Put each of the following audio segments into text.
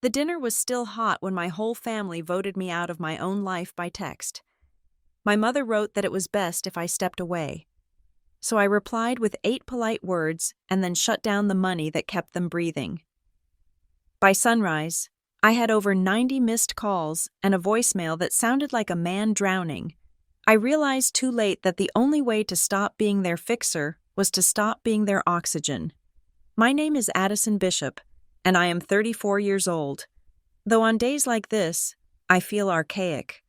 The dinner was still hot when my whole family voted me out of my own life by text. My mother wrote that it was best if I stepped away. So I replied with 8 polite words and then shut down the money that kept them breathing. By sunrise, I had over 90 missed calls and a voicemail that sounded like a man drowning. I realized too late that the only way to stop being their fixer was to stop being their oxygen. My name is Addison Bishop, and I am 34 years old. Though on days like this, I feel archaic.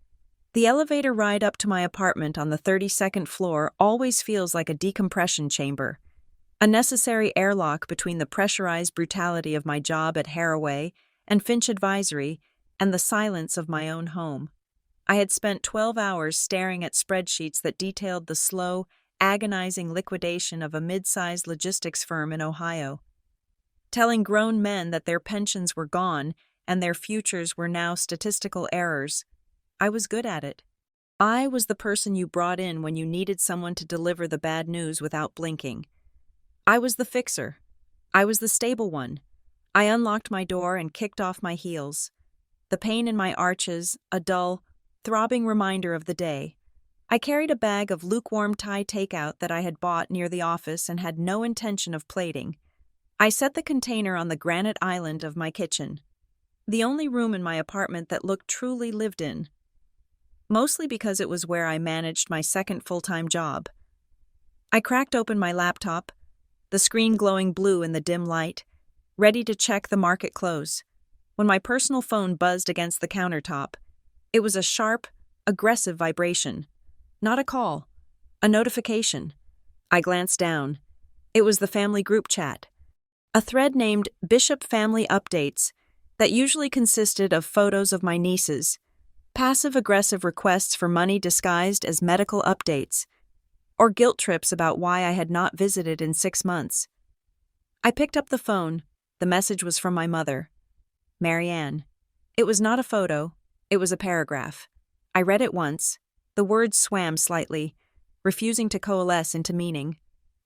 The elevator ride up to my apartment on the 32nd floor always feels like a decompression chamber, a necessary airlock between the pressurized brutality of my job at Haraway and Finch Advisory and the silence of my own home. I had spent 12 hours staring at spreadsheets that detailed the slow, agonizing liquidation of a mid-sized logistics firm in Ohio, telling grown men that their pensions were gone and their futures were now statistical errors. I was good at it. I was the person you brought in when you needed someone to deliver the bad news without blinking. I was the fixer. I was the stable one. I unlocked my door and kicked off my heels. The pain in my arches, a dull, throbbing reminder of the day. I carried a bag of lukewarm Thai takeout that I had bought near the office and had no intention of plating. I set the container on the granite island of my kitchen, the only room in my apartment that looked truly lived in. Mostly because it was where I managed my second full-time job. I cracked open my laptop, the screen glowing blue in the dim light, ready to check the market close, when my personal phone buzzed against the countertop. It was a sharp, aggressive vibration. Not a call, a notification. I glanced down. It was the family group chat. A thread named Bishop Family Updates that usually consisted of photos of my nieces, passive-aggressive requests for money disguised as medical updates, or guilt trips about why I had not visited in 6 months. I picked up the phone. The message was from my mother, Marianne. It was not a photo. It was a paragraph. I read it once. The words swam slightly, refusing to coalesce into meaning.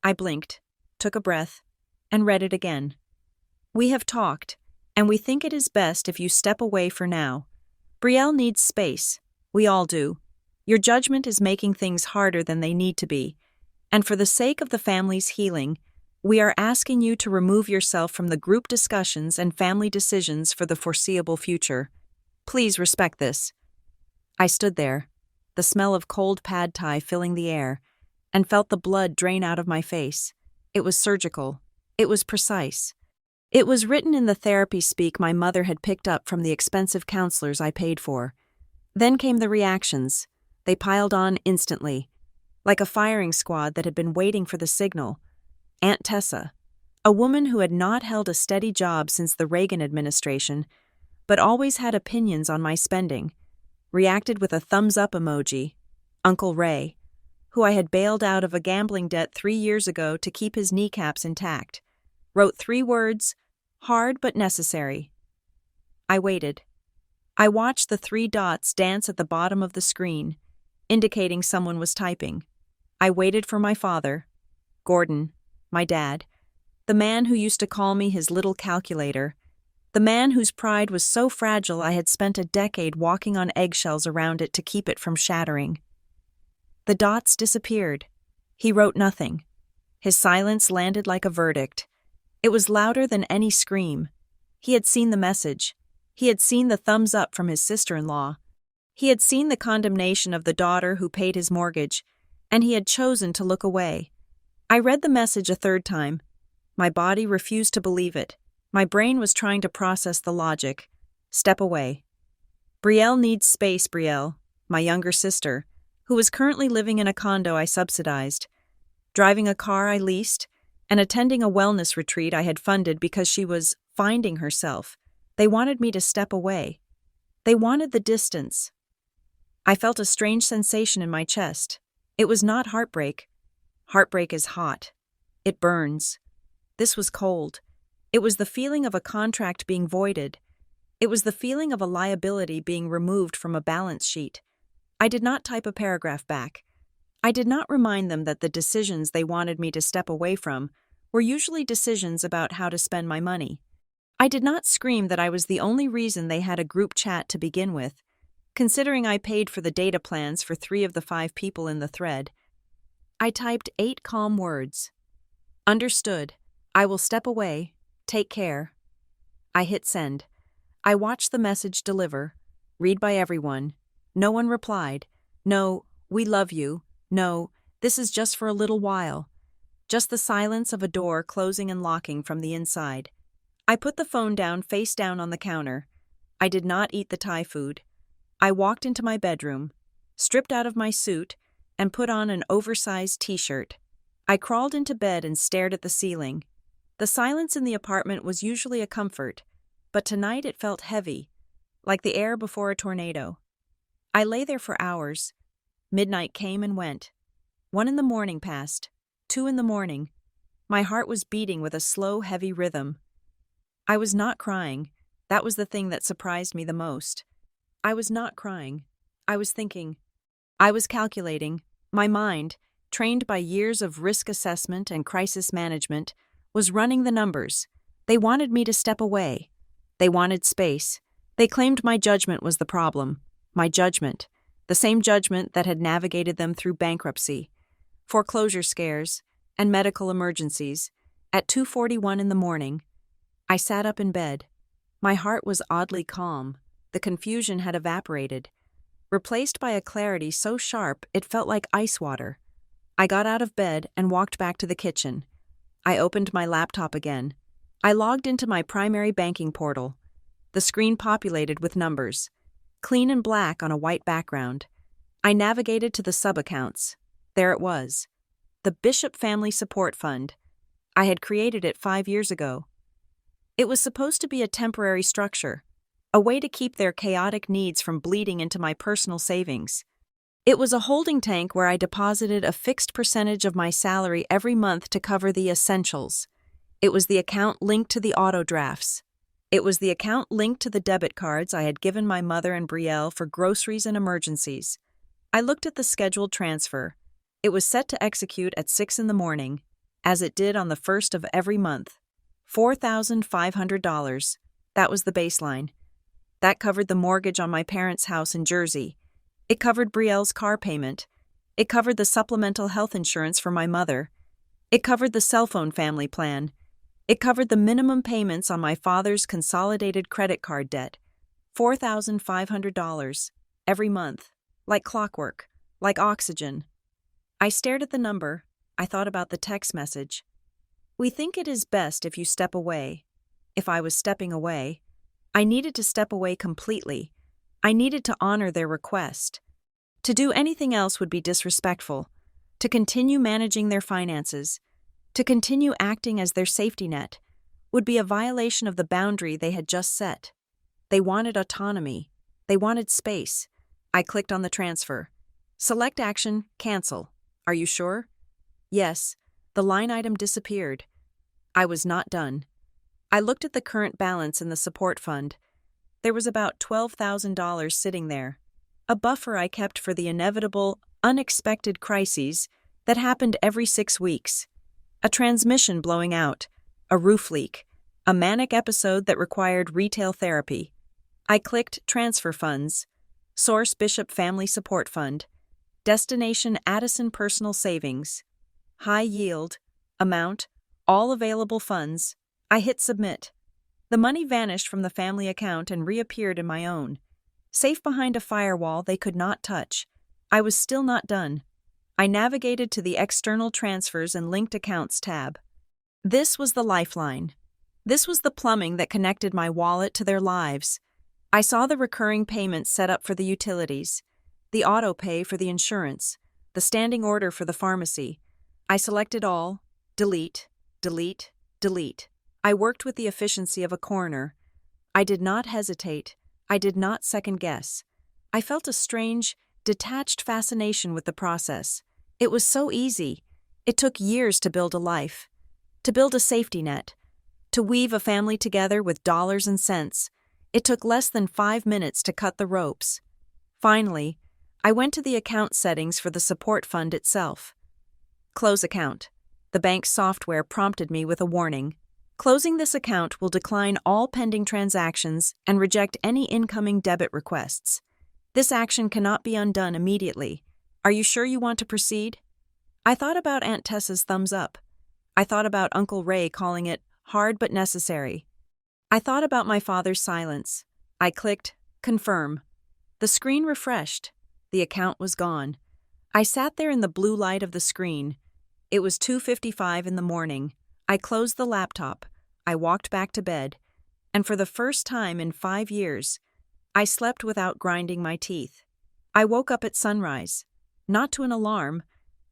I blinked, took a breath, and read it again. We have talked, and we think it is best if you step away for now. Brielle needs space. We all do. Your judgment is making things harder than they need to be, and for the sake of the family's healing, we are asking you to remove yourself from the group discussions and family decisions for the foreseeable future. Please respect this. I stood there, the smell of cold pad thai filling the air, and felt the blood drain out of my face. It was surgical. It was precise. It was written in the therapy speak my mother had picked up from the expensive counselors I paid for. Then came the reactions. They piled on instantly, like a firing squad that had been waiting for the signal. Aunt Tessa, a woman who had not held a steady job since the Reagan administration, but always had opinions on my spending, reacted with a thumbs-up emoji. Uncle Ray, who I had bailed out of a gambling debt 3 years ago to keep his kneecaps intact, wrote 3 words, hard but necessary. I waited. I watched the 3 dots dance at the bottom of the screen, indicating someone was typing. I waited for my father, Gordon, my dad, the man who used to call me his little calculator, the man whose pride was so fragile I had spent a decade walking on eggshells around it to keep it from shattering. The dots disappeared. He wrote nothing. His silence landed like a verdict. It was louder than any scream. He had seen the message. He had seen the thumbs up from his sister-in-law. He had seen the condemnation of the daughter who paid his mortgage, and he had chosen to look away. I read the message a 3rd time. My body refused to believe it. My brain was trying to process the logic. Step away. Brielle needs space, Brielle, my younger sister, who was currently living in a condo I subsidized, driving a car I leased, and attending a wellness retreat I had funded because she was finding herself. They wanted me to step away. They wanted the distance. I felt a strange sensation in my chest. It was not heartbreak. Heartbreak is hot. It burns. This was cold. It was the feeling of a contract being voided. It was the feeling of a liability being removed from a balance sheet. I did not type a paragraph back. I did not remind them that the decisions they wanted me to step away from were usually decisions about how to spend my money. I did not scream that I was the only reason they had a group chat to begin with, considering I paid for the data plans for 3 of the 5 people in the thread. I typed 8 calm words. Understood. I will step away. Take care. I hit send. I watched the message deliver. Read by everyone. No one replied. No, we love you. No, this is just for a little while. Just the silence of a door closing and locking from the inside. I put the phone down face down on the counter. I did not eat the Thai food. I walked into my bedroom, stripped out of my suit, and put on an oversized t-shirt. I crawled into bed and stared at the ceiling. The silence in the apartment was usually a comfort, but tonight it felt heavy, like the air before a tornado. I lay there for hours. Midnight came and went. 1 in the morning passed. 2 in the morning. My heart was beating with a slow, heavy rhythm. I was not crying. That was the thing that surprised me the most. I was not crying. I was thinking. I was calculating. My mind, trained by years of risk assessment and crisis management, was running the numbers. They wanted me to step away. They wanted space. They claimed my judgment was the problem. My judgment. The same judgment that had navigated them through bankruptcy, foreclosure scares, and medical emergencies. At 2:41 in the morning, I sat up in bed. My heart was oddly calm. The confusion had evaporated, replaced by a clarity so sharp it felt like ice water. I got out of bed and walked back to the kitchen. I opened my laptop again. I logged into my primary banking portal. The screen populated with numbers, clean and black on a white background. I navigated to the sub-accounts. There it was. The Bishop Family Support Fund. I had created it 5 years ago. It was supposed to be a temporary structure, a way to keep their chaotic needs from bleeding into my personal savings. It was a holding tank where I deposited a fixed percentage of my salary every month to cover the essentials. It was the account linked to the auto drafts. It was the account linked to the debit cards I had given my mother and Brielle for groceries and emergencies. I looked at the scheduled transfer. It was set to execute at 6 in the morning, as it did on the 1st of every month. $4,500. That was the baseline. That covered the mortgage on my parents' house in Jersey. It covered Brielle's car payment. It covered the supplemental health insurance for my mother. It covered the cell phone family plan. It covered the minimum payments on my father's consolidated credit card debt. $4,500 every month, like clockwork, like oxygen. I stared at the number. I thought about the text message. We think it is best if you step away. If I was stepping away, I needed to step away completely. I needed to honor their request. To do anything else would be disrespectful. To continue managing their finances, to continue acting as their safety net, would be a violation of the boundary they had just set. They wanted autonomy. They wanted space. I clicked on the transfer. Select action, cancel. Are you sure? Yes. The line item disappeared. I was not done. I looked at the current balance in the support fund. There was about $12,000 sitting there, a buffer I kept for the inevitable, unexpected crises that happened every 6 weeks. A transmission blowing out, a roof leak, a manic episode that required retail therapy. I clicked Transfer Funds, Source Bishop Family Support Fund, Destination Addison Personal Savings, High Yield, Amount, All Available Funds. I hit Submit. The money vanished from the family account and reappeared in my own. Safe behind a firewall they could not touch. I was still not done. I navigated to the External Transfers and Linked Accounts tab. This was the lifeline. This was the plumbing that connected my wallet to their lives. I saw the recurring payments set up for the utilities, the auto pay for the insurance, the standing order for the pharmacy. I selected all, delete, delete, delete. I worked with the efficiency of a coroner. I did not hesitate. I did not second guess. I felt a strange, detached fascination with the process. It was so easy. It took years to build a life, to build a safety net, to weave a family together with dollars and cents. It took less than 5 minutes to cut the ropes. Finally, I went to the account settings for the support fund itself. Close account. The bank's software prompted me with a warning. Closing this account will decline all pending transactions and reject any incoming debit requests. This action cannot be undone immediately. Are you sure you want to proceed? I thought about Aunt Tessa's thumbs up. I thought about Uncle Ray calling it hard but necessary. I thought about my father's silence. I clicked confirm. The screen refreshed. The account was gone. I sat there in the blue light of the screen. It was 2:55 in the morning. I closed the laptop. I walked back to bed. And for the first time in 5 years, I slept without grinding my teeth. I woke up at sunrise, not to an alarm,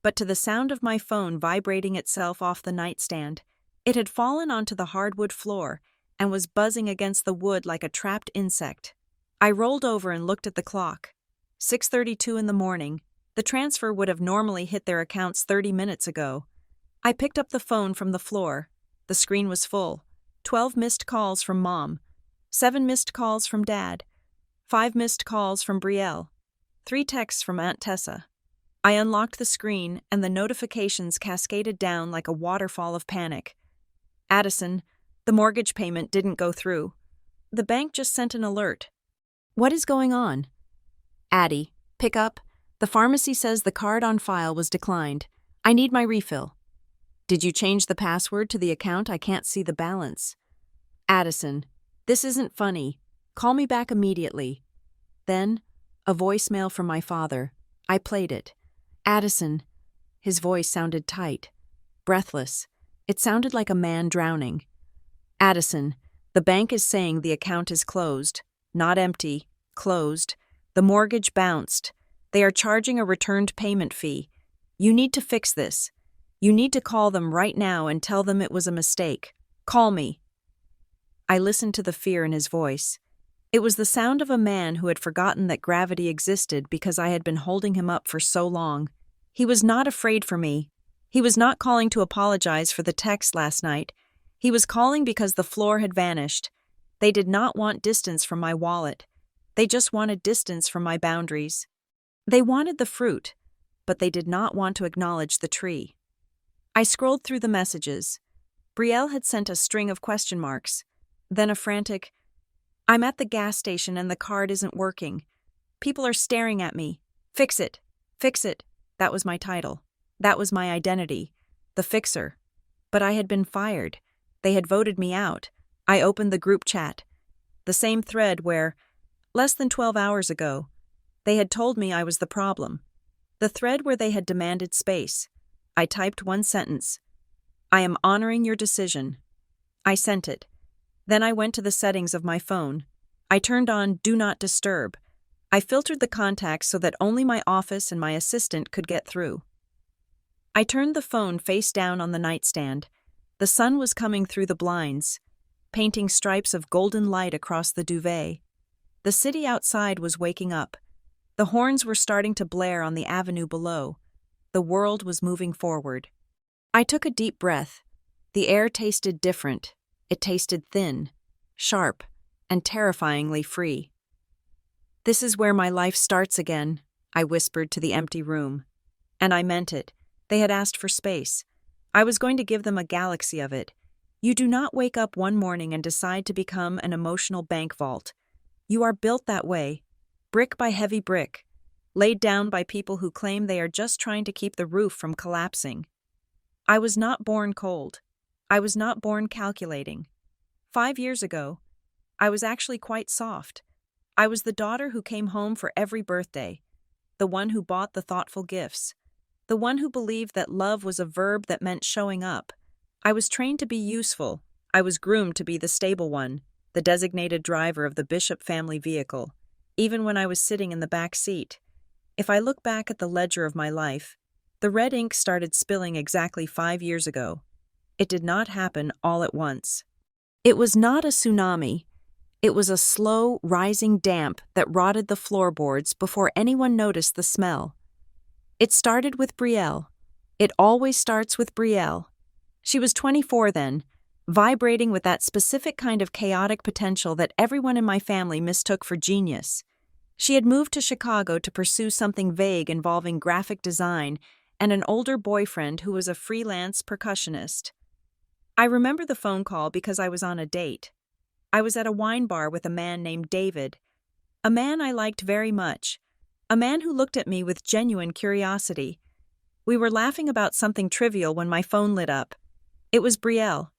but to the sound of my phone vibrating itself off the nightstand. It had fallen onto the hardwood floor and was buzzing against the wood like a trapped insect. I rolled over and looked at the clock. 6:32 in the morning. The transfer would have normally hit their accounts 30 minutes ago. I picked up the phone from the floor. The screen was full. 12 missed calls from Mom. 7 missed calls from Dad. 5 missed calls from Brielle. 3 texts from Aunt Tessa. I unlocked the screen and the notifications cascaded down like a waterfall of panic. Addison, the mortgage payment didn't go through. The bank just sent an alert. What is going on? Addie, pick up. The pharmacy says the card on file was declined. I need my refill. Did you change the password to the account? I can't see the balance. Addison, this isn't funny. Call me back immediately. Then, a voicemail from my father. I played it. Addison. His voice sounded tight, breathless. It sounded like a man drowning. Addison, the bank is saying the account is closed. Not empty, closed. The mortgage bounced. They are charging a returned payment fee. You need to fix this. You need to call them right now and tell them it was a mistake. Call me. I listened to the fear in his voice. It was the sound of a man who had forgotten that gravity existed because I had been holding him up for so long. He was not afraid for me. He was not calling to apologize for the text last night. He was calling because the floor had vanished. They did not want distance from my wallet. They just wanted distance from my boundaries. They wanted the fruit, but they did not want to acknowledge the tree. I scrolled through the messages. Brielle had sent a string of question marks, then a frantic, I'm at the gas station and the card isn't working. People are staring at me. Fix it. Fix it. That was my title. That was my identity. The fixer. But I had been fired. They had voted me out. I opened the group chat. The same thread where, less than 12 hours ago, they had told me I was the problem. The thread where they had demanded space. I typed one sentence. I am honoring your decision. I sent it. Then I went to the settings of my phone. I turned on Do Not Disturb. I filtered the contacts so that only my office and my assistant could get through. I turned the phone face down on the nightstand. The sun was coming through the blinds, painting stripes of golden light across the duvet. The city outside was waking up. The horns were starting to blare on the avenue below. The world was moving forward. I took a deep breath. The air tasted different. It tasted thin, sharp, and terrifyingly free. This is where my life starts again, I whispered to the empty room. And I meant it. They had asked for space. I was going to give them a galaxy of it. You do not wake up one morning and decide to become an emotional bank vault. You are built that way, brick by heavy brick, laid down by people who claim they are just trying to keep the roof from collapsing. I was not born cold. I was not born calculating. 5 years ago, I was actually quite soft. I was the daughter who came home for every birthday, the one who bought the thoughtful gifts, the one who believed that love was a verb that meant showing up. I was trained to be useful. I was groomed to be the stable one, the designated driver of the Bishop family vehicle, even when I was sitting in the back seat. If I look back at the ledger of my life, the red ink started spilling exactly 5 years ago. It did not happen all at once. It was not a tsunami. It was a slow, rising damp that rotted the floorboards before anyone noticed the smell. It started with Brielle. It always starts with Brielle. She was 24 then, vibrating with that specific kind of chaotic potential that everyone in my family mistook for genius. She had moved to Chicago to pursue something vague involving graphic design and an older boyfriend who was a freelance percussionist. I remember the phone call because I was on a date. I was at a wine bar with a man named David, a man I liked very much, a man who looked at me with genuine curiosity. We were laughing about something trivial when my phone lit up. It was Brielle.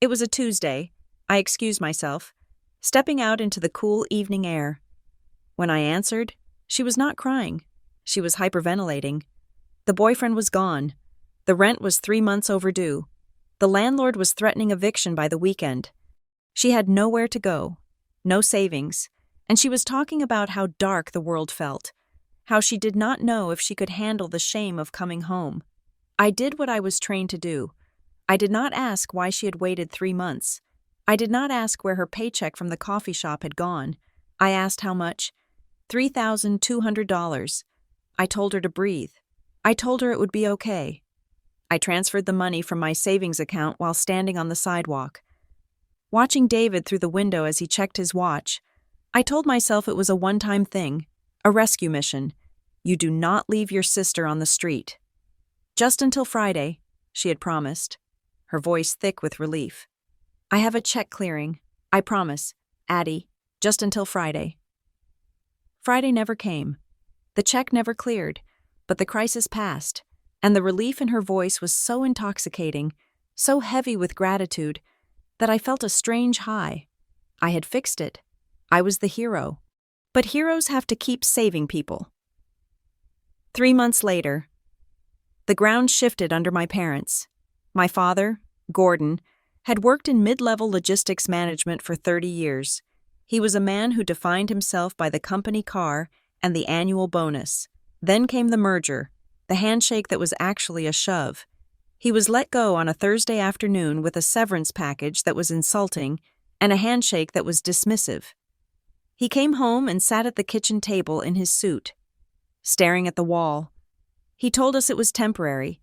It was a Tuesday. I excused myself, stepping out into the cool evening air. When I answered, she was not crying. She was hyperventilating. The boyfriend was gone. The rent was 3 months overdue. The landlord was threatening eviction by the weekend. She had nowhere to go, no savings, and she was talking about how dark the world felt, how she did not know if she could handle the shame of coming home. I did what I was trained to do. I did not ask why she had waited 3 months. I did not ask where her paycheck from the coffee shop had gone. I asked how much. $3,200. I told her to breathe. I told her it would be okay. I transferred the money from my savings account while standing on the sidewalk. Watching David through the window as he checked his watch, I told myself it was a one-time thing, a rescue mission. You do not leave your sister on the street. Just until Friday, she had promised, her voice thick with relief. I have a check clearing. I promise, Addie, just until Friday. Friday never came. The check never cleared, but the crisis passed, and the relief in her voice was so intoxicating, so heavy with gratitude, that I felt a strange high. I had fixed it. I was the hero. But heroes have to keep saving people. 3 months later, the ground shifted under my parents. My father, Gordon, had worked in mid-level logistics management for 30 years. He was a man who defined himself by the company car and the annual bonus. Then came the merger, the handshake that was actually a shove. He was let go on a Thursday afternoon with a severance package that was insulting and a handshake that was dismissive. He came home and sat at the kitchen table in his suit, staring at the wall. He told us it was temporary.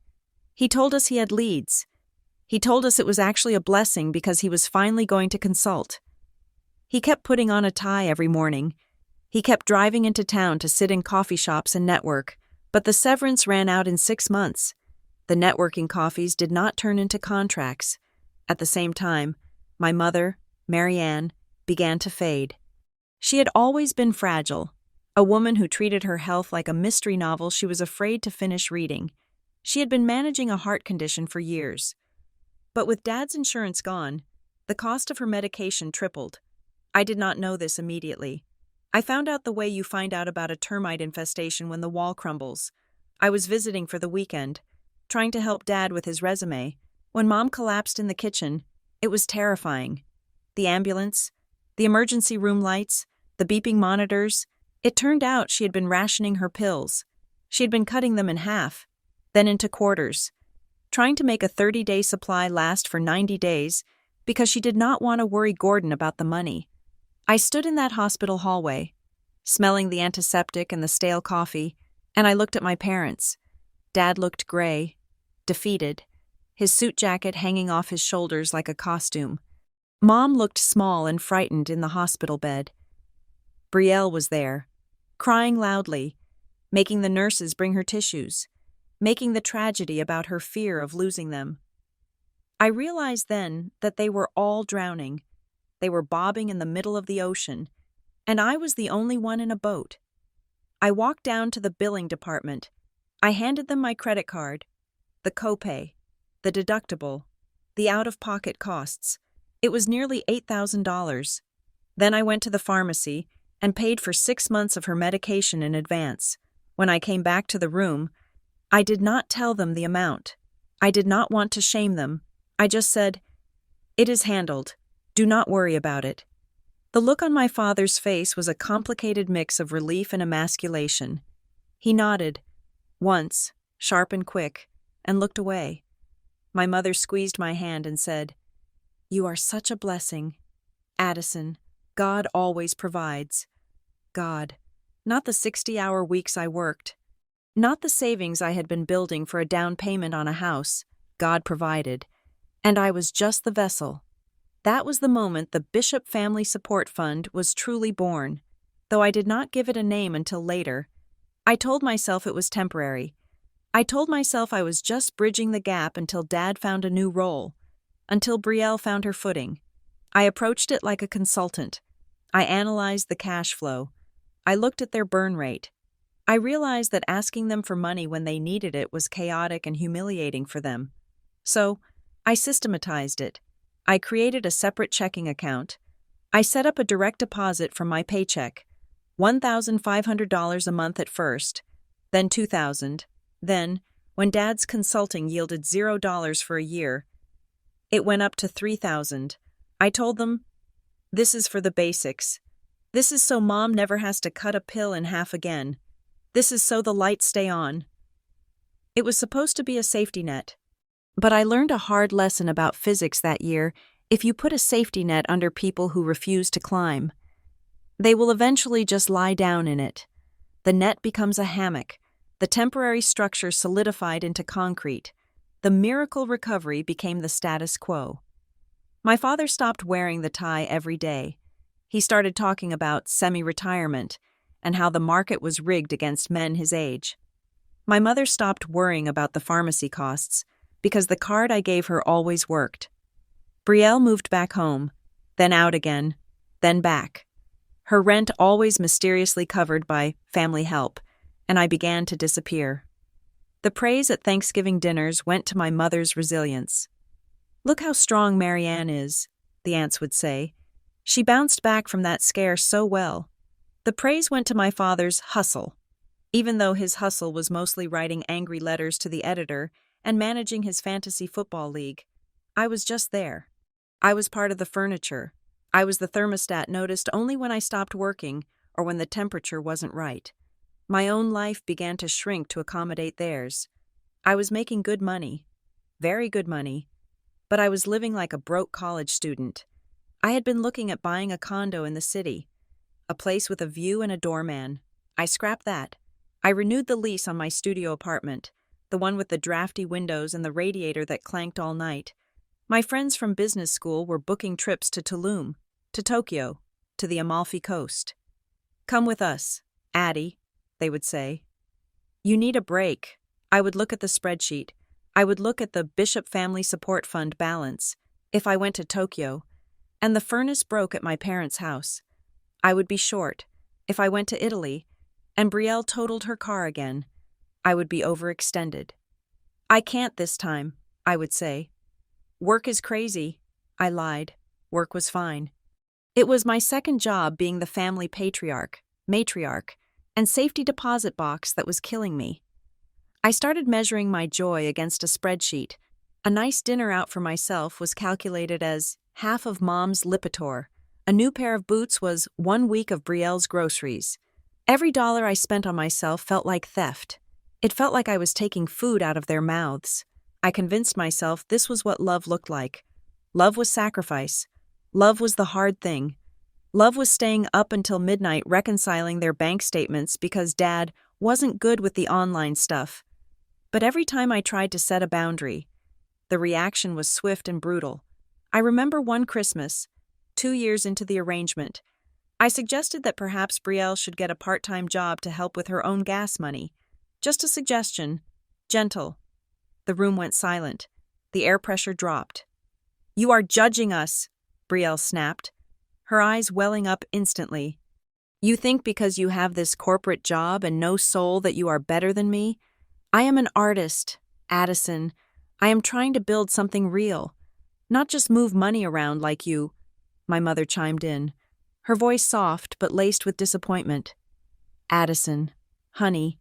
He told us he had leads. He told us it was actually a blessing because he was finally going to consult. He kept putting on a tie every morning. He kept driving into town to sit in coffee shops and network, but the severance ran out in 6 months. The networking coffees did not turn into contracts. At the same time, my mother, Marianne, began to fade. She had always been fragile, a woman who treated her health like a mystery novel she was afraid to finish reading. She had been managing a heart condition for years. But with Dad's insurance gone, the cost of her medication tripled. I did not know this immediately. I found out the way you find out about a termite infestation when the wall crumbles. I was visiting for the weekend, trying to help Dad with his resume. When Mom collapsed in the kitchen, it was terrifying. The ambulance, the emergency room lights, the beeping monitors. It turned out she had been rationing her pills. She had been cutting them in half, then into quarters, trying to make a 30-day supply last for 90 days because she did not want to worry Gordon about the money. I stood in that hospital hallway, smelling the antiseptic and the stale coffee, and I looked at my parents. Dad looked gray, defeated, his suit jacket hanging off his shoulders like a costume. Mom looked small and frightened in the hospital bed. Brielle was there, crying loudly, making the nurses bring her tissues, making the tragedy about her fear of losing them. I realized then that they were all drowning. They were bobbing in the middle of the ocean, and I was the only one in a boat. I walked down to the billing department. I handed them my credit card, the copay, the deductible, the out-of-pocket costs. It was nearly $8,000. Then I went to the pharmacy and paid for 6 months of her medication in advance. When I came back to the room, I did not tell them the amount. I did not want to shame them. I just said, "It is handled. Do not worry about it." The look on my father's face was a complicated mix of relief and emasculation. He nodded, once, sharp and quick, and looked away. My mother squeezed my hand and said, "You are such a blessing. Addison, God always provides." God, not the 60-hour weeks I worked, not the savings I had been building for a down payment on a house. God provided, and I was just the vessel. That was the moment the Bishop Family Support Fund was truly born, though I did not give it a name until later. I told myself it was temporary. I told myself I was just bridging the gap until Dad found a new role. until Brielle found her footing. I approached it like a consultant. I analyzed the cash flow. I looked at their burn rate. I realized that asking them for money when they needed it was chaotic and humiliating for them. So, I systematized it. I created a separate checking account. I set up a direct deposit from my paycheck, $1,500 a month at first, then $2,000. Then, when Dad's consulting yielded $0 for a year, it went up to $3,000. I told them, "This is for the basics. This is so Mom never has to cut a pill in half again. This is so the lights stay on." It was supposed to be a safety net. But I learned a hard lesson about physics that year. If you put a safety net under people who refuse to climb, they will eventually just lie down in it. The net becomes a hammock. The temporary structure solidified into concrete. The miracle recovery became the status quo. My father stopped wearing the tie every day. He started talking about semi-retirement and how the market was rigged against men his age. My mother stopped worrying about the pharmacy costs because the card I gave her always worked. Brielle moved back home, then out again, then back. Her rent always mysteriously covered by family help, and I began to disappear. The praise at Thanksgiving dinners went to my mother's resilience. "Look how strong Marianne is," the aunts would say. "She bounced back from that scare so well." The praise went to my father's hustle, even though his hustle was mostly writing angry letters to the editor and managing his fantasy football league. I was just there. I was part of the furniture. I was the thermostat noticed only when I stopped working or when the temperature wasn't right. My own life began to shrink to accommodate theirs. I was making good money, very good money, but I was living like a broke college student. I had been looking at buying a condo in the city, a place with a view and a doorman. I scrapped that. I renewed the lease on my studio apartment, the one with the drafty windows and the radiator that clanked all night. My friends from business school were booking trips to Tulum, to Tokyo, to the Amalfi Coast. "Come with us, Addie," they would say. "You need a break." I would look at the spreadsheet. I would look at the Bishop Family Support Fund balance if I went to Tokyo, and the furnace broke at my parents' house. I would be short if I went to Italy, and Brielle totaled her car again. I would be overextended. "I can't this time," I would say. "Work is crazy." I lied. Work was fine. It was my second job being the family matriarch, and safety deposit box that was killing me. I started measuring my joy against a spreadsheet. A nice dinner out for myself was calculated as half of Mom's Lipitor. A new pair of boots was 1 week of Brielle's groceries. Every dollar I spent on myself felt like theft. It felt like I was taking food out of their mouths. I convinced myself this was what love looked like. Love was sacrifice. Love was the hard thing. Love was staying up until midnight reconciling their bank statements because Dad wasn't good with the online stuff. But every time I tried to set a boundary, the reaction was swift and brutal. I remember one Christmas, 2 years into the arrangement, I suggested that perhaps Brielle should get a part-time job to help with her own gas money. Just a suggestion. Gentle. The room went silent. The air pressure dropped. "You are judging us," Brielle snapped, her eyes welling up instantly. "You think because you have this corporate job and no soul that you are better than me? I am an artist, Addison. I am trying to build something real, not just move money around like you." My mother chimed in, her voice soft but laced with disappointment. "Addison, honey,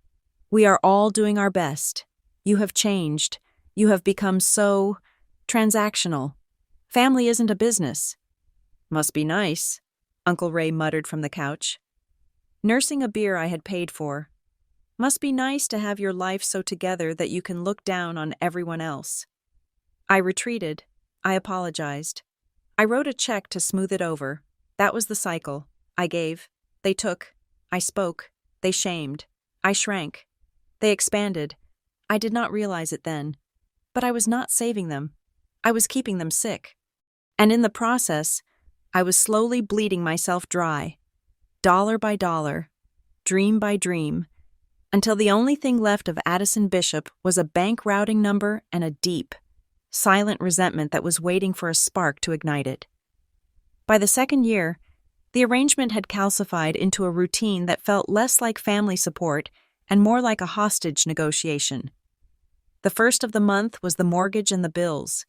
we are all doing our best. You have changed. You have become so transactional. Family isn't a business." "Must be nice," Uncle Ray muttered from the couch. "Nursing a beer I had paid for. Must be nice to have your life so together that you can look down on everyone else." I retreated. I apologized. I wrote a check to smooth it over. That was the cycle. I gave. They took. I spoke. They shamed. I shrank. They expanded. I did not realize it then. But I was not saving them. I was keeping them sick. And in the process, I was slowly bleeding myself dry, dollar by dollar, dream by dream, until the only thing left of Addison Bishop was a bank routing number and a deep, silent resentment that was waiting for a spark to ignite it. By the second year, the arrangement had calcified into a routine that felt less like family support and more like a hostage negotiation. The first of the month was the mortgage and the bills,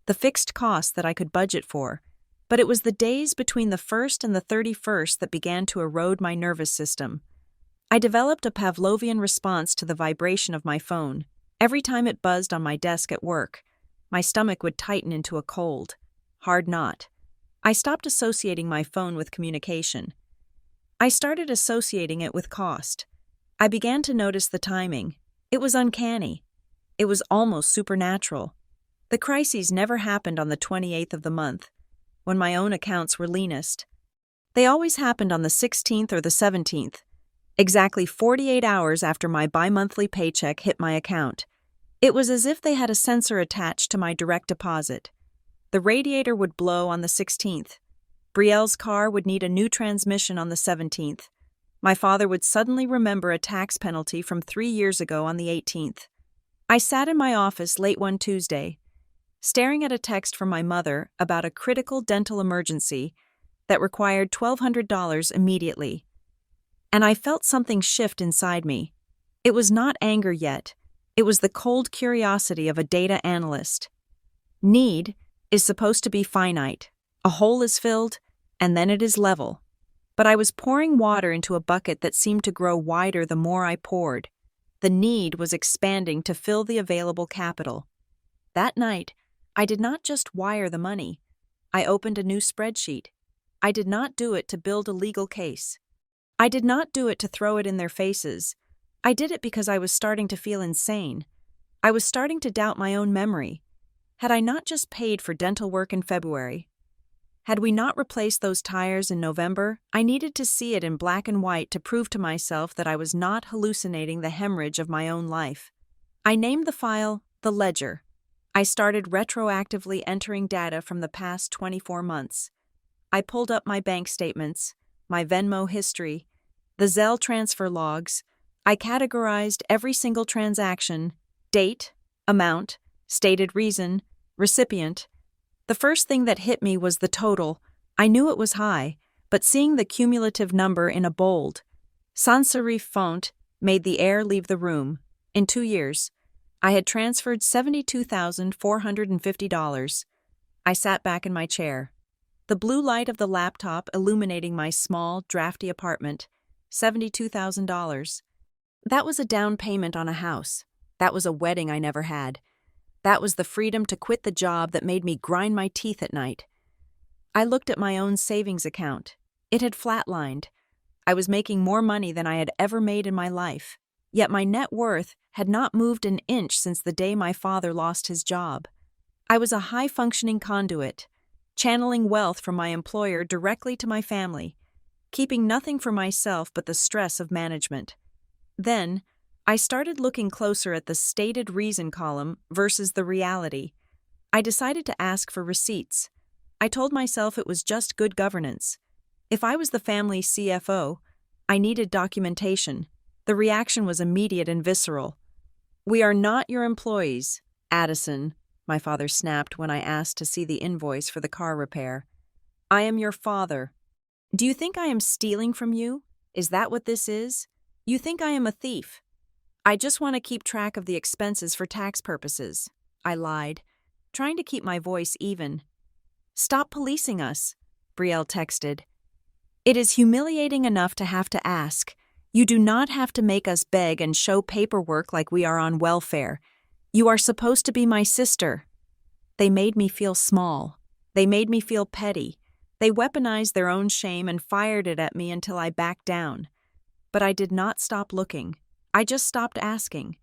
the fixed costs that I could budget for, but it was the days between the 1st and the 31st that began to erode my nervous system. I developed a Pavlovian response to the vibration of my phone. Every time it buzzed on my desk at work, my stomach would tighten into a cold, hard knot. I stopped associating my phone with communication. I started associating it with cost. I began to notice the timing. It was uncanny. It was almost supernatural. The crises never happened on the 28th of the month, when my own accounts were leanest. They always happened on the 16th or the 17th, exactly 48 hours after my bi-monthly paycheck hit my account. It was as if they had a sensor attached to my direct deposit. The radiator would blow on the 16th. Brielle's car would need a new transmission on the 17th. My father would suddenly remember a tax penalty from 3 years ago on the 18th. I sat in my office late one Tuesday, staring at a text from my mother about a critical dental emergency that required $1,200 immediately. And I felt something shift inside me. It was not anger yet. It was the cold curiosity of a data analyst. Need is supposed to be finite. A hole is filled, and then it is level. But I was pouring water into a bucket that seemed to grow wider the more I poured. The need was expanding to fill the available capital. That night, I did not just wire the money. I opened a new spreadsheet. I did not do it to build a legal case. I did not do it to throw it in their faces. I did it because I was starting to feel insane. I was starting to doubt my own memory. Had I not just paid for dental work in February? Had we not replaced those tires in November? I needed to see it in black and white to prove to myself that I was not hallucinating the hemorrhage of my own life. I named the file the ledger. I started retroactively entering data from the past 24 months. I pulled up my bank statements, my Venmo history, the Zelle transfer logs. I categorized every single transaction, date, amount, stated reason, recipient. The first thing that hit me was the total. I knew it was high, but seeing the cumulative number in a bold, sans serif font made the air leave the room. In 2 years, I had transferred $72,450. I sat back in my chair. The blue light of the laptop illuminating my small, drafty apartment, $72,000. That was a down payment on a house. That was a wedding I never had. That was the freedom to quit the job that made me grind my teeth at night. I looked at my own savings account. It had flatlined. I was making more money than I had ever made in my life. Yet my net worth had not moved an inch since the day my father lost his job. I was a high-functioning conduit, channeling wealth from my employer directly to my family, keeping nothing for myself but the stress of management. Then, I started looking closer at the stated reason column versus the reality. I decided to ask for receipts. I told myself it was just good governance. If I was the family's CFO, I needed documentation. The reaction was immediate and visceral. "We are not your employees, Addison," my father snapped when I asked to see the invoice for the car repair. "I am your father. Do you think I am stealing from you? Is that what this is? You think I am a thief? I just want to keep track of the expenses for tax purposes," I lied, trying to keep my voice even. "Stop policing us," Brielle texted. "It is humiliating enough to have to ask. You do not have to make us beg and show paperwork like we are on welfare. You are supposed to be my sister." They made me feel small. They made me feel petty. They weaponized their own shame and fired it at me until I backed down. But I did not stop looking. I just stopped asking.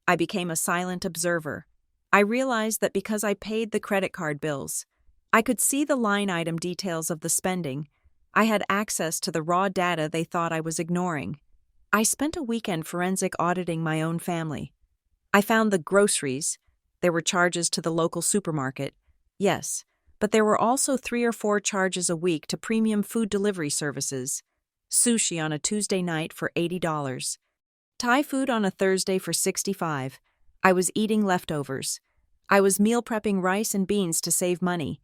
I became a silent observer. I realized that because I paid the credit card bills, I could see the line item details of the spending. I had access to the raw data they thought I was ignoring. I spent a weekend forensic auditing my own family. I found the groceries. There were charges to the local supermarket. Yes, but there were also 3 or 4 charges a week to premium food delivery services. Sushi on a Tuesday night for $80. Thai food on a Thursday for $65. I was eating leftovers. I was meal prepping rice and beans to save money.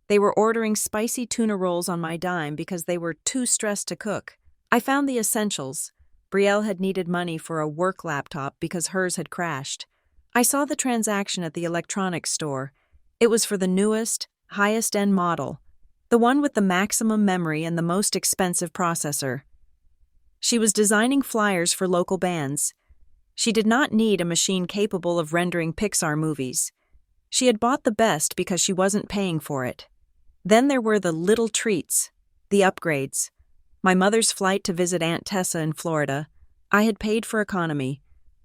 They were ordering spicy tuna rolls on my dime because they were too stressed to cook. I found the essentials. Brielle had needed money for a work laptop because hers had crashed. I saw the transaction at the electronics store. It was for the newest, highest-end model, the one with the maximum memory and the most expensive processor. She was designing flyers for local bands. She did not need a machine capable of rendering Pixar movies. She had bought the best because she wasn't paying for it. Then there were the little treats, the upgrades. My mother's flight to visit Aunt Tessa in Florida. I had paid for economy.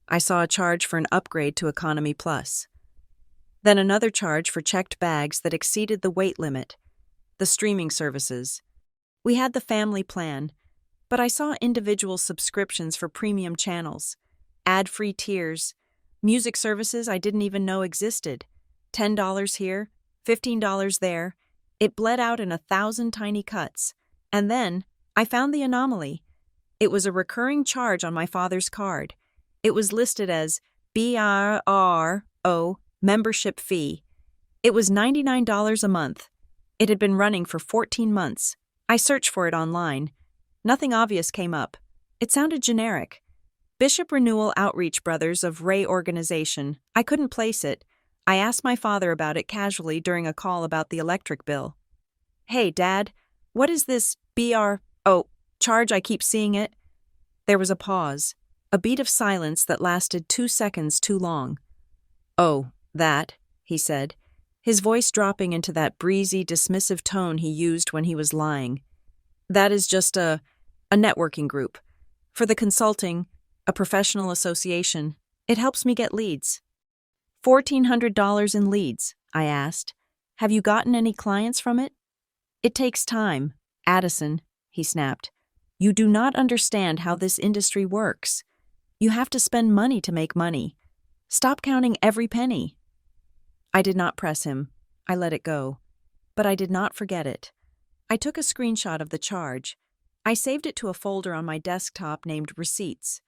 I saw a charge for an upgrade to Economy Plus. Then another charge for checked bags that exceeded the weight limit. The streaming services. We had the family plan, but I saw individual subscriptions for premium channels, ad-free tiers, music services I didn't even know existed. $10 here, $15 there. It bled out in 1,000 tiny cuts. And then, I found the anomaly. It was a recurring charge on my father's card. It was listed as BRRO membership fee. It was $99 a month. It had been running for 14 months. I searched for it online. Nothing obvious came up. It sounded generic. Bishop Renewal Outreach Brothers of Ray Organization. I couldn't place it. I asked my father about it casually during a call about the electric bill. Hey, Dad, what is this charge I keep seeing it? There was a pause, a beat of silence that lasted 2 seconds too long. Oh, that, he said, his voice dropping into that breezy, dismissive tone he used when he was lying. That is just a networking group. For the consulting, a professional association. It helps me get leads. $1,400 in leads, I asked. Have you gotten any clients from it? It takes time, Addison, he snapped. You do not understand how this industry works. You have to spend money to make money. Stop counting every penny. I did not press him. I let it go. But I did not forget it. I took a screenshot of the charge. I saved it to a folder on my desktop named Receipts.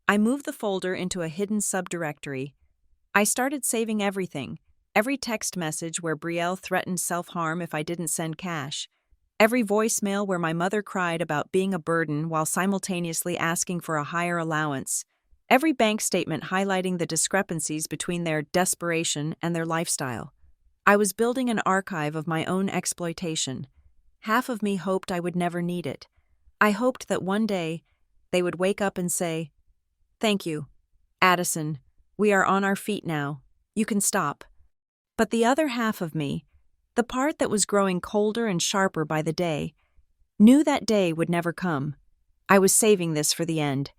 I moved the folder into a hidden subdirectory. I started saving everything. Every text message where Brielle threatened self-harm if I didn't send cash. Every voicemail where my mother cried about being a burden while simultaneously asking for a higher allowance. Every bank statement highlighting the discrepancies between their desperation and their lifestyle. I was building an archive of my own exploitation. Half of me hoped I would never need it. I hoped that one day they would wake up and say, "Thank you, Addison. We are on our feet now. You can stop." But the other half of me, the part that was growing colder and sharper by the day, knew that day would never come. I was saving this for the end.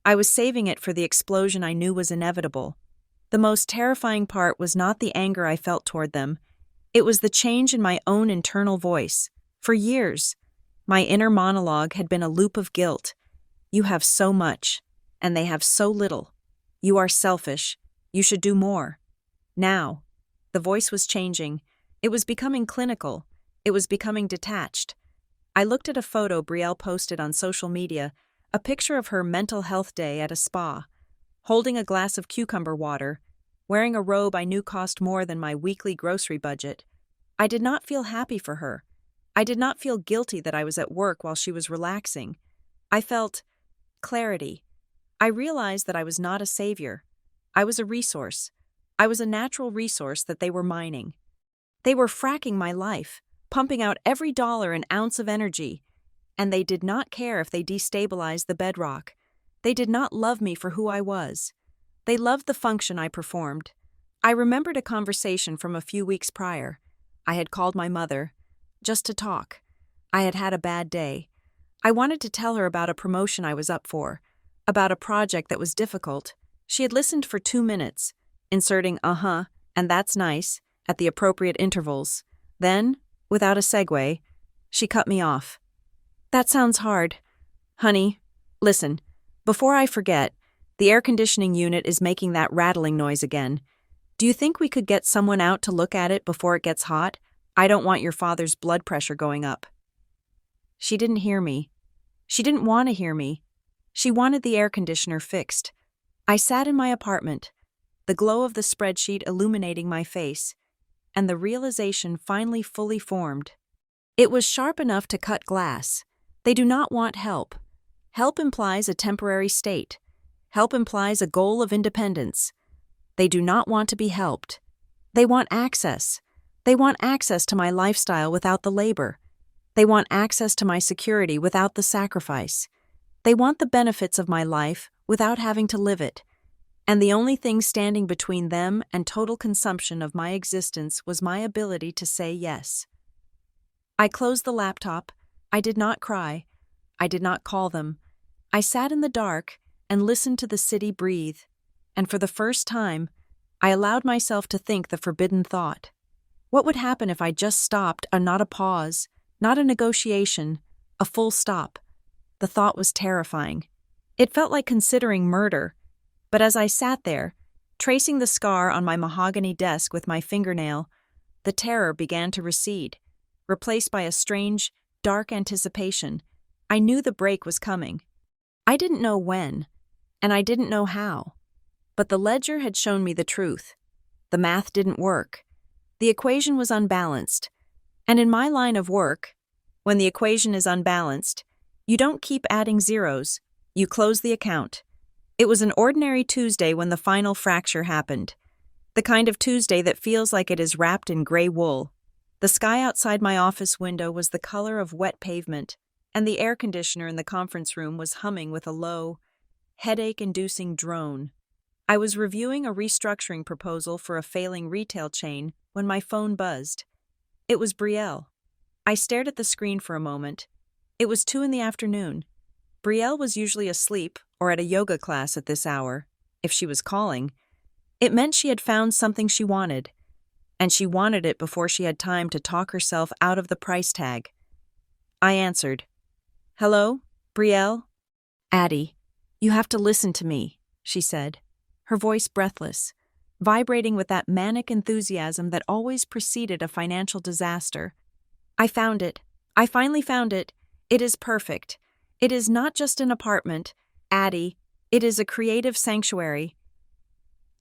I was saving it for the explosion I knew was inevitable. The most terrifying part was not the anger I felt toward them. It was the change in my own internal voice. For years, my inner monologue had been a loop of guilt. You have so much, and they have so little. You are selfish. You should do more. Now, the voice was changing. It was becoming clinical. It was becoming detached. I looked at a photo Brielle posted on social media, a picture of her mental health day at a spa, holding a glass of cucumber water, wearing a robe I knew cost more than my weekly grocery budget. I did not feel happy for her. I did not feel guilty that I was at work while she was relaxing. I felt clarity. I realized that I was not a savior. I was a resource. I was a natural resource that they were mining. They were fracking my life, pumping out every dollar and ounce of energy, and they did not care if they destabilized the bedrock. They did not love me for who I was. They loved the function I performed. I remembered a conversation from a few weeks prior. I had called my mother, just to talk. I had had a bad day. I wanted to tell her about a promotion I was up for, about a project that was difficult. She had listened for 2 minutes, inserting and that's nice at the appropriate intervals. Then, without a segue, she cut me off. That sounds hard. Honey, listen, before I forget, the air conditioning unit is making that rattling noise again. Do you think we could get someone out to look at it before it gets hot? I don't want your father's blood pressure going up. She didn't hear me. She didn't want to hear me. She wanted the air conditioner fixed. I sat in my apartment. the glow of the spreadsheet illuminating my face, and the realization finally fully formed. It was sharp enough to cut glass. They do not want help. Help implies a temporary state. Help implies a goal of independence. They do not want to be helped. They want access. They want access to my lifestyle without the labor. They want access to my security without the sacrifice. They want the benefits of my life without having to live it. And the only thing standing between them and total consumption of my existence was my ability to say yes. I closed the laptop. I did not cry. I did not call them. I sat in the dark and listened to the city breathe. And for the first time, I allowed myself to think the forbidden thought. What would happen if I just stopped, not a pause, not a negotiation, a full stop? The thought was terrifying. It felt like considering murder. But as I sat there, tracing the scar on my mahogany desk with my fingernail, the terror began to recede, replaced by a strange, dark anticipation. I knew the break was coming. I didn't know when, and I didn't know how. But the ledger had shown me the truth. The math didn't work. The equation was unbalanced. And in my line of work, when the equation is unbalanced, you don't keep adding zeros, you close the account. It was an ordinary Tuesday when the final fracture happened. The kind of Tuesday that feels like it is wrapped in gray wool. The sky outside my office window was the color of wet pavement, and the air conditioner in the conference room was humming with a low, headache-inducing drone. I was reviewing a restructuring proposal for a failing retail chain when my phone buzzed. It was Brielle. I stared at the screen for a moment. It was 2 p.m. Brielle was usually asleep or at a yoga class at this hour. If she was calling, it meant she had found something she wanted, and she wanted it before she had time to talk herself out of the price tag. I answered. "Hello, Brielle?" "Addie, you have to listen to me," she said, her voice breathless, vibrating with that manic enthusiasm that always preceded a financial disaster. "I found it. I finally found it. It is perfect. It is not just an apartment, Addie. It is a creative sanctuary."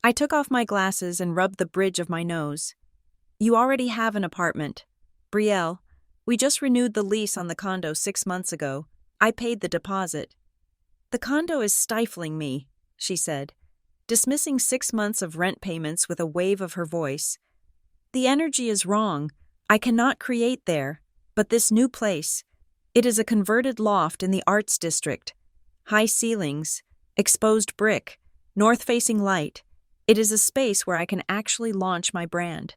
I took off my glasses and rubbed the bridge of my nose. "You already have an apartment. Brielle, we just renewed the lease on the condo 6 months ago. I paid the deposit." "The condo is stifling me," she said, dismissing 6 months of rent payments with a wave of her voice. "The energy is wrong. I cannot create there. But this new place, it is a converted loft in the arts district. High ceilings, exposed brick, north-facing light. It is a space where I can actually launch my brand.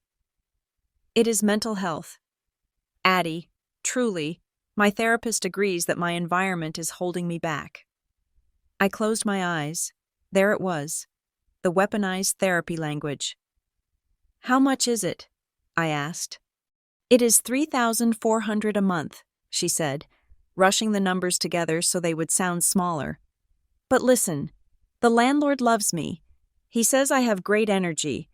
It is mental health. Addie, truly, my therapist agrees that my environment is holding me back." I closed my eyes. There it was, the weaponized therapy language. "How much is it?" I asked. "It is $3,400 a month," she said, rushing the numbers together so they would sound smaller. "But listen, the landlord loves me. He says I have great energy.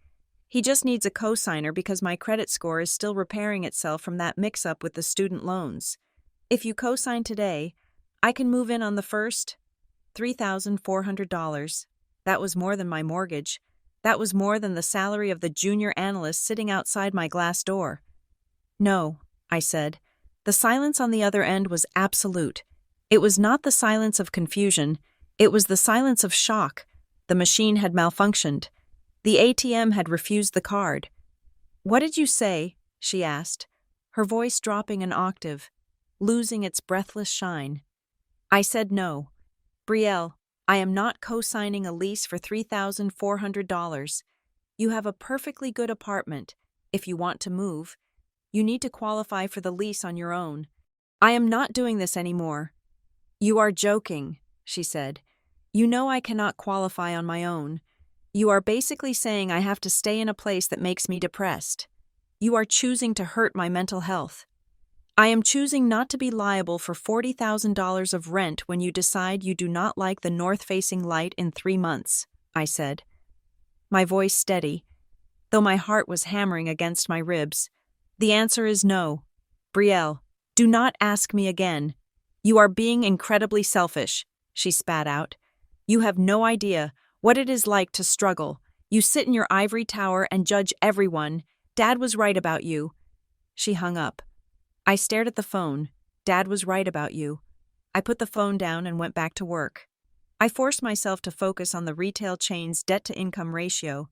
He just needs a cosigner because my credit score is still repairing itself from that mix-up with the student loans. If you cosign today, I can move in on the first. $3,400. That was more than my mortgage. That was more than the salary of the junior analyst sitting outside my glass door." "No," I said. The silence on the other end was absolute. It was not the silence of confusion. It was the silence of shock. The machine had malfunctioned. The ATM had refused the card. "What did you say?" she asked, her voice dropping an octave, losing its breathless shine. I said no. "Brielle, I am not co-signing a lease for $3,400. You have a perfectly good apartment. If you want to move, you need to qualify for the lease on your own. I am not doing this anymore." "You are joking," she said. "You know I cannot qualify on my own. You are basically saying I have to stay in a place that makes me depressed. You are choosing to hurt my mental health. I am choosing not to be liable for $40,000 of rent when you decide you do not like the north-facing light in 3 months," I said. My voice steady, though my heart was hammering against my ribs. "The answer is no. Brielle, do not ask me again. You are being incredibly selfish," she spat out. "You have no idea what it is like to struggle. You sit in your ivory tower and judge everyone. Dad was right about you." She hung up. I stared at the phone. Dad was right about you. I put the phone down and went back to work. I forced myself to focus on the retail chain's debt-to-income ratio.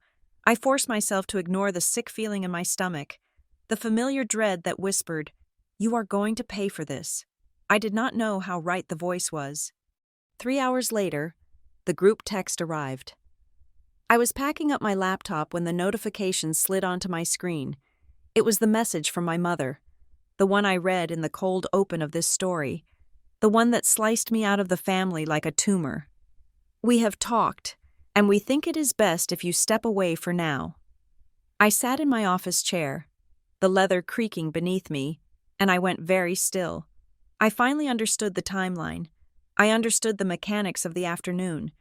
I forced myself to ignore the sick feeling in my stomach, the familiar dread that whispered, "You are going to pay for this." I did not know how right the voice was. 3 hours later, the group text arrived. I was packing up my laptop when the notification slid onto my screen. It was the message from my mother, the one I read in the cold open of this story, the one that sliced me out of the family like a tumor. "We have talked, and we think it is best if you step away for now." I sat in my office chair, the leather creaking beneath me, and I went very still. I finally understood the timeline. I understood the mechanics of the afternoon.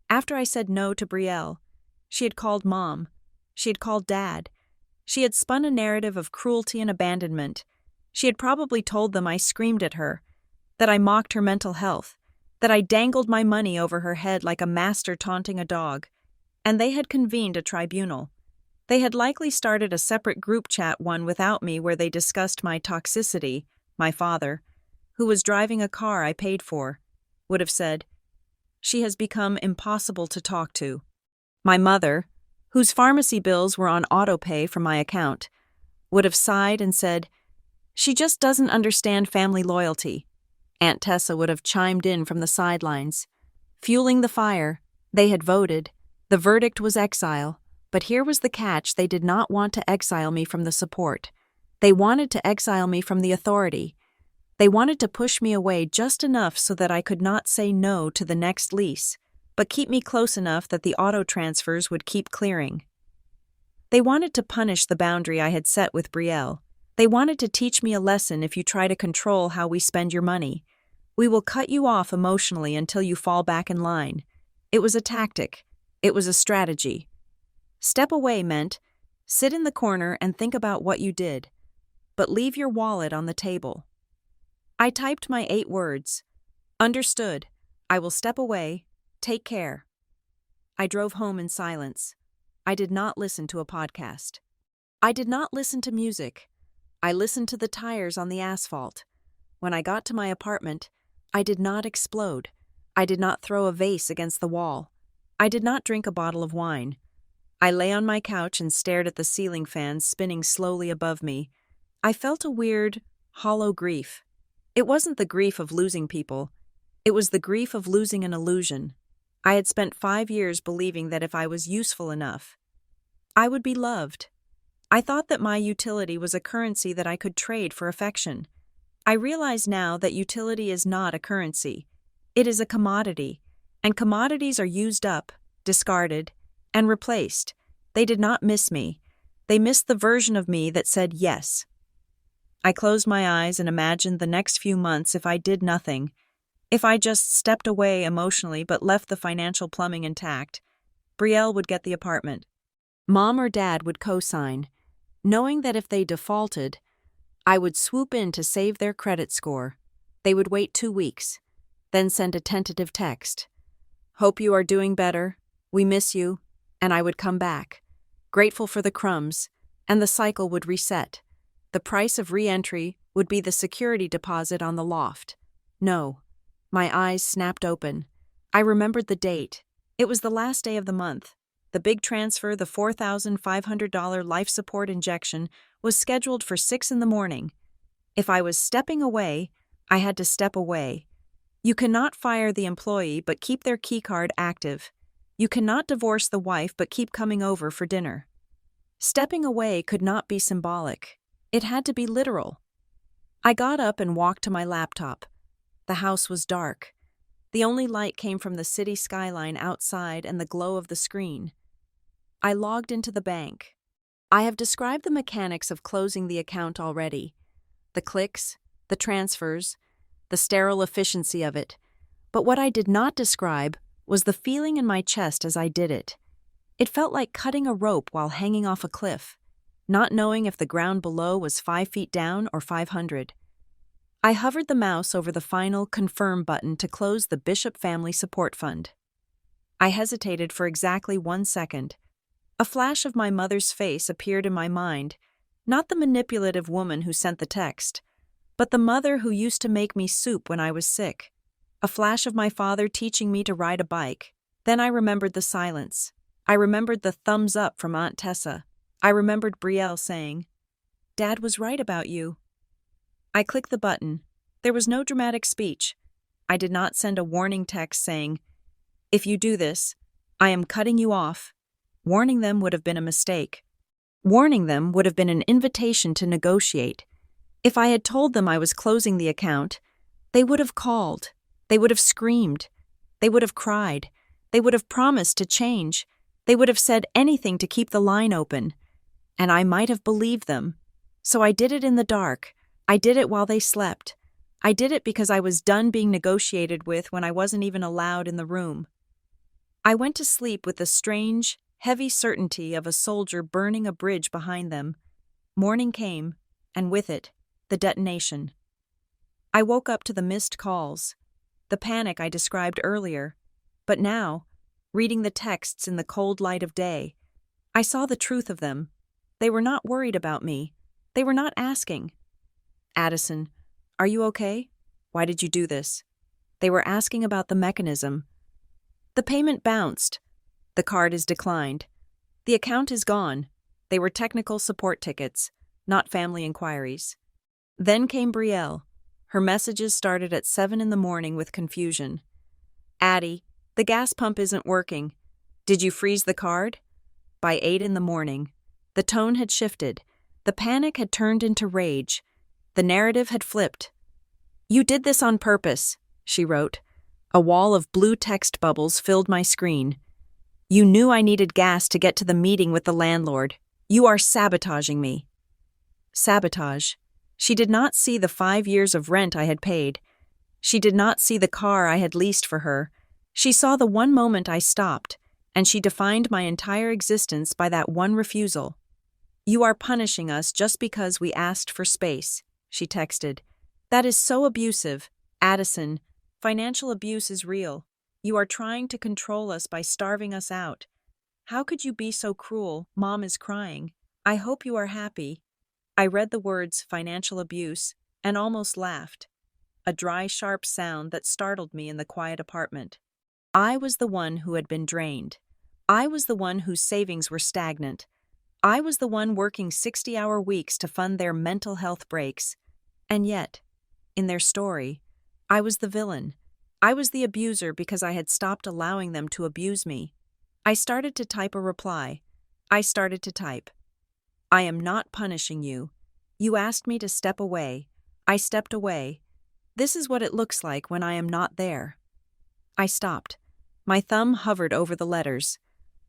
After I said no to Brielle, she had called Mom. She had called Dad. She had spun a narrative of cruelty and abandonment. She had probably told them I screamed at her, that I mocked her mental health, that I dangled my money over her head like a master taunting a dog. And they had convened a tribunal. They had likely started a separate group chat one without me where they discussed my toxicity. My father, who was driving a car I paid for, would have said, "She has become impossible to talk to." My mother, whose pharmacy bills were on autopay from my account, would have sighed and said, "She just doesn't understand family loyalty." Aunt Tessa would have chimed in from the sidelines. Fueling the fire, they had voted. The verdict was exile, but here was the catch: they did not want to exile me from the support. They wanted to exile me from the authority. They wanted to push me away just enough so that I could not say no to the next lease, but keep me close enough that the auto transfers would keep clearing. They wanted to punish the boundary I had set with Brielle. They wanted to teach me a lesson: if you try to control how we spend your money, we will cut you off emotionally until you fall back in line. It was a tactic. It was a strategy. Step away meant, sit in the corner and think about what you did, but leave your wallet on the table. I typed my 8 words. Understood. I will step away. Take care. I drove home in silence. I did not listen to a podcast. I did not listen to music. I listened to the tires on the asphalt. When I got to my apartment, I did not explode. I did not throw a vase against the wall. I did not drink a bottle of wine. I lay on my couch and stared at the ceiling fans spinning slowly above me. I felt a weird, hollow grief. It wasn't the grief of losing people. It was the grief of losing an illusion. I had spent 5 years believing that if I was useful enough, I would be loved. I thought that my utility was a currency that I could trade for affection. I realize now that utility is not a currency. It is a commodity, and commodities are used up, discarded, and replaced. They did not miss me. They missed the version of me that said yes. I closed my eyes and imagined the next few months if I did nothing. If I just stepped away emotionally but left the financial plumbing intact, Brielle would get the apartment. Mom or Dad would co-sign, knowing that if they defaulted, I would swoop in to save their credit score. They would wait 2 weeks, then send a tentative text. "Hope you are doing better. We miss you." And I would come back, grateful for the crumbs, and the cycle would reset. The price of re-entry would be the security deposit on the loft. No. My eyes snapped open. I remembered the date. It was the last day of the month. The big transfer, the $4,500 life support injection, was scheduled for 6 in the morning. If I was stepping away, I had to step away. You cannot fire the employee but keep their keycard active. You cannot divorce the wife but keep coming over for dinner. Stepping away could not be symbolic. It had to be literal. I got up and walked to my laptop. The house was dark. The only light came from the city skyline outside and the glow of the screen. I logged into the bank. I have described the mechanics of closing the account already. The clicks, the transfers, the sterile efficiency of it. But what I did not describe was the feeling in my chest as I did it. It felt like cutting a rope while hanging off a cliff, not knowing if the ground below was 5 feet down or 500. I hovered the mouse over the final confirm button to close the Bishop Family Support Fund. I hesitated for exactly 1 second. A flash of my mother's face appeared in my mind, not the manipulative woman who sent the text, but the mother who used to make me soup when I was sick. A flash of my father teaching me to ride a bike. Then I remembered the silence. I remembered the thumbs up from Aunt Tessa. I remembered Brielle saying, "Dad was right about you." I clicked the button. There was no dramatic speech. I did not send a warning text saying, "If you do this, I am cutting you off." Warning them would have been a mistake. Warning them would have been an invitation to negotiate. If I had told them I was closing the account, they would have called. They would have screamed. They would have cried. They would have promised to change. They would have said anything to keep the line open. And I might have believed them. So I did it in the dark. I did it while they slept. I did it because I was done being negotiated with when I wasn't even allowed in the room. I went to sleep with the strange, heavy certainty of a soldier burning a bridge behind them. Morning came, and with it, the detonation. I woke up to the missed calls, the panic I described earlier, but now, reading the texts in the cold light of day, I saw the truth of them. They were not worried about me. They were not asking, "Addison, are you okay? Why did you do this?" They were asking about the mechanism. The payment bounced. The card is declined. The account is gone. They were technical support tickets, not family inquiries. Then came Brielle. Her messages started at 7 in the morning with confusion. "Addie, the gas pump isn't working. Did you freeze the card?" By 8 in the morning, the tone had shifted. The panic had turned into rage. The narrative had flipped. "You did this on purpose," she wrote. A wall of blue text bubbles filled my screen. "You knew I needed gas to get to the meeting with the landlord. You are sabotaging me." Sabotage. She did not see the 5 years of rent I had paid. She did not see the car I had leased for her. She saw the one moment I stopped, and she defined my entire existence by that one refusal. "You are punishing us just because we asked for space," she texted. "That is so abusive. Addison, financial abuse is real. You are trying to control us by starving us out. How could you be so cruel? Mom is crying. I hope you are happy." I read the words financial abuse and almost laughed. A dry, sharp sound that startled me in the quiet apartment. I was the one who had been drained. I was the one whose savings were stagnant. I was the one working 60-hour weeks to fund their mental health breaks. And yet, in their story, I was the villain. I was the abuser because I had stopped allowing them to abuse me. I started to type a reply. I started to type, "I am not punishing you. You asked me to step away. I stepped away. This is what it looks like when I am not there." I stopped. My thumb hovered over the letters.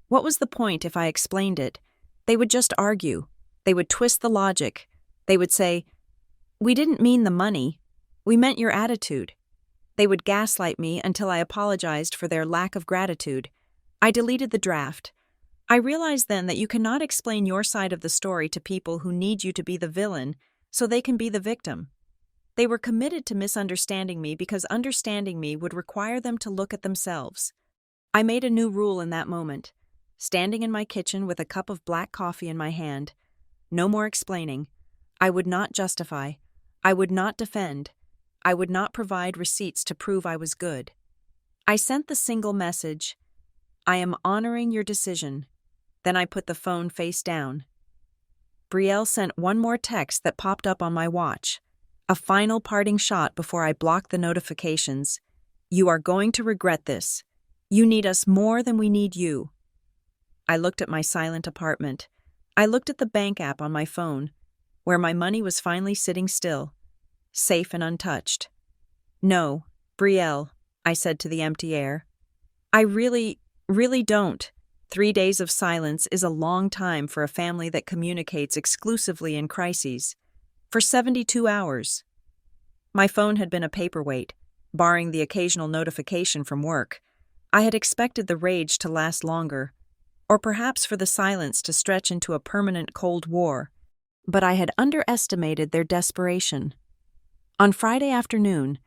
What was the point if I explained it? They would just argue. They would twist the logic. They would say, "We didn't mean the money. We meant your attitude." They would gaslight me until I apologized for their lack of gratitude. I deleted the draft. I realized then that you cannot explain your side of the story to people who need you to be the villain so they can be the victim. They were committed to misunderstanding me because understanding me would require them to look at themselves. I made a new rule in that moment. Standing in my kitchen with a cup of black coffee in my hand. No more explaining. I would not justify. I would not defend. I would not provide receipts to prove I was good. I sent the single message, "I am honoring your decision." Then I put the phone face down. Brielle sent one more text that popped up on my watch. A final parting shot before I blocked the notifications. "You are going to regret this. You need us more than we need you." I looked at my silent apartment. I looked at the bank app on my phone, where my money was finally sitting still, safe and untouched. "No, Brielle," I said to the empty air. "I really don't." 3 days of silence is a long time for a family that communicates exclusively in crises. For 72 hours. My phone had been a paperweight, barring the occasional notification from work. I had expected the rage to last longer, or perhaps for the silence to stretch into a permanent Cold War, but I had underestimated their desperation. On Friday afternoon,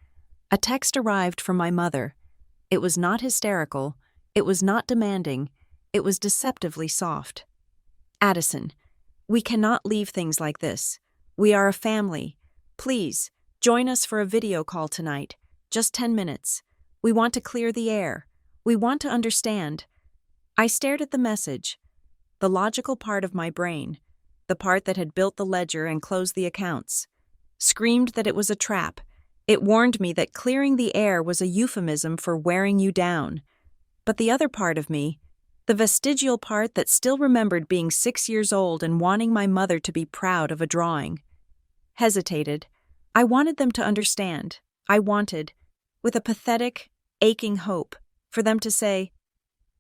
a text arrived from my mother. It was not hysterical, it was not demanding, it was deceptively soft. Addison, we cannot leave things like this. We are a family. Please, join us for a video call tonight. Just 10 minutes. We want to clear the air. We want to understand. I stared at the message. The logical part of my brain, the part that had built the ledger and closed the accounts, screamed that it was a trap. It warned me that clearing the air was a euphemism for wearing you down. But the other part of me, the vestigial part that still remembered being 6 years old and wanting my mother to be proud of a drawing, hesitated. I wanted them to understand. I wanted, with a pathetic, aching hope, for them to say,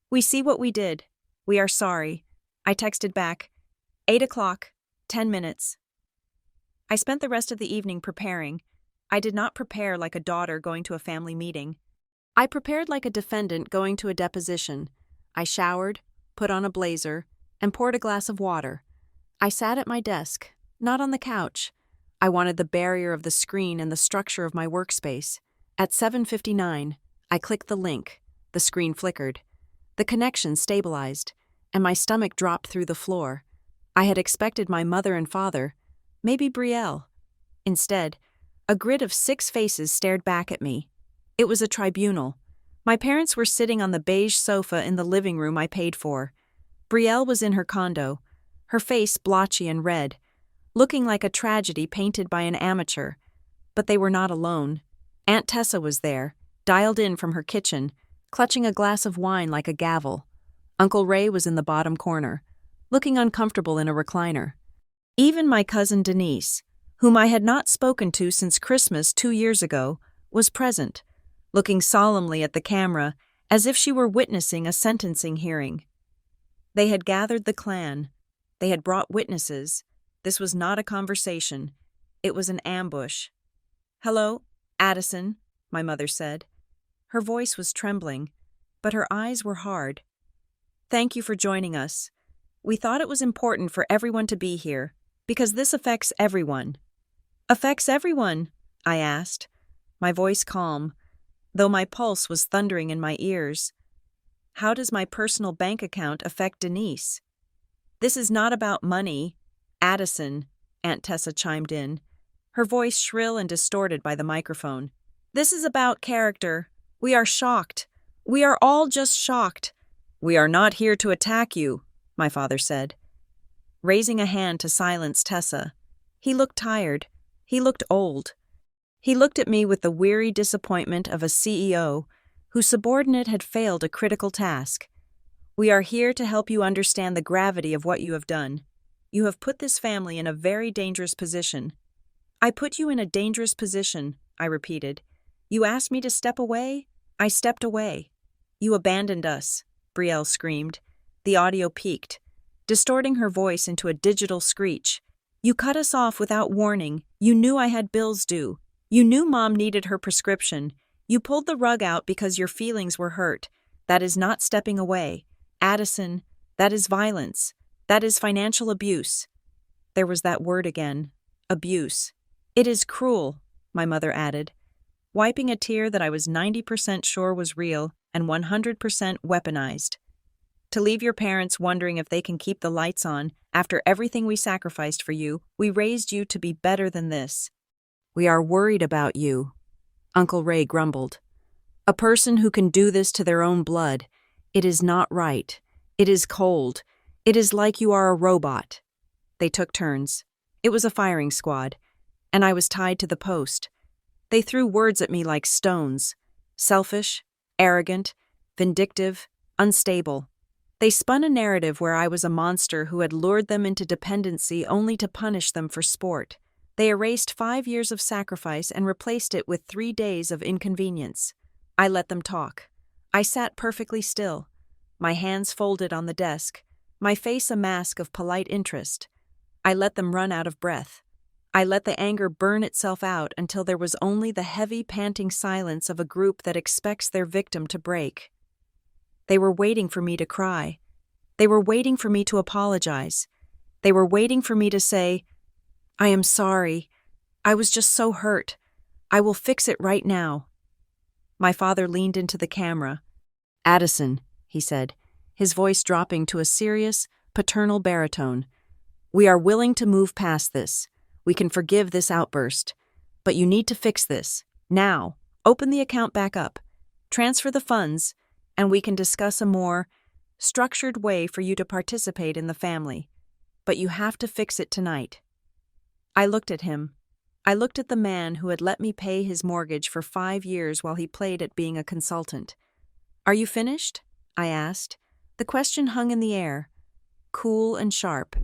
"We see what we did. We are sorry." I texted back, 8 o'clock, 10 minutes. I spent the rest of the evening preparing. I did not prepare like a daughter going to a family meeting. I prepared like a defendant going to a deposition. I showered, put on a blazer, and poured a glass of water. I sat at my desk, not on the couch. I wanted the barrier of the screen and the structure of my workspace. At 7:59, I clicked the link. The screen flickered. The connection stabilized, and my stomach dropped through the floor. I had expected my mother and father, maybe Brielle. Instead, a grid of 6 faces stared back at me. It was a tribunal. My parents were sitting on the beige sofa in the living room I paid for. Brielle was in her condo, her face blotchy and red, looking like a tragedy painted by an amateur. But they were not alone. Aunt Tessa was there, dialed in from her kitchen, clutching a glass of wine like a gavel. Uncle Ray was in the bottom corner, looking uncomfortable in a recliner. Even my cousin Denise, whom I had not spoken to since Christmas 2 years ago, was present, looking solemnly at the camera as if she were witnessing a sentencing hearing. They had gathered the clan. They had brought witnesses. This was not a conversation. It was an ambush. "Hello, Addison," my mother said. Her voice was trembling, but her eyes were hard. "Thank you for joining us. We thought it was important for everyone to be here, because this affects everyone." "Affects everyone?" I asked, my voice calm, though my pulse was thundering in my ears. "How does my personal bank account affect Denise?" "This is not about money, Addison," Aunt Tessa chimed in, her voice shrill and distorted by the microphone. "This is about character. We are shocked. We are all just shocked." "We are not here to attack you," my father said, raising a hand to silence Tessa. He looked tired. He looked old. He looked at me with the weary disappointment of a CEO whose subordinate had failed a critical task. "We are here to help you understand the gravity of what you have done. You have put this family in a very dangerous position." "I put you in a dangerous position," I repeated. "You asked me to step away? I stepped away." "You abandoned us," Brielle screamed. The audio peaked, distorting her voice into a digital screech. "You cut us off without warning. You knew I had bills due. You knew Mom needed her prescription. You pulled the rug out because your feelings were hurt. That is not stepping away. Addison, that is violence. That is financial abuse." There was that word again. Abuse. "It is cruel," my mother added, wiping a tear that I was 90% sure was real and 100% weaponized. "To leave your parents wondering if they can keep the lights on after everything we sacrificed for you, we raised you to be better than this." "We are worried about you," Uncle Ray grumbled. "A person who can do this to their own blood. It is not right. It is cold. It is like you are a robot." They took turns. It was a firing squad, and I was tied to the post. They threw words at me like stones. Selfish, arrogant, vindictive, unstable. They spun a narrative where I was a monster who had lured them into dependency only to punish them for sport. They erased 5 years of sacrifice and replaced it with 3 days of inconvenience. I let them talk. I sat perfectly still, my hands folded on the desk, my face a mask of polite interest. I let them run out of breath. I let the anger burn itself out until there was only the heavy, panting silence of a group that expects their victim to break. They were waiting for me to cry. They were waiting for me to apologize. They were waiting for me to say, "I am sorry. I was just so hurt. I will fix it right now." My father leaned into the camera. "Addison," he said, his voice dropping to a serious paternal baritone. "We are willing to move past this. We can forgive this outburst. But you need to fix this. Now, open the account back up. Transfer the funds, and we can discuss a more structured way for you to participate in the family. But you have to fix it tonight." I looked at him. I looked at the man who had let me pay his mortgage for 5 years while he played at being a consultant. "Are you finished?" I asked. The question hung in the air, cool and sharp.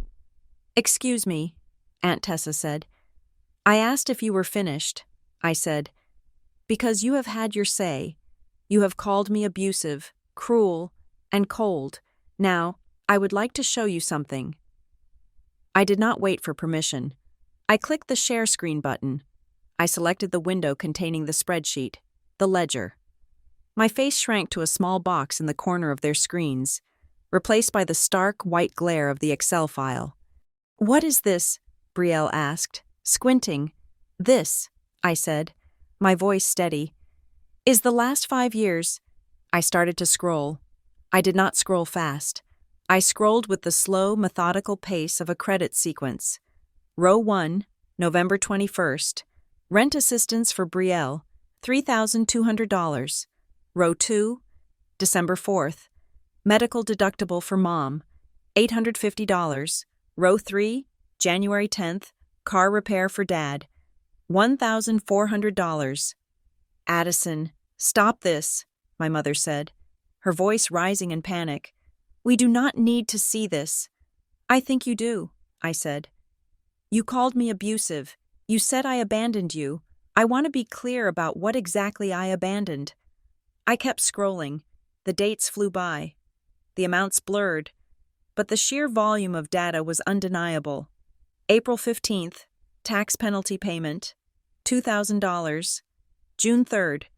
"Excuse me," Aunt Tessa said. "I asked if you were finished," I said. "Because you have had your say. You have called me abusive, cruel, and cold. Now, I would like to show you something." I did not wait for permission. I clicked the share screen button. I selected the window containing the spreadsheet, the ledger. My face shrank to a small box in the corner of their screens, replaced by the stark white glare of the Excel file. "What is this?" Brielle asked, squinting. "This," I said, my voice steady, "is the last 5 years." I started to scroll. I did not scroll fast. I scrolled with the slow, methodical pace of a credit sequence. Row 1, November 21st. Rent assistance for Brielle, $3,200. Row 2, December 4th. Medical deductible for Mom, $850. Row 3, January 10th. Car repair for Dad, $1,400. "Addison, stop this," my mother said, her voice rising in panic. "We do not need to see this." "I think you do," I said. "You called me abusive. You said I abandoned you. I want to be clear about what exactly I abandoned." I kept scrolling. The dates flew by. The amounts blurred. But the sheer volume of data was undeniable. April 15th, tax penalty payment, $2,000. June 3rd,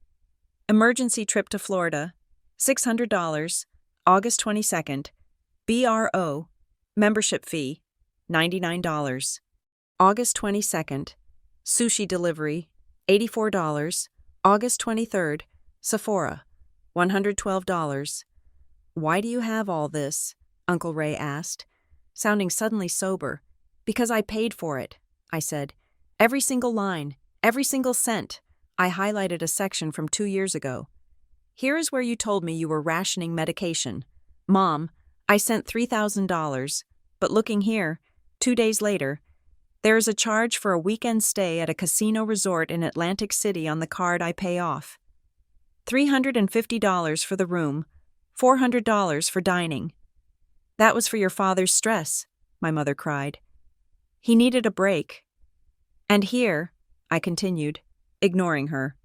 emergency trip to Florida, $600. August 22nd, BRO, membership fee, $99. August 22nd, sushi delivery, $84. August 23rd, Sephora, $112. "Why do you have all this?" Uncle Ray asked, sounding suddenly sober. "Because I paid for it," I said. "Every single line, every single cent." I highlighted a section from 2 years ago. "Here is where you told me you were rationing medication. Mom, I sent $3,000, but looking here, 2 days later, there is a charge for a weekend stay at a casino resort in Atlantic City on the card I pay off. $350 for the room, $400 for dining." "That was for your father's stress," my mother cried. "He needed a break." "And here," I continued, ignoring her,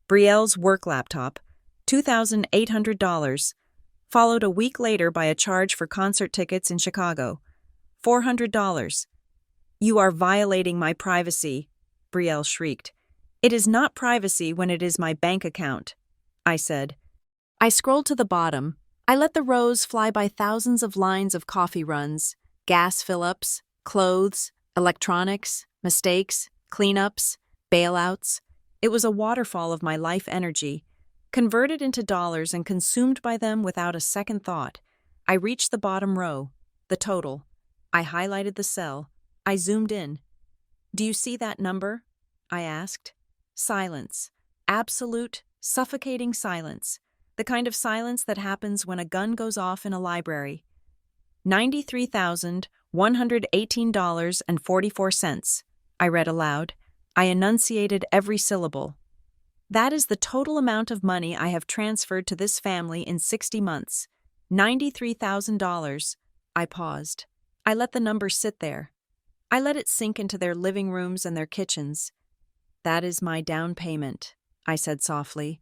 "Brielle's work laptop, $2,800, followed a week later by a charge for concert tickets in Chicago, $400. "You are violating my privacy," Brielle shrieked. "It is not privacy when it is my bank account," I said. I scrolled to the bottom. I let the rows fly by thousands of lines of coffee runs, gas fill-ups, clothes, electronics, mistakes, cleanups, bailouts. It was a waterfall of my life energy, converted into dollars and consumed by them without a second thought. I reached the bottom row, the total. I highlighted the cell. I zoomed in. "Do you see that number?" I asked. Silence. Absolute, suffocating silence. The kind of silence that happens when a gun goes off in a library. $93,118.44, I read aloud. I enunciated every syllable. "That is the total amount of money I have transferred to this family in 60 months. $93,000. I paused. I let the number sit there. I let it sink into their living rooms and their kitchens. "That is my down payment," I said softly.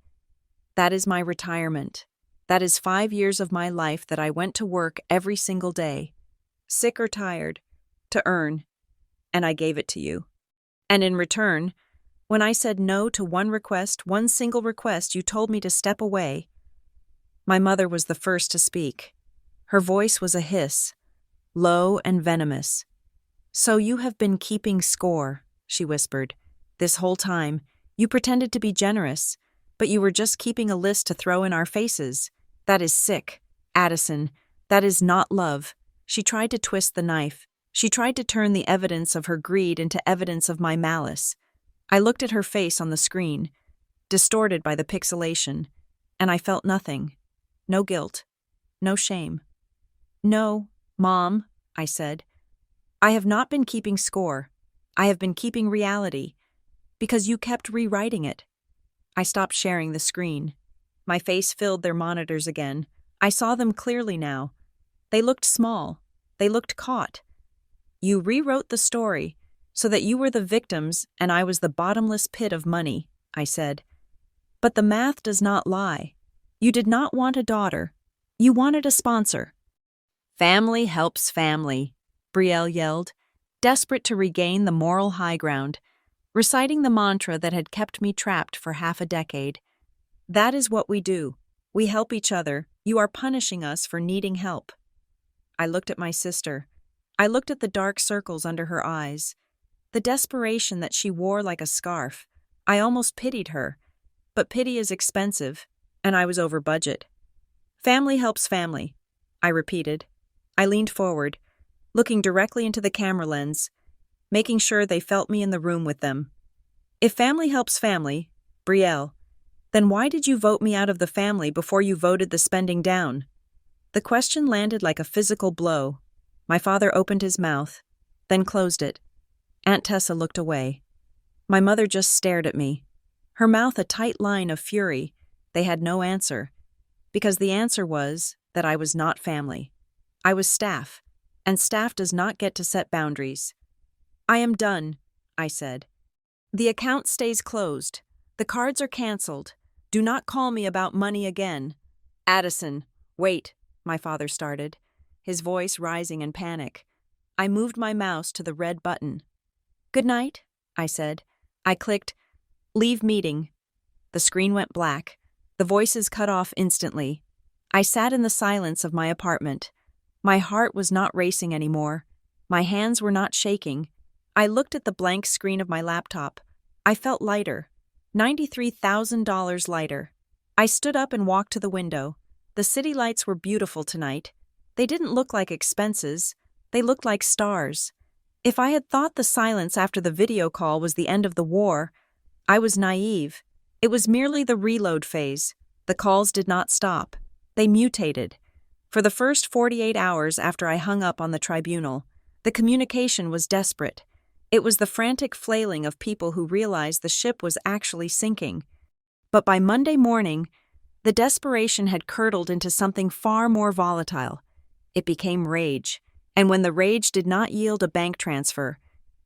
"That is my retirement. That is 5 years of my life that I went to work every single day, sick or tired, to earn, and I gave it to you. And in return, when I said no to one single request, you told me to step away." My mother was the first to speak. Her voice was a hiss, low and venomous. "So you have been keeping score," she whispered. "This whole time, you pretended to be generous, but you were just keeping a list to throw in our faces. That is sick, Addison. That is not love." She tried to twist the knife. She tried to turn the evidence of her greed into evidence of my malice. I looked at her face on the screen, distorted by the pixelation, and I felt nothing. No guilt. No shame. "No, Mom," I said. "I have not been keeping score. I have been keeping reality, because you kept rewriting it." I stopped sharing the screen. My face filled their monitors again. I saw them clearly now. They looked small. They looked caught. "You rewrote the story so that you were the victims and I was the bottomless pit of money," I said. "But the math does not lie. You did not want a daughter. You wanted a sponsor." "Family helps family," Brielle yelled, desperate to regain the moral high ground, reciting the mantra that had kept me trapped for half a decade. "That is what we do. We help each other. You are punishing us for needing help." I looked at my sister. I looked at the dark circles under her eyes, the desperation that she wore like a scarf. I almost pitied her, but pity is expensive, and I was over budget. "Family helps family," I repeated. I leaned forward, looking directly into the camera lens, making sure they felt me in the room with them. "If family helps family, Brielle, then why did you vote me out of the family before you voted the spending down?" The question landed like a physical blow. My father opened his mouth, then closed it. Aunt Tessa looked away. My mother just stared at me, her mouth a tight line of fury. They had no answer, because the answer was that I was not family. I was staff, and staff does not get to set boundaries. "I am done," I said. "The account stays closed. The cards are canceled. Do not call me about money again." "Addison, wait," my father started, his voice rising in panic. I moved my mouse to the red button. "Good night," I said. I clicked, "Leave meeting." The screen went black. The voices cut off instantly. I sat in the silence of my apartment. My heart was not racing anymore. My hands were not shaking. I looked at the blank screen of my laptop. I felt lighter. $93,000 lighter. I stood up and walked to the window. The city lights were beautiful tonight. They didn't look like expenses. They looked like stars. If I had thought the silence after the video call was the end of the war, I was naive. It was merely the reload phase. The calls did not stop. They mutated. For the first 48 hours after I hung up on the tribunal, the communication was desperate. It was the frantic flailing of people who realized the ship was actually sinking. But by Monday morning, the desperation had curdled into something far more volatile. It became rage, and when the rage did not yield a bank transfer,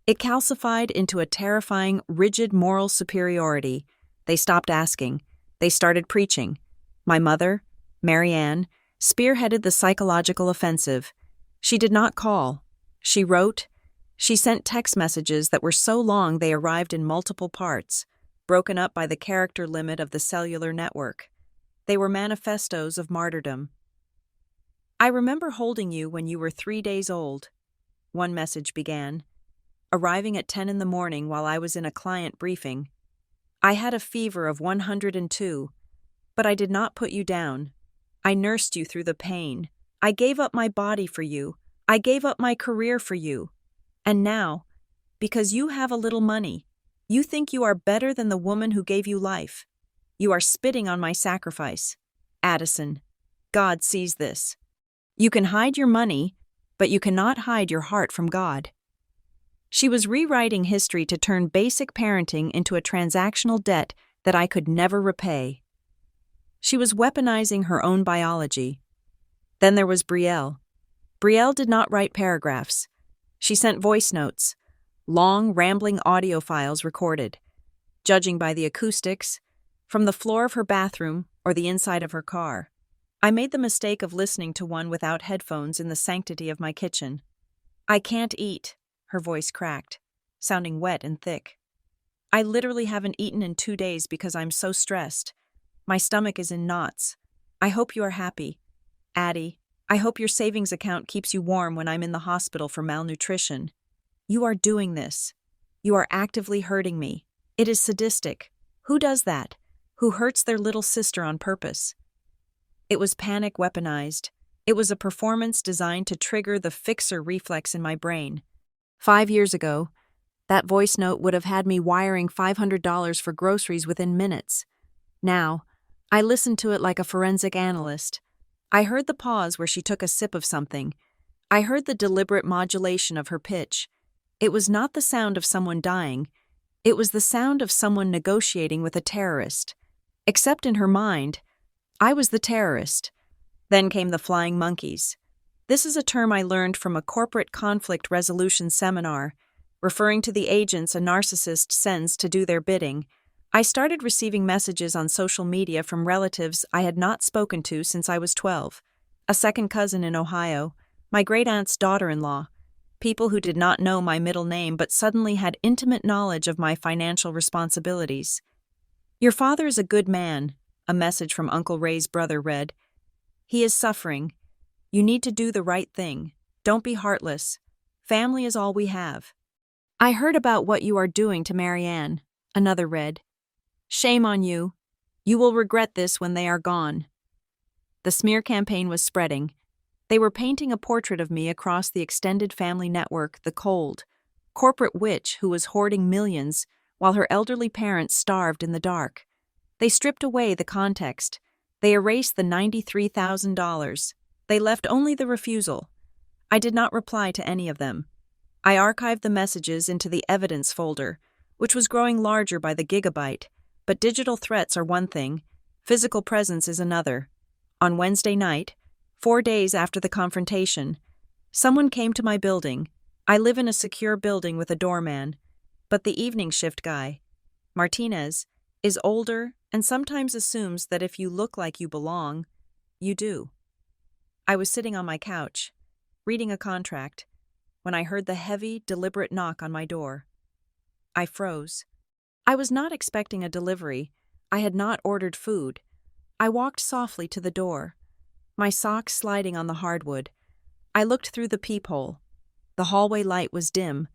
it calcified into a terrifying, rigid moral superiority. They stopped asking. They started preaching. My mother, Marianne, spearheaded the psychological offensive. She did not call. She wrote. She sent text messages that were so long they arrived in multiple parts, broken up by the character limit of the cellular network. They were manifestos of martyrdom. "I remember holding you when you were 3 days old," one message began, arriving at 10 in the morning while I was in a client briefing. "I had a fever of 102, but I did not put you down. I nursed you through the pain. I gave up my body for you. I gave up my career for you. And now, because you have a little money, you think you are better than the woman who gave you life. You are spitting on my sacrifice. Addison, God sees this. You can hide your money, but you cannot hide your heart from God." She was rewriting history to turn basic parenting into a transactional debt that I could never repay. She was weaponizing her own biology. Then there was Brielle. Brielle did not write paragraphs. She sent voice notes, long, rambling audio files recorded, judging by the acoustics, from the floor of her bathroom or the inside of her car. I made the mistake of listening to one without headphones in the sanctity of my kitchen. "I can't eat," her voice cracked, sounding wet and thick. "I literally haven't eaten in 2 days because I'm so stressed. My stomach is in knots. I hope you are happy. Addie, I hope your savings account keeps you warm when I'm in the hospital for malnutrition. You are doing this. You are actively hurting me. It is sadistic. Who does that? Who hurts their little sister on purpose?" It was panic weaponized. It was a performance designed to trigger the fixer reflex in my brain. 5 years ago, that voice note would have had me wiring $500 for groceries within minutes. Now, I listened to it like a forensic analyst. I heard the pause where she took a sip of something. I heard the deliberate modulation of her pitch. It was not the sound of someone dying. It was the sound of someone negotiating with a terrorist. Except in her mind, I was the terrorist. Then came the flying monkeys. This is a term I learned from a corporate conflict resolution seminar, referring to the agents a narcissist sends to do their bidding. I started receiving messages on social media from relatives I had not spoken to since I was 12, a second cousin in Ohio, my great-aunt's daughter-in-law, people who did not know my middle name but suddenly had intimate knowledge of my financial responsibilities. "Your father is a good man," a message from Uncle Ray's brother read. "He is suffering. You need to do the right thing. Don't be heartless. Family is all we have." "I heard about what you are doing to Marianne," another read. "Shame on you. You will regret this when they are gone." The smear campaign was spreading. They were painting a portrait of me across the extended family network, the cold, corporate witch who was hoarding millions while her elderly parents starved in the dark. They stripped away the context. They erased the $93,000. They left only the refusal. I did not reply to any of them. I archived the messages into the evidence folder, which was growing larger by the gigabyte, but digital threats are one thing, physical presence is another. On Wednesday night, 4 days after the confrontation, someone came to my building. I live in a secure building with a doorman, but the evening shift guy, Martinez, is older and sometimes assumes that if you look like you belong, you do. I was sitting on my couch, reading a contract, when I heard the heavy, deliberate knock on my door. I froze. I was not expecting a delivery. I had not ordered food. I walked softly to the door, my socks sliding on the hardwood. I looked through the peephole. The hallway light was dim,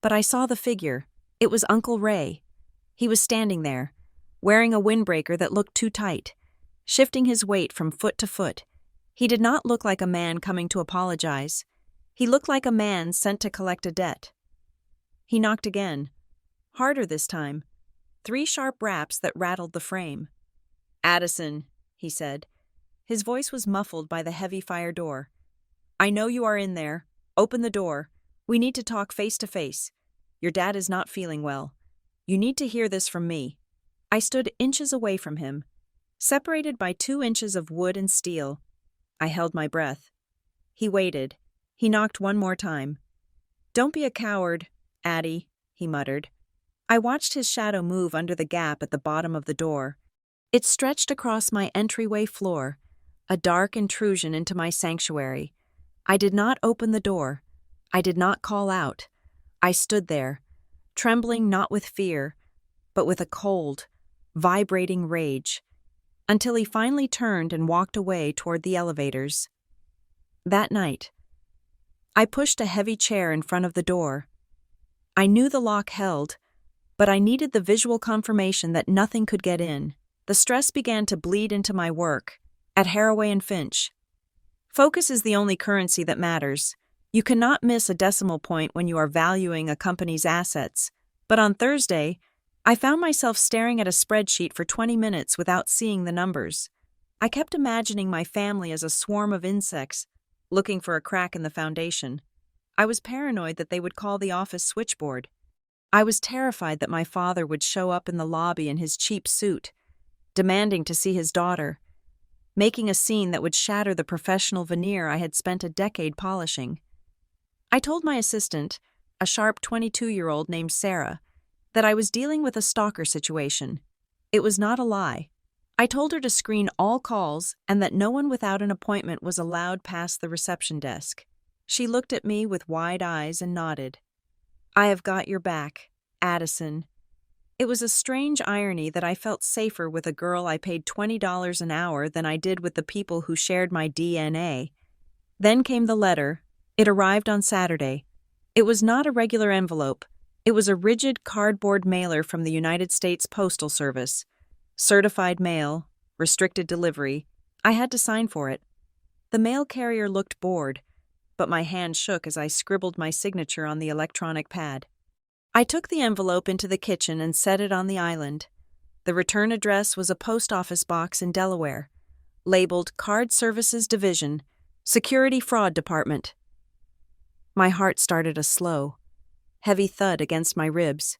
but I saw the figure. It was Uncle Ray. He was standing there, wearing a windbreaker that looked too tight, shifting his weight from foot to foot. He did not look like a man coming to apologize. He looked like a man sent to collect a debt. He knocked again, harder this time. 3 sharp raps that rattled the frame. "Addison," he said. His voice was muffled by the heavy fire door. "I know you are in there. Open the door. We need to talk face to face. Your dad is not feeling well. You need to hear this from me." I stood inches away from him, separated by 2 inches of wood and steel. I held my breath. He waited. He knocked one more time. "Don't be a coward, Addie," he muttered. I watched his shadow move under the gap at the bottom of the door. It stretched across my entryway floor, a dark intrusion into my sanctuary. I did not open the door. I did not call out. I stood there, trembling not with fear, but with a cold, vibrating rage, until he finally turned and walked away toward the elevators. That night, I pushed a heavy chair in front of the door. I knew the lock held, but I needed the visual confirmation that nothing could get in. The stress began to bleed into my work, at Haraway and Finch. Focus is the only currency that matters. You cannot miss a decimal point when you are valuing a company's assets. But on Thursday, I found myself staring at a spreadsheet for 20 minutes without seeing the numbers. I kept imagining my family as a swarm of insects, looking for a crack in the foundation. I was paranoid that they would call the office switchboard. I was terrified that my father would show up in the lobby in his cheap suit, demanding to see his daughter, making a scene that would shatter the professional veneer I had spent a decade polishing. I told my assistant, a sharp 22-year-old named Sarah, that I was dealing with a stalker situation. It was not a lie. I told her to screen all calls and that no one without an appointment was allowed past the reception desk. She looked at me with wide eyes and nodded. "I have got your back, Addison." It was a strange irony that I felt safer with a girl I paid $20 an hour than I did with the people who shared my DNA. Then came the letter. It arrived on Saturday. It was not a regular envelope. It was a rigid cardboard mailer from the United States Postal Service. Certified mail, restricted delivery. I had to sign for it. The mail carrier looked bored, but my hand shook as I scribbled my signature on the electronic pad. I took the envelope into the kitchen and set it on the island. The return address was a post office box in Delaware, labeled Card Services Division, Security Fraud Department. My heart started a slow, heavy thud against my ribs.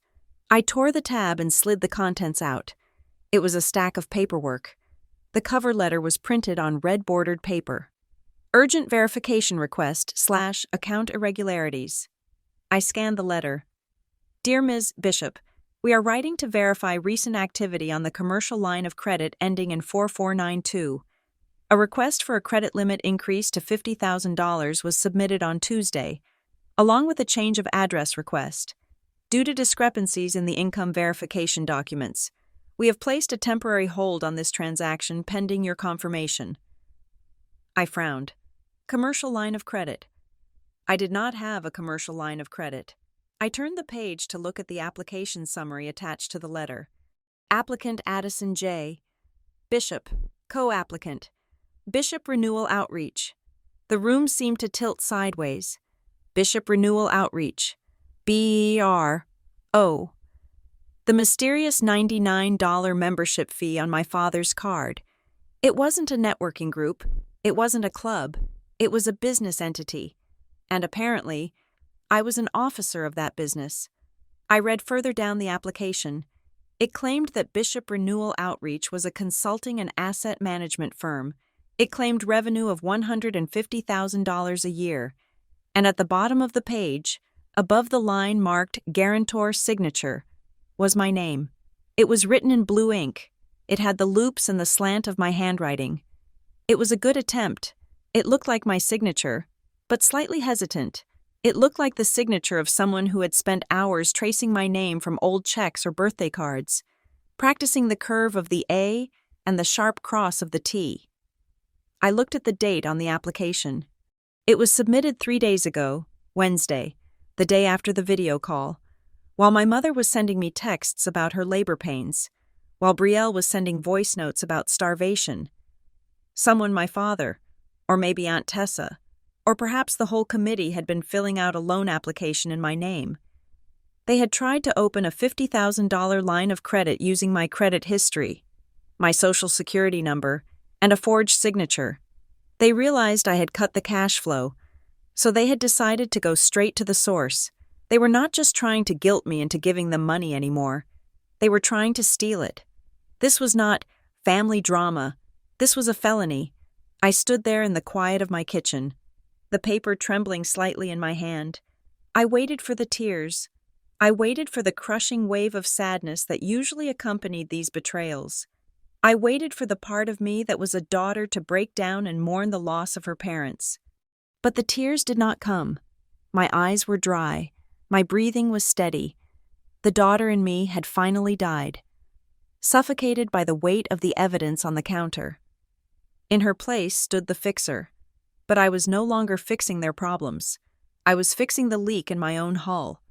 I tore the tab and slid the contents out. It was a stack of paperwork. The cover letter was printed on red-bordered paper. Urgent verification request / account irregularities. I scanned the letter. Dear Ms. Bishop, we are writing to verify recent activity on the commercial line of credit ending in 4492. A request for a credit limit increase to $50,000 was submitted on Tuesday, along with a change of address request. Due to discrepancies in the income verification documents, we have placed a temporary hold on this transaction pending your confirmation. I frowned. Commercial line of credit. I did not have a commercial line of credit. I turned the page to look at the application summary attached to the letter. Applicant Addison J. Bishop, co-applicant. Bishop Renewal Outreach. The room seemed to tilt sideways. Bishop Renewal Outreach. B-E-R-O. The mysterious $99 membership fee on my father's card. It wasn't a networking group. It wasn't a club. It was a business entity. And apparently, I was an officer of that business. I read further down the application. It claimed that Bishop Renewal Outreach was a consulting and asset management firm. It claimed revenue of $150,000 a year. And at the bottom of the page, above the line marked Guarantor Signature, was my name. It was written in blue ink. It had the loops and the slant of my handwriting. It was a good attempt. It looked like my signature, but slightly hesitant. It looked like the signature of someone who had spent hours tracing my name from old checks or birthday cards, practicing the curve of the A and the sharp cross of the T. I looked at the date on the application. It was submitted 3 days ago, Wednesday, the day after the video call, while my mother was sending me texts about her labor pains, while Brielle was sending voice notes about starvation. Someone my father, or maybe Aunt Tessa, or perhaps the whole committee had been filling out a loan application in my name. They had tried to open a $50,000 line of credit using my credit history, my social security number, and a forged signature. They realized I had cut the cash flow, so they had decided to go straight to the source. They were not just trying to guilt me into giving them money anymore. They were trying to steal it. This was not family drama. This was a felony. I stood there in the quiet of my kitchen, the paper trembling slightly in my hand. I waited for the tears. I waited for the crushing wave of sadness that usually accompanied these betrayals. I waited for the part of me that was a daughter to break down and mourn the loss of her parents. But the tears did not come. My eyes were dry. My breathing was steady. The daughter in me had finally died, suffocated by the weight of the evidence on the counter. In her place stood the fixer, but I was no longer fixing their problems. I was fixing the leak in my own hull.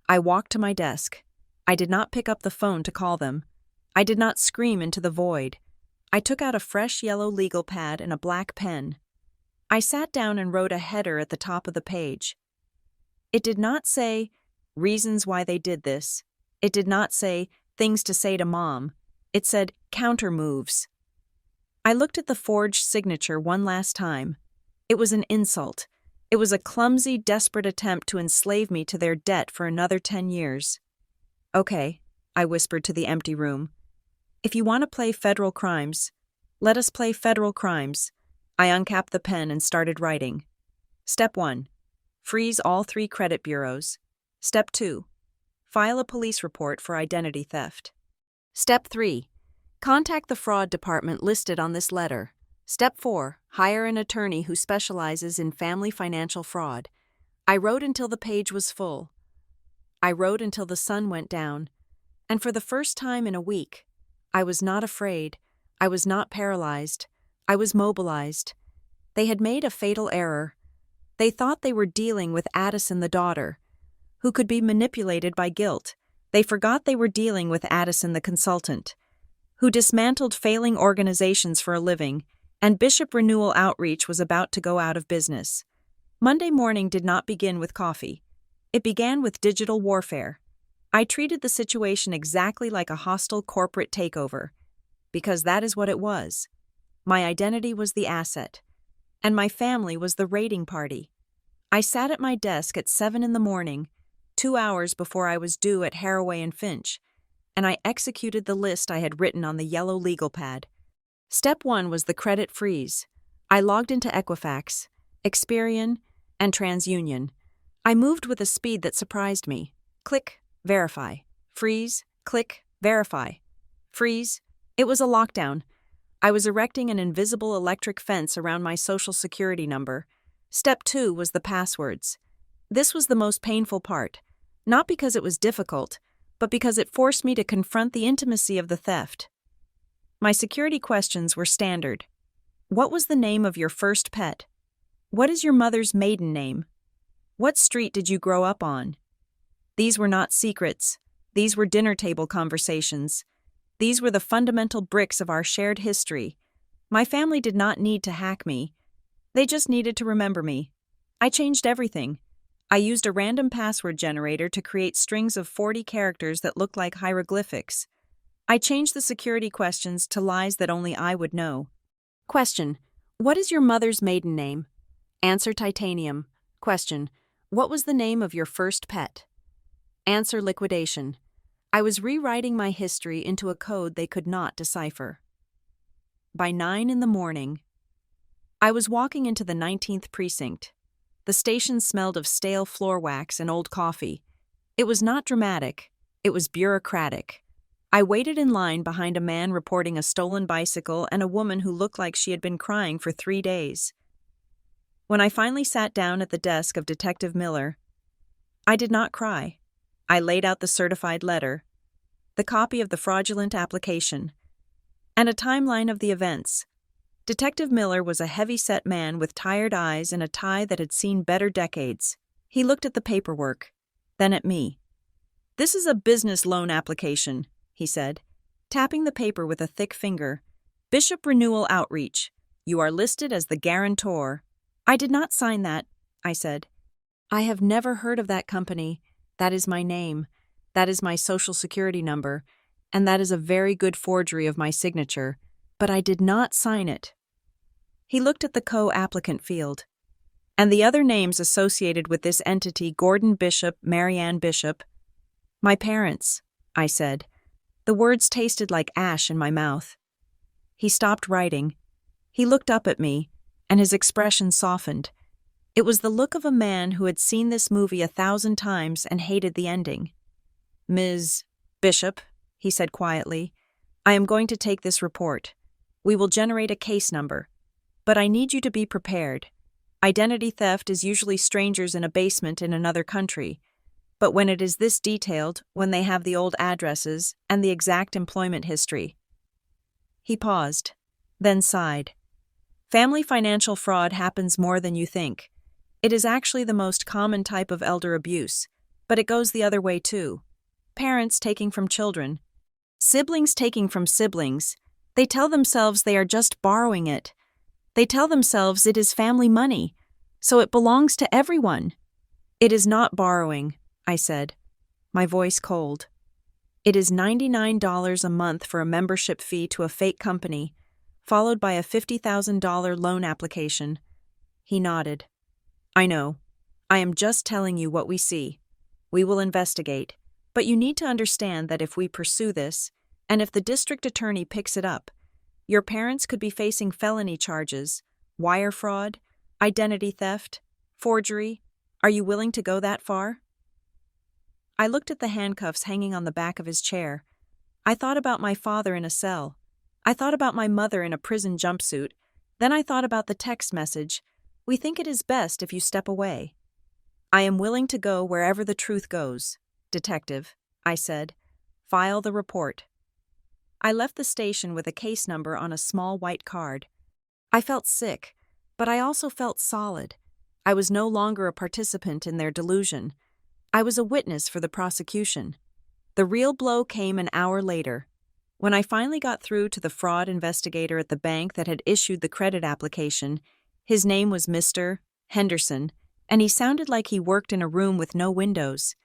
I walked to my desk. I did not pick up the phone to call them. I did not scream into the void. I took out a fresh yellow legal pad and a black pen. I sat down and wrote a header at the top of the page. It did not say, reasons why they did this. It did not say, things to say to Mom. It said, counter moves. I looked at the forged signature one last time. It was an insult. It was a clumsy, desperate attempt to enslave me to their debt for another 10 years. Okay, I whispered to the empty room. If you want to play federal crimes, let us play federal crimes. I uncapped the pen and started writing. Step 1. Freeze all 3 credit bureaus. Step 2. File a police report for identity theft. Step 3. Contact the fraud department listed on this letter. Step 4. Hire an attorney who specializes in family financial fraud. I wrote until the page was full. I wrote until the sun went down. And for the first time in a week, I was not afraid. I was not paralyzed. I was mobilized. They had made a fatal error. They thought they were dealing with Addison the daughter, who could be manipulated by guilt. They forgot they were dealing with Addison the consultant, who dismantled failing organizations for a living and Bishop Renewal Outreach was about to go out of business. Monday morning did not begin with coffee. It began with digital warfare. I treated the situation exactly like a hostile corporate takeover, because that is what it was. My identity was the asset, and my family was the raiding party. I sat at my desk at 7 in the morning, 2 hours before I was due at Haraway and Finch, and I executed the list I had written on the yellow legal pad. Step 1 was the credit freeze. I logged into Equifax, Experian, and TransUnion. I moved with a speed that surprised me. Click, verify. Freeze, click, verify. Freeze. It was a lockdown. I was erecting an invisible electric fence around my social security number. Step 2 was the passwords. This was the most painful part, not because it was difficult, but because it forced me to confront the intimacy of the theft. My security questions were standard. What was the name of your first pet? What is your mother's maiden name? What street did you grow up on? These were not secrets. These were dinner table conversations. These were the fundamental bricks of our shared history. My family did not need to hack me. They just needed to remember me. I changed everything. I used a random password generator to create strings of 40 characters that looked like hieroglyphics. I changed the security questions to lies that only I would know. Question: What is your mother's maiden name? Answer: Titanium. Question: What was the name of your first pet? Answer: Liquidation. I was rewriting my history into a code they could not decipher. By 9 in the morning, I was walking into the 19th precinct. The station smelled of stale floor wax and old coffee. It was not dramatic. It was bureaucratic. I waited in line behind a man reporting a stolen bicycle and a woman who looked like she had been crying for 3 days. When I finally sat down at the desk of Detective Miller, I did not cry. I laid out the certified letter, the copy of the fraudulent application, and a timeline of the events. Detective Miller was a heavy-set man with tired eyes and a tie that had seen better decades. He looked at the paperwork, then at me. "This is a business loan application," he said, tapping the paper with a thick finger. "Bishop Renewal Outreach. You are listed as the guarantor." "I did not sign that," I said. "I have never heard of that company. That is my name. That is my social security number. And that is a very good forgery of my signature. But I did not sign it." He looked at the co-applicant field. "And the other names associated with this entity: Gordon Bishop, Marianne Bishop." "My parents," I said. The words tasted like ash in my mouth. He stopped writing. He looked up at me, and his expression softened. It was the look of a man who had seen this movie 1,000 times and hated the ending. "Ms. Bishop," he said quietly, "I am going to take this report. We will generate a case number. But I need you to be prepared. Identity theft is usually strangers in a basement in another country. But when it is this detailed, when they have the old addresses and the exact employment history." He paused, then sighed. "Family financial fraud happens more than you think. It is actually the most common type of elder abuse, but it goes the other way too. Parents taking from children. Siblings taking from siblings. They tell themselves they are just borrowing it. They tell themselves it is family money, so it belongs to everyone." "It is not borrowing," I said, my voice cold. "It is $99 a month for a membership fee to a fake company, followed by a $50,000 loan application." He nodded. "I know. I am just telling you what we see. We will investigate, but you need to understand that if we pursue this, and if the district attorney picks it up, your parents could be facing felony charges, wire fraud, identity theft, forgery. Are you willing to go that far?" I looked at the handcuffs hanging on the back of his chair. I thought about my father in a cell. I thought about my mother in a prison jumpsuit. Then I thought about the text message: "We think it is best if you step away." "I am willing to go wherever the truth goes, Detective," I said. "File the report." I left the station with a case number on a small white card. I felt sick, but I also felt solid. I was no longer a participant in their delusion. I was a witness for the prosecution. The real blow came an hour later. When I finally got through to the fraud investigator at the bank that had issued the credit application, his name was Mr. Henderson, and he sounded like he worked in a room with no windows.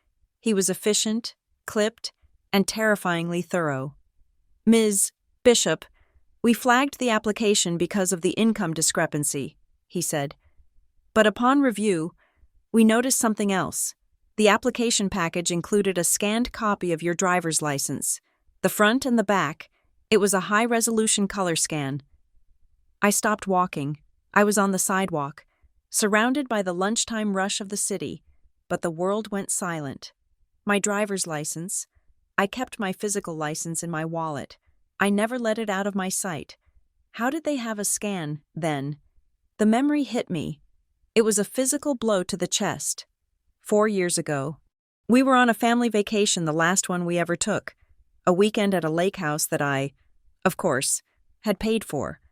He was efficient, clipped, and terrifyingly thorough. "Ms. Bishop, we flagged the application because of the income discrepancy," he said. "But upon review, we noticed something else. The application package included a scanned copy of your driver's license. The front and the back. It was a high-resolution color scan." I stopped walking. I was on the sidewalk, surrounded by the lunchtime rush of the city, but the world went silent. My driver's license. I kept my physical license in my wallet. I never let it out of my sight. How did they have a scan, then? The memory hit me. It was a physical blow to the chest. 4 years ago. We were on a family vacation, the last one we ever took. A weekend at a lake house that I, of course, had paid for.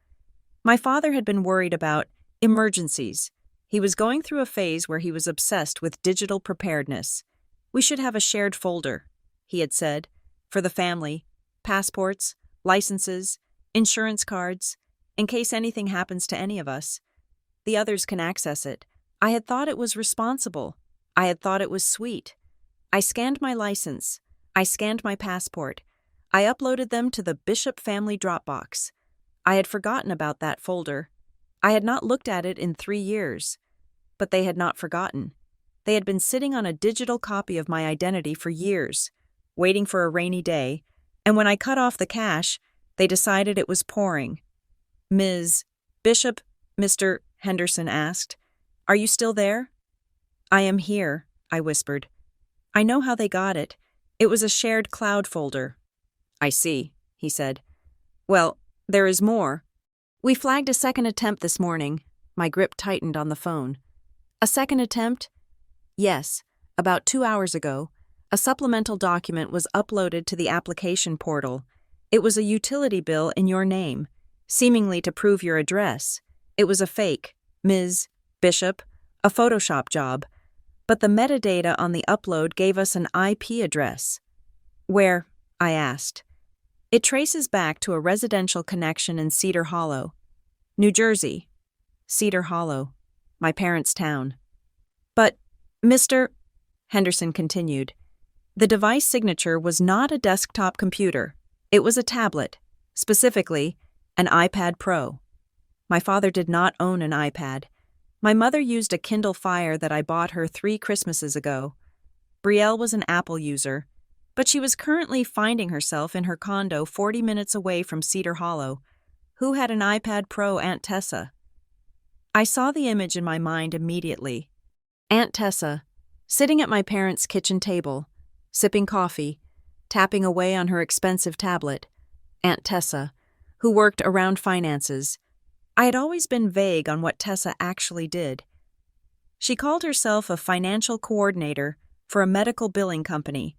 My father had been worried about emergencies. He was going through a phase where he was obsessed with digital preparedness. "We should have a shared folder," he had said, "for the family, passports, licenses, insurance cards, in case anything happens to any of us. The others can access it." I had thought it was responsible. I had thought it was sweet. I scanned my license. I scanned my passport. I uploaded them to the Bishop family Dropbox. I had forgotten about that folder. I had not looked at it in 3 years. But they had not forgotten. They had been sitting on a digital copy of my identity for years, waiting for a rainy day, and when I cut off the cash, they decided it was pouring. "Ms. Bishop," Mr. Henderson asked, "are you still there?" "I am here," I whispered. "I know how they got it. It was a shared cloud folder." "I see," he said. "Well, there is more. We flagged a second attempt this morning." My grip tightened on the phone. "A second attempt?" "Yes. About 2 hours ago, a supplemental document was uploaded to the application portal. It was a utility bill in your name, seemingly to prove your address. It was a fake, Ms. Bishop, a Photoshop job. But the metadata on the upload gave us an IP address." "Where?" I asked. "It traces back to a residential connection in Cedar Hollow, New Jersey." Cedar Hollow, my parents' town. "But, Mr. Henderson continued, "the device signature was not a desktop computer. It was a tablet, specifically, an iPad Pro. My father did not own an iPad. My mother used a Kindle Fire that I bought her 3 Christmases ago. Brielle was an Apple user, but she was currently finding herself in her condo 40 minutes away from Cedar Hollow. Who had an iPad Pro? Aunt Tessa." I saw the image in my mind immediately. Aunt Tessa, sitting at my parents' kitchen table, sipping coffee, tapping away on her expensive tablet. Aunt Tessa, who worked around finances. I had always been vague on what Tessa actually did. She called herself a financial coordinator for a medical billing company.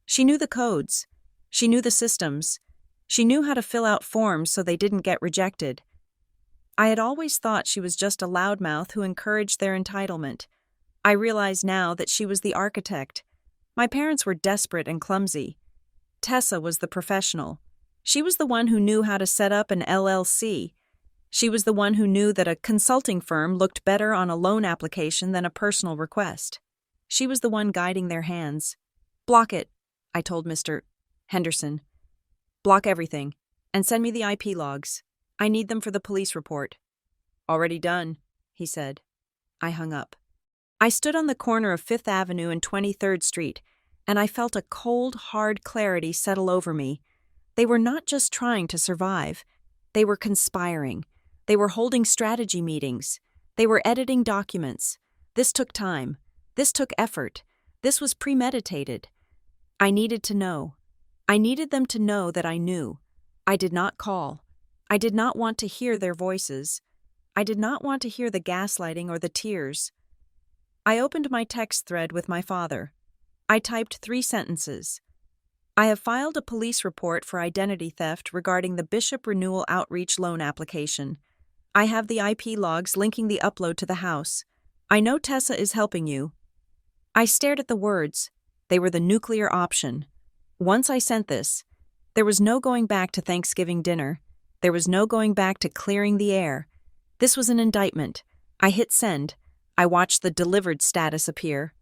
She knew the codes. She knew the systems. She knew how to fill out forms so they didn't get rejected. I had always thought she was just a loudmouth who encouraged their entitlement. I realize now that she was the architect. My parents were desperate and clumsy. Tessa was the professional. She was the one who knew how to set up an LLC. She was the one who knew that a consulting firm looked better on a loan application than a personal request. She was the one guiding their hands. "Block it," I told Mr. Henderson. "Block everything, and send me the IP logs. I need them for the police report." "Already done," he said. I hung up. I stood on the corner of 5th Avenue and 23rd Street, and I felt a cold, hard clarity settle over me. They were not just trying to survive. They were conspiring. They were holding strategy meetings. They were editing documents. This took time. This took effort. This was premeditated. I needed to know. I needed them to know that I knew. I did not call. I did not want to hear their voices. I did not want to hear the gaslighting or the tears. I opened my text thread with my father. I typed 3 sentences. "I have filed a police report for identity theft regarding the Bishop Renewal Outreach loan application. I have the IP logs linking the upload to the house. I know Tessa is helping you." I stared at the words. They were the nuclear option. Once I sent this, There was no going back to Thanksgiving dinner. There was no going back to clearing the air. This was an indictment. I hit send. I watched the delivered status appear.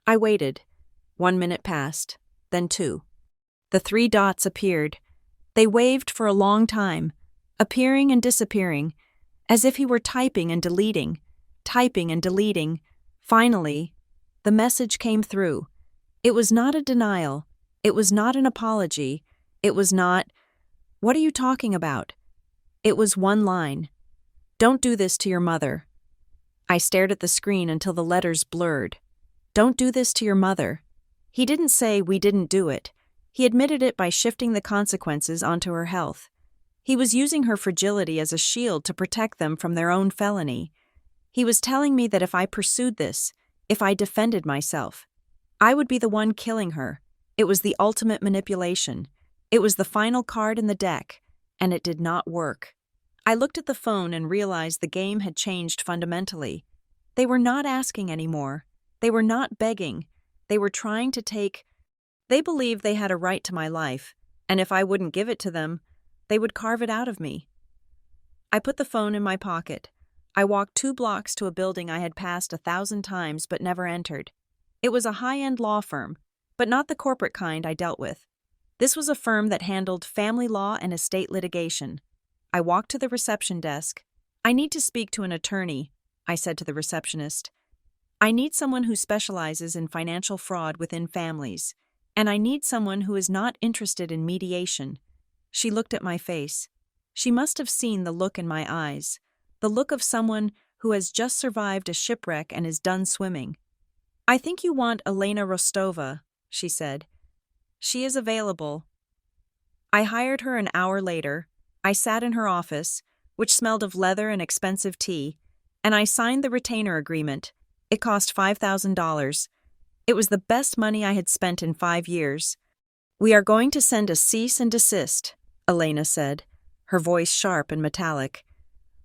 I waited. 1 minute passed, then 2. The 3 dots appeared. They waved for a long time, appearing and disappearing, as if he were typing and deleting, typing and deleting. Finally, the message came through. It was not a denial. It was not an apology. It was not, "What are you talking about?" It was one line. "Don't do this to your mother." I stared at the screen until the letters blurred. "Don't do this to your mother." He didn't say we didn't do it. He admitted it by shifting the consequences onto her health. He was using her fragility as a shield to protect them from their own felony. He was telling me that if I pursued this, if I defended myself, I would be the one killing her. It was the ultimate manipulation. It was the final card in the deck, and it did not work. I looked at the phone and realized the game had changed fundamentally. They were not asking anymore. They were not begging. They were trying to take. They believed they had a right to my life, and if I wouldn't give it to them, they would carve it out of me. I put the phone in my pocket. I walked 2 blocks to a building I had passed 1,000 times but never entered. It was a high-end law firm, but not the corporate kind I dealt with. This was a firm that handled family law and estate litigation. I walked to the reception desk. "I need to speak to an attorney," I said to the receptionist. "I need someone who specializes in financial fraud within families, and I need someone who is not interested in mediation." She looked at my face. She must have seen the look in my eyes, the look of someone who has just survived a shipwreck and is done swimming. "I think you want Elena Rostova," she said. "She is available." I hired her an hour later. I sat in her office, which smelled of leather and expensive tea, and I signed the retainer agreement. It cost $5,000. It was the best money I had spent in 5 years. "We are going to send a cease and desist," Elena said, her voice sharp and metallic.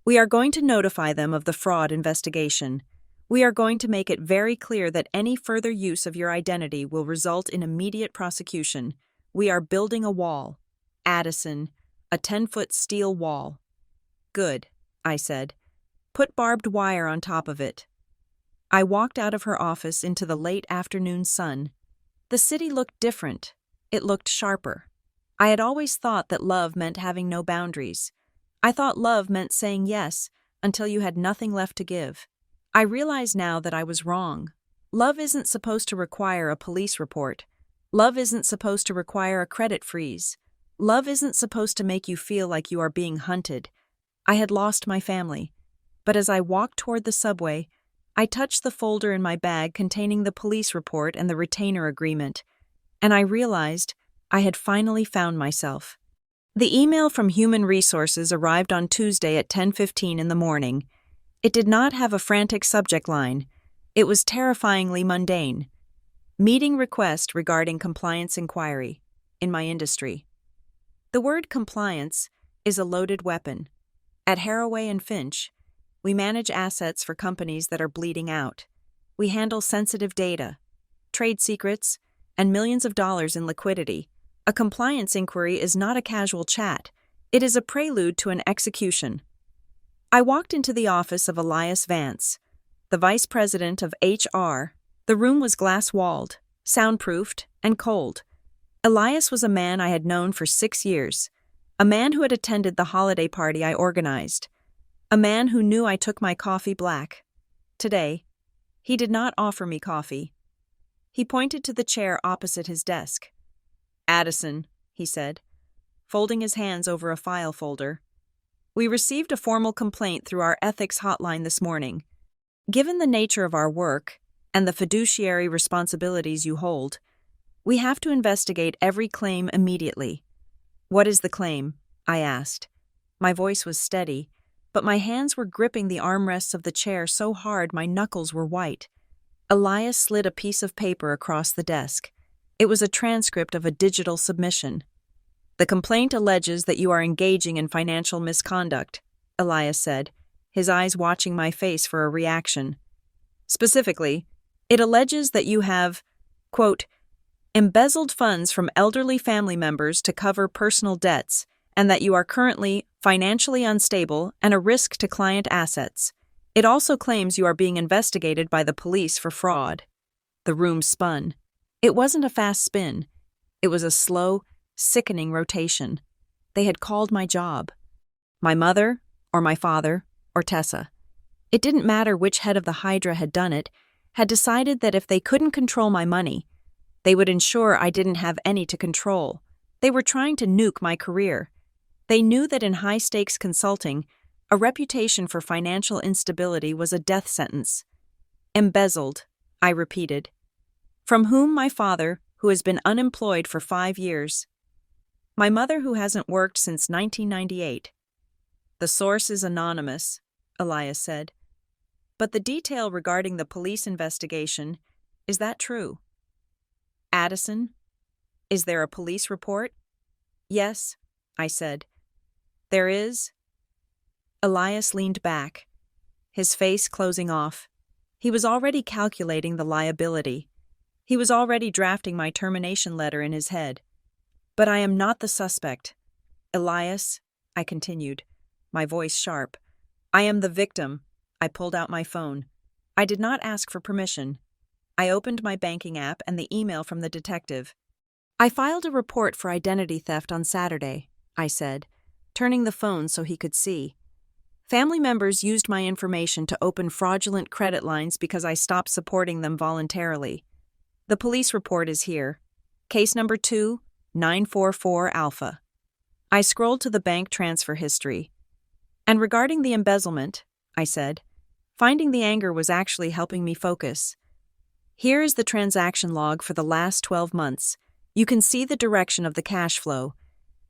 "We are going to notify them of the fraud investigation. We are going to make it very clear that any further use of your identity will result in immediate prosecution. We are building a wall. Addison, a 10-foot steel wall." "Good," I said. "Put barbed wire on top of it." I walked out of her office into the late afternoon sun. The city looked different. It looked sharper. I had always thought that love meant having no boundaries. I thought love meant saying yes until you had nothing left to give. I realize now that I was wrong. Love isn't supposed to require a police report. Love isn't supposed to require a credit freeze. Love isn't supposed to make you feel like you are being hunted. I had lost my family. But as I walked toward the subway, I touched the folder in my bag containing the police report and the retainer agreement, and I realized I had finally found myself. The email from Human Resources arrived on Tuesday at 10:15 in the morning. It did not have a frantic subject line. It was terrifyingly mundane. "Meeting request regarding compliance inquiry in my industry." The word compliance is a loaded weapon. At Haraway and Finch, we manage assets for companies that are bleeding out. We handle sensitive data, trade secrets, and millions of dollars in liquidity. A compliance inquiry is not a casual chat. It is a prelude to an execution. I walked into the office of Elias Vance, the vice president of HR. The room was glass-walled, soundproofed, and cold. Elias was a man I had known for 6 years, a man who had attended the holiday party I organized, a man who knew I took my coffee black. Today, he did not offer me coffee. He pointed to the chair opposite his desk. "Addison," he said, folding his hands over a file folder. "We received a formal complaint through our ethics hotline this morning. Given the nature of our work and the fiduciary responsibilities you hold, we have to investigate every claim immediately." "What is the claim?" I asked. My voice was steady, but my hands were gripping the armrests of the chair so hard my knuckles were white. Elias slid a piece of paper across the desk. It was a transcript of a digital submission. "The complaint alleges that you are engaging in financial misconduct," Elias said, his eyes watching my face for a reaction. "Specifically, it alleges that you have, quote, embezzled funds from elderly family members to cover personal debts, and that you are currently financially unstable and a risk to client assets. It also claims you are being investigated by the police for fraud. The room spun. It wasn't a fast spin. It was a slow, sickening rotation. They had called my job. My mother, or my father, or Tessa. It didn't matter which head of the Hydra had done it, had decided that if they couldn't control my money, they would ensure I didn't have any to control. They were trying to nuke my career. They knew that in high-stakes consulting, a reputation for financial instability was a death sentence. Embezzled, I repeated. From whom my father, who has been unemployed for 5 years. My mother, who hasn't worked since 1998. The source is anonymous, Elias said. But the detail regarding the police investigation, is that true? Addison? Is there a police report? Yes, I said. There is? Elias leaned back, his face closing off. He was already calculating the liability. He was already drafting my termination letter in his head. But I am not the suspect. Elias, I continued, my voice sharp. I am the victim. I pulled out my phone. I did not ask for permission. I opened my banking app and the email from the detective. I filed a report for identity theft on Saturday, I said, turning the phone so he could see. Family members used my information to open fraudulent credit lines because I stopped supporting them voluntarily. The police report is here. Case number 2944 Alpha. I scrolled to the bank transfer history. And regarding the embezzlement, I said, finding the anger was actually helping me focus. Here is the transaction log for the last 12 months. You can see the direction of the cash flow.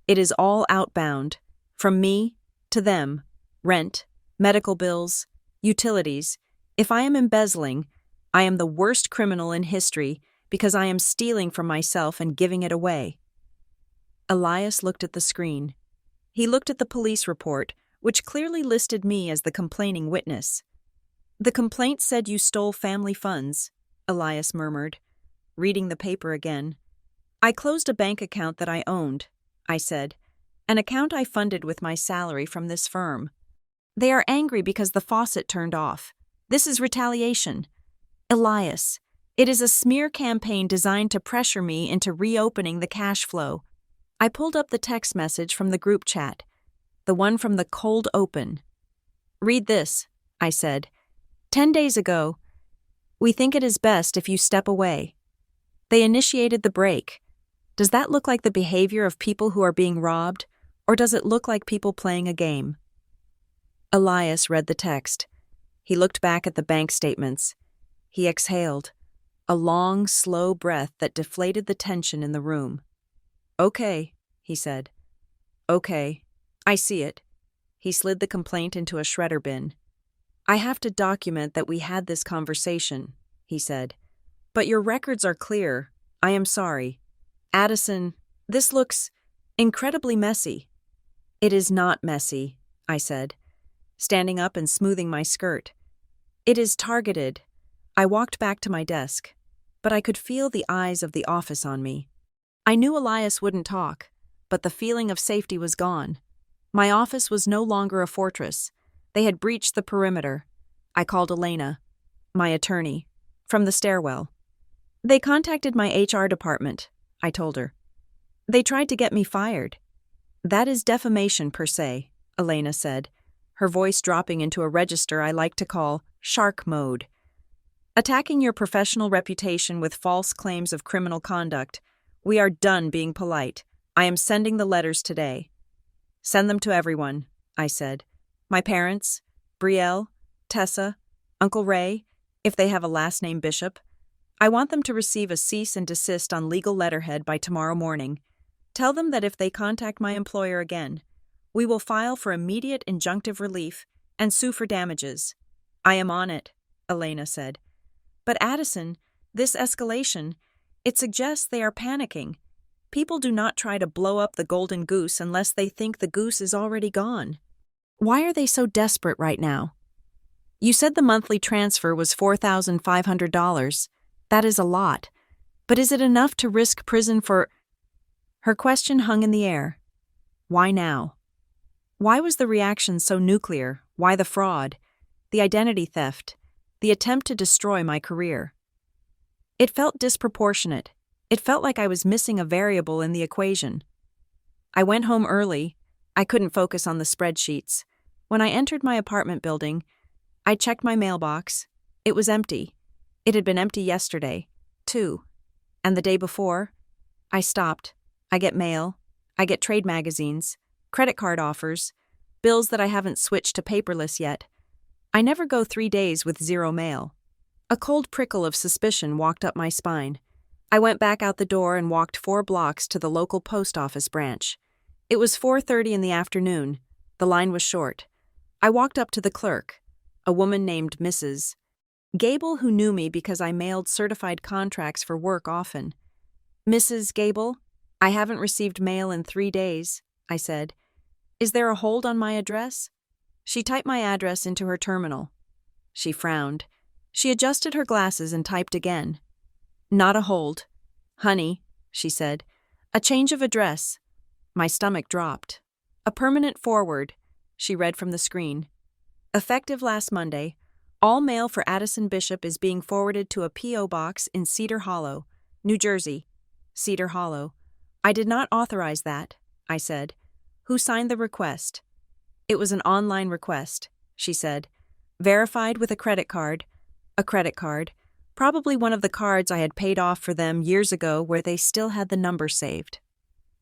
It is all outbound, from me to them, rent, medical bills, utilities. If I am embezzling, I am the worst criminal in history because I am stealing from myself and giving it away. Elias looked at the screen. He looked at the police report, which clearly listed me as the complaining witness. The complaint said you stole family funds, Elias murmured, reading the paper again. I closed a bank account that I owned, I said, an account I funded with my salary from this firm. They are angry because the faucet turned off. This is retaliation. Elias, it is a smear campaign designed to pressure me into reopening the cash flow. I pulled up the text message from the group chat, the one from the cold open. Read this, I said. 10 days ago, we think it is best if you step away. They initiated the break. Does that look like the behavior of people who are being robbed, or does it look like people playing a game? Elias read the text. He looked back at the bank statements. He exhaled, a long, slow breath that deflated the tension in the room. Okay, he said. Okay, I see it. He slid the complaint into a shredder bin. I have to document that we had this conversation, he said. But your records are clear. I am sorry. Addison, this looks incredibly messy. It is not messy, I said, standing up and smoothing my skirt. It is targeted. I walked back to my desk, but I could feel the eyes of the office on me. I knew Elias wouldn't talk, but the feeling of safety was gone. My office was no longer a fortress. They had breached the perimeter. I called Elena, my attorney, from the stairwell. They contacted my HR department, I told her. They tried to get me fired. That is defamation per se, Elena said, her voice dropping into a register I like to call shark mode. Attacking your professional reputation with false claims of criminal conduct. We are done being polite. I am sending the letters today. Send them to everyone, I said. My parents, Brielle, Tessa, Uncle Ray, if they have a last name Bishop. I want them to receive a cease and desist on legal letterhead by tomorrow morning. Tell them that if they contact my employer again, we will file for immediate injunctive relief and sue for damages. I am on it, Elena said. But Addison, this escalation, it suggests they are panicking. People do not try to blow up the golden goose unless they think the goose is already gone. Why are they so desperate right now? You said the monthly transfer was $4,500. That is a lot. But is it enough to risk prison for— Her question hung in the air. Why now? Why was the reaction so nuclear? Why the fraud? The identity theft? The attempt to destroy my career? It felt disproportionate. It felt like I was missing a variable in the equation. I went home early. I couldn't focus on the spreadsheets. When I entered my apartment building, I checked my mailbox. It was empty. It had been empty yesterday, too. And the day before, I stopped. I get mail. I get trade magazines, credit card offers, bills that I haven't switched to paperless yet. I never go 3 days with zero mail. A cold prickle of suspicion walked up my spine. I went back out the door and walked 4 blocks to the local post office branch. It was 4:30 in the afternoon. The line was short. I walked up to the clerk, a woman named Mrs. Gable, who knew me because I mailed certified contracts for work often. Mrs. Gable, I haven't received mail in 3 days, I said. Is there a hold on my address? She typed my address into her terminal. She frowned. She adjusted her glasses and typed again. Not a hold. Honey, she said. A change of address. My stomach dropped. A permanent forward, she read from the screen. Effective last Monday, all mail for Addison Bishop is being forwarded to a P.O. box in Cedar Hollow, New Jersey. Cedar Hollow. I did not authorize that, I said. Who signed the request? It was an online request, she said. Verified with a credit card. A credit card. Probably one of the cards I had paid off for them years ago where they still had the number saved.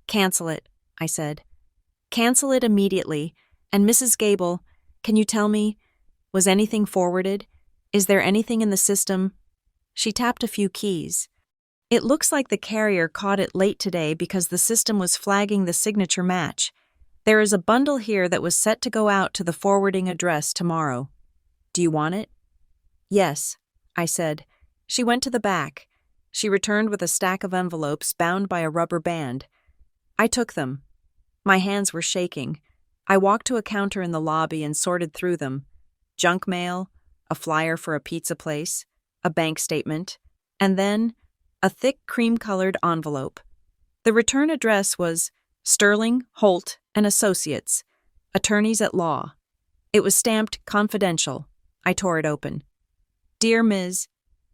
Cancel it, I said. Cancel it immediately. And Mrs. Gable, can you tell me, was anything forwarded? Is there anything in the system? She tapped a few keys. It looks like the carrier caught it late today because the system was flagging the signature match. There is a bundle here that was set to go out to the forwarding address tomorrow. Do you want it? Yes, I said. She went to the back. She returned with a stack of envelopes bound by a rubber band. I took them. My hands were shaking. I walked to a counter in the lobby and sorted through them. Junk mail, a flyer for a pizza place, a bank statement, and then a thick cream-colored envelope. The return address was Sterling, Holt, and Associates, Attorneys at Law. It was stamped confidential. I tore it open. Dear Ms.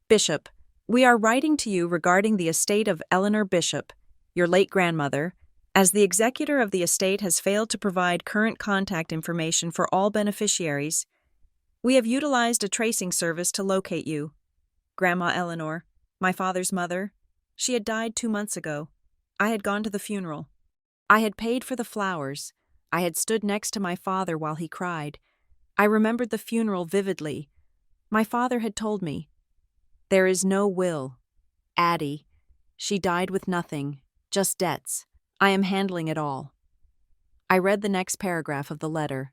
Bishop, we are writing to you regarding the estate of Eleanor Bishop, your late grandmother, as the executor of the estate has failed to provide current contact information for all beneficiaries. We have utilized a tracing service to locate you. Grandma Eleanor, my father's mother, she had died 2 months ago. I had gone to the funeral. I had paid for the flowers. I had stood next to my father while he cried. I remembered the funeral vividly. My father had told me, there is no will. Addie, she died with nothing, just debts. I am handling it all. I read the next paragraph of the letter.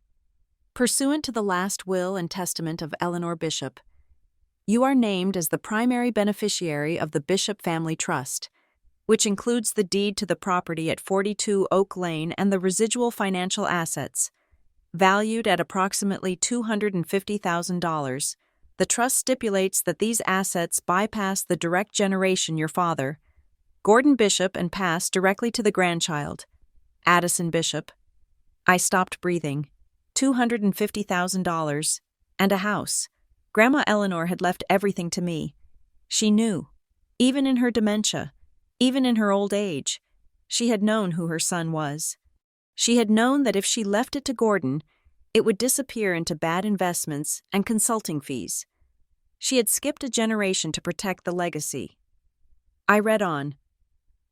Pursuant to the last will and testament of Eleanor Bishop, you are named as the primary beneficiary of the Bishop Family Trust, which includes the deed to the property at 42 Oak Lane and the residual financial assets. Valued at approximately $250,000, the trust stipulates that these assets bypass the direct generation your father, Gordon Bishop, and pass directly to the grandchild, Addison Bishop. I stopped breathing. $250,000 and a house. Grandma Eleanor had left everything to me. She knew, even in her dementia, even in her old age, she had known who her son was. She had known that if she left it to Gordon, it would disappear into bad investments and consulting fees. She had skipped a generation to protect the legacy. I read on.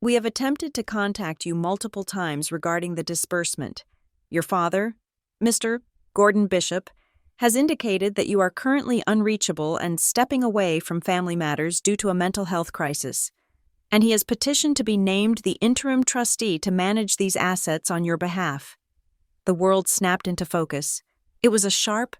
We have attempted to contact you multiple times regarding the disbursement. Your father, Mr. Gordon Bishop, has indicated that you are currently unreachable and stepping away from family matters due to a mental health crisis, and he has petitioned to be named the interim trustee to manage these assets on your behalf. The world snapped into focus. It was a sharp,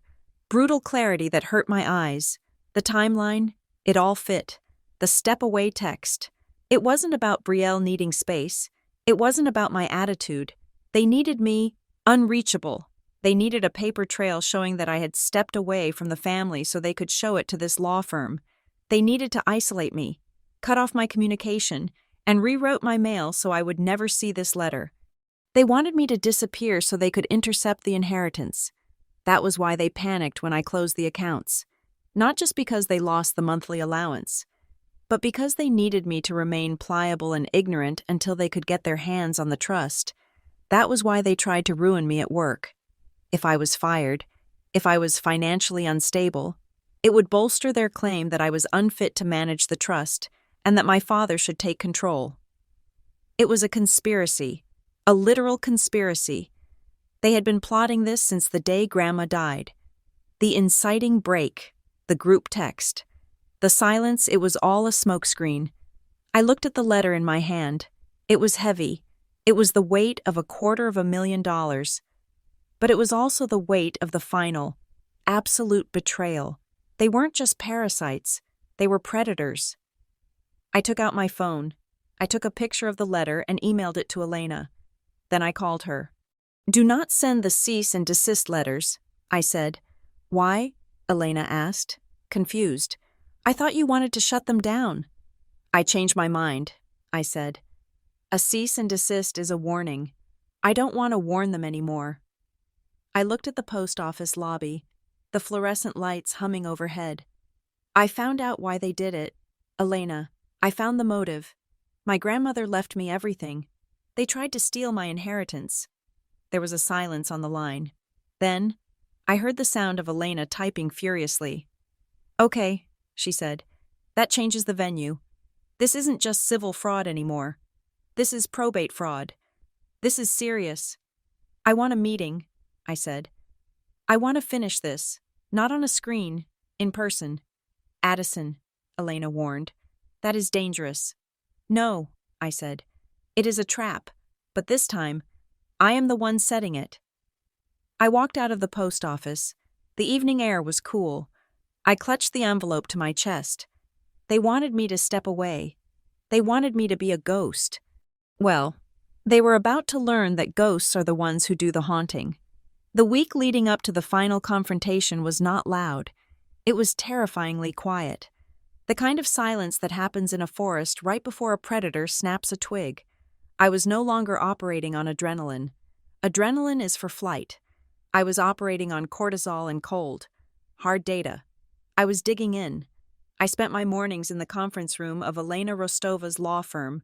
brutal clarity that hurt my eyes. The timeline, it all fit. The step-away text. It wasn't about Brielle needing space. It wasn't about my attitude. They needed me unreachable. They needed a paper trail showing that I had stepped away from the family so they could show it to this law firm. They needed to isolate me, cut off my communication, and rewrote my mail so I would never see this letter. They wanted me to disappear so they could intercept the inheritance. That was why they panicked when I closed the accounts. Not just because they lost the monthly allowance, but because they needed me to remain pliable and ignorant until they could get their hands on the trust. That was why they tried to ruin me at work. If I was fired, if I was financially unstable, it would bolster their claim that I was unfit to manage the trust and that my father should take control. It was a conspiracy, a literal conspiracy. They had been plotting this since the day Grandma died. The inciting break, the group text, the silence, it was all a smokescreen. I looked at the letter in my hand. It was heavy. It was the weight of $250,000. But it was also the weight of the final, absolute betrayal. They weren't just parasites. They were predators. I took out my phone. I took a picture of the letter and emailed it to Elena. Then I called her. "Do not send the cease and desist letters," I said. "Why?" Elena asked, confused. "I thought you wanted to shut them down." "I changed my mind," I said. "A cease and desist is a warning. I don't want to warn them anymore." I looked at the post office lobby, the fluorescent lights humming overhead. I found out why they did it. Elena, I found the motive. My grandmother left me everything. They tried to steal my inheritance. There was a silence on the line. Then, I heard the sound of Elena typing furiously. "Okay," she said. "That changes the venue. This isn't just civil fraud anymore. This is probate fraud. This is serious. I want a meeting," I said. "I want to finish this, not on a screen, in person." "Addison," Elena warned. "That is dangerous." "No," I said. "It is a trap, but this time, I am the one setting it." I walked out of the post office. The evening air was cool. I clutched the envelope to my chest. They wanted me to step away. They wanted me to be a ghost. Well, they were about to learn that ghosts are the ones who do the haunting. The week leading up to the final confrontation was not loud. It was terrifyingly quiet. The kind of silence that happens in a forest right before a predator snaps a twig. I was no longer operating on adrenaline. Adrenaline is for flight. I was operating on cortisol and cold. Hard data. I was digging in. I spent my mornings in the conference room of Elena Rostova's law firm.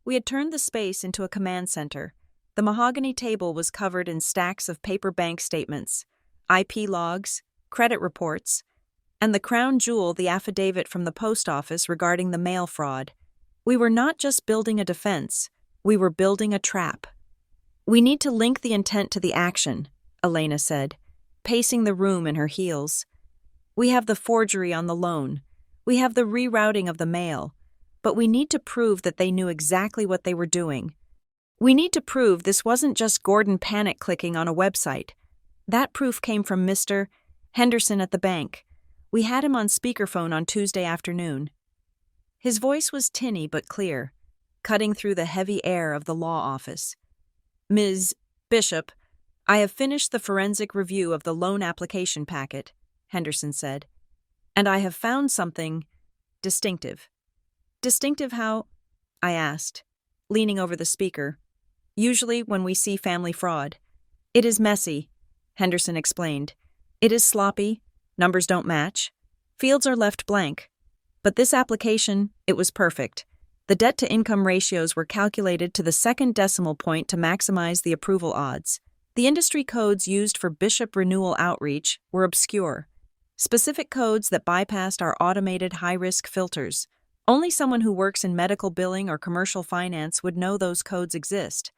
We had turned the space into a command center. The mahogany table was covered in stacks of paper bank statements, IP logs, credit reports, and the crown jewel, the affidavit from the post office regarding the mail fraud. We were not just building a defense, we were building a trap. "We need to link the intent to the action," Elena said, pacing the room in her heels. "We have the forgery on the loan. We have the rerouting of the mail. But we need to prove that they knew exactly what they were doing. We need to prove this wasn't just Gordon panic-clicking on a website. That proof came from Mr. Henderson at the bank. We had him on speakerphone on Tuesday afternoon." His voice was tinny but clear, cutting through the heavy air of the law office. "Ms. Bishop, I have finished the forensic review of the loan application packet," Henderson said, "and I have found something distinctive." "Distinctive how?" I asked, leaning over the speaker. "Usually when we see family fraud. It is messy," Henderson explained. "It is sloppy, numbers don't match, fields are left blank. But this application, it was perfect. The debt-to-income ratios were calculated to the second decimal point to maximize the approval odds. The industry codes used for Bishop renewal outreach were obscure. Specific codes that bypassed our automated high-risk filters. Only someone who works in medical billing or commercial finance would know those codes exist."